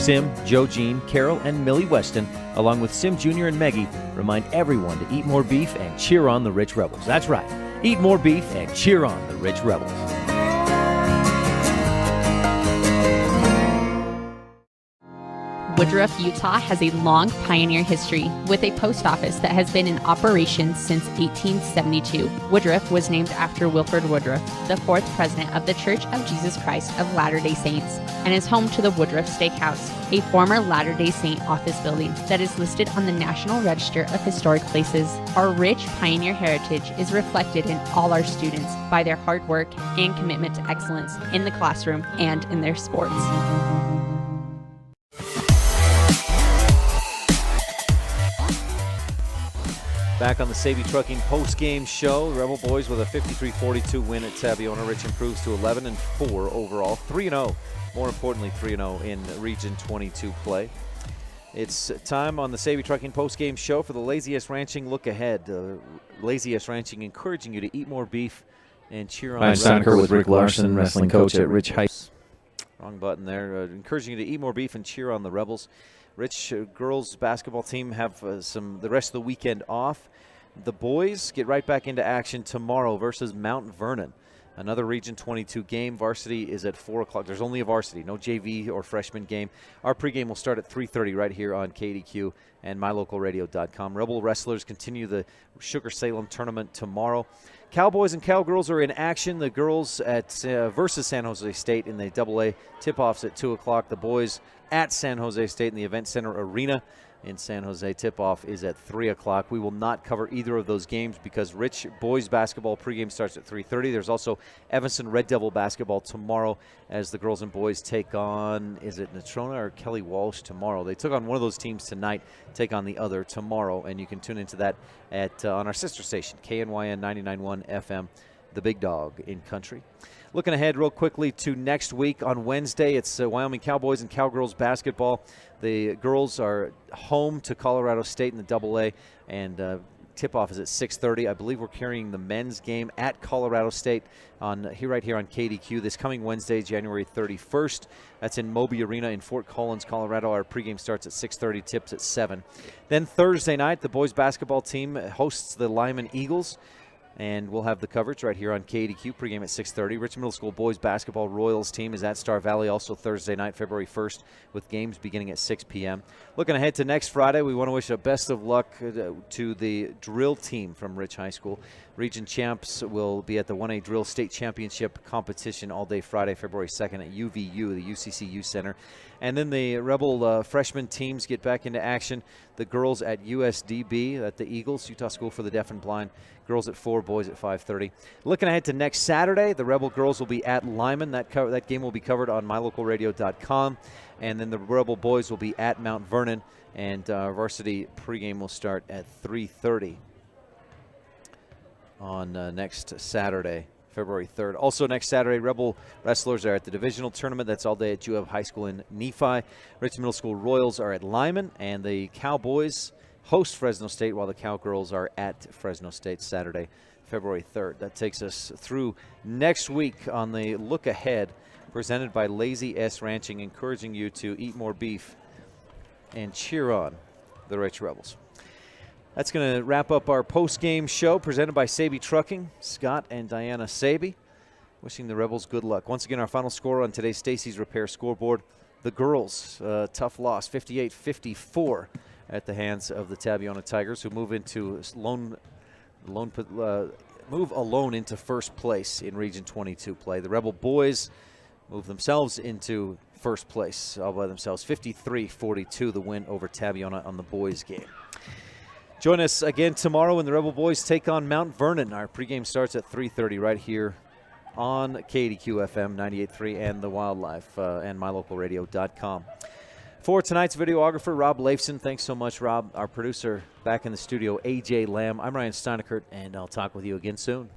Sim, Joe Jean, Carol, and Millie Weston, along with Sim Jr. and Meggie, remind everyone to eat more beef and cheer on the Rich Rebels. That's right. Eat more beef and cheer on the Rich Rebels. Woodruff, Utah has a long pioneer history with a post office that has been in operation since 1872. Woodruff was named after Wilford Woodruff, the fourth president of the Church of Jesus Christ of Latter-day Saints, and is home to the Woodruff Steakhouse, a former Latter-day Saint office building that is listed on the National Register of Historic Places. Our rich pioneer heritage is reflected in all our students by their hard work and commitment to excellence in the classroom and in their sports. Back on the Savvy Trucking post-game show, Rebel boys with a 53-42 win at Tabiona. Rich improves to 11-4 overall, 3-0. More importantly, 3-0 in Region 22 play. It's time on the Savvy Trucking post-game show for the Lazy S Ranching look ahead. Lazy S Ranching encouraging you to eat more beef and cheer on. Ryan Steinecker with Rick Larson, wrestling coach at Rich High. Wrong button there. Encouraging you to eat more beef and cheer on the Rebels. Rich girls basketball team have the rest of the weekend off. The boys get right back into action tomorrow versus Mount Vernon. Another Region 22 game. Varsity is at 4 o'clock. There's only a varsity, no JV or freshman game. Our pregame will start at 3:30 right here on KDQ and MyLocalRadio.com. Rebel wrestlers continue the Sugar Salem tournament tomorrow. Cowboys and Cowgirls are in action. The girls at versus San Jose State in the AA tip-offs at 2 o'clock. The boys at San Jose State in the Event Center Arena in San Jose. Tip-off is at 3 o'clock. We will not cover either of those games because Rich boys basketball pregame starts at 3:30. There's also Evanston Red Devil basketball tomorrow as the girls and boys take on, is it Natrona or Kelly Walsh tomorrow? They took on one of those teams tonight, take on the other tomorrow, and you can tune into that at on our sister station, KNYN 99.1 FM, the big dog in country. Looking ahead real quickly to next week on Wednesday, it's Wyoming Cowboys and Cowgirls basketball. The girls are home to Colorado State in the AA, and tip-off is at 6:30. I believe we're carrying the men's game at Colorado State right here on KDQ this coming Wednesday, January 31st. That's in Moby Arena in Fort Collins, Colorado. Our pregame starts at 6:30, tips at 7. Then Thursday night, the boys basketball team hosts the Lyman Eagles. And we'll have the coverage right here on KDQ, pregame at 6:30. Richmond Middle School boys basketball Royals team is at Star Valley also Thursday night, February 1st, with games beginning at 6 p.m. Looking ahead to next Friday, we want to wish a best of luck to the drill team from Rich High School. Region champs will be at the 1A Drill State Championship competition all day Friday, February 2nd at UVU, the UCCU Center. And then the Rebel freshman teams get back into action. The girls at USDB, at the Eagles, Utah School for the Deaf and Blind. Girls at 4, boys at 5:30. Looking ahead to next Saturday, the Rebel girls will be at Lyman. That game will be covered on MyLocalRadio.com. And then the Rebel boys will be at Mount Vernon. And varsity pregame will start at 3:30 on next Saturday, February 3rd. Also next Saturday, Rebel wrestlers are at the divisional tournament. That's all day at UF High School in Nephi. Richmond Middle School Royals are at Lyman, and the Cowboys host Fresno State, while the Cowgirls are at Fresno State Saturday, February 3rd. That takes us through next week on the look ahead, presented by Lazy S Ranching, encouraging you to eat more beef and cheer on the Rich Rebels. That's going to wrap up our post-game show presented by Saby Trucking, Scott and Diana Saby. wishing the Rebels good luck. Once again, our final score on today's Stacy's Repair scoreboard. The girls, tough loss, 58-54 at the hands of the Tabiona Tigers, who move into move alone into first place in Region 22 play. The Rebel boys move themselves into first place all by themselves. 53-42, the win over Tabiona on the boys game. Join us again tomorrow when the Rebel boys take on Mount Vernon. Our pregame starts at 3:30 right here on KDQ FM 98.3 and the Wildlife and mylocalradio.com. For tonight's videographer, Rob Leifson. Thanks so much, Rob. Our producer back in the studio, AJ Lamb. I'm Ryan Steinekert, and I'll talk with you again soon.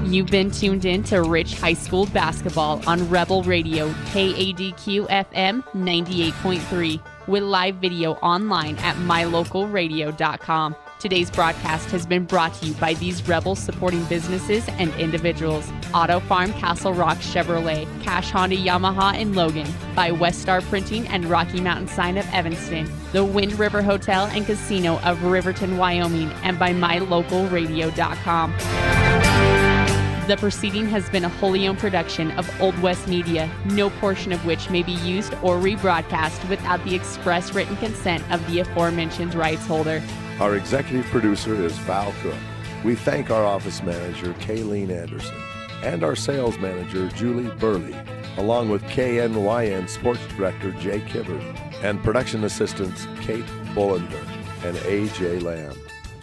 You've been tuned in to Rich High School basketball on Rebel Radio, KADQ FM 98.3, with live video online at mylocalradio.com. Today's broadcast has been brought to you by these Rebel supporting businesses and individuals. Auto Farm Castle Rock Chevrolet, Cash Honda Yamaha in Logan, by West Star Printing and Rocky Mountain Sign of Evanston, the Wind River Hotel and Casino of Riverton, Wyoming, and by mylocalradio.com. The proceeding has been a wholly owned production of Old West Media, no portion of which may be used or rebroadcast without the express written consent of the aforementioned rights holder. Our executive producer is Val Cook. We thank our office manager, Kayleen Anderson, and our sales manager, Julie Burley, along with KNYN Sports Director, Jay Kibbard, and production assistants, Kate Bullender and AJ Lamb.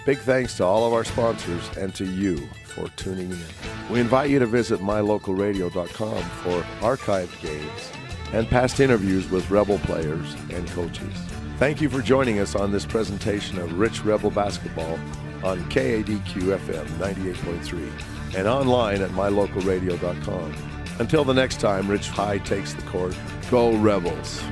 Big thanks to all of our sponsors and to you for tuning in. We invite you to visit mylocalradio.com for archived games and past interviews with Rebel players and coaches. Thank you for joining us on this presentation of Rich Rebel Basketball on KADQ FM 98.3 and online at mylocalradio.com. Until the next time Rich High takes the court, go Rebels!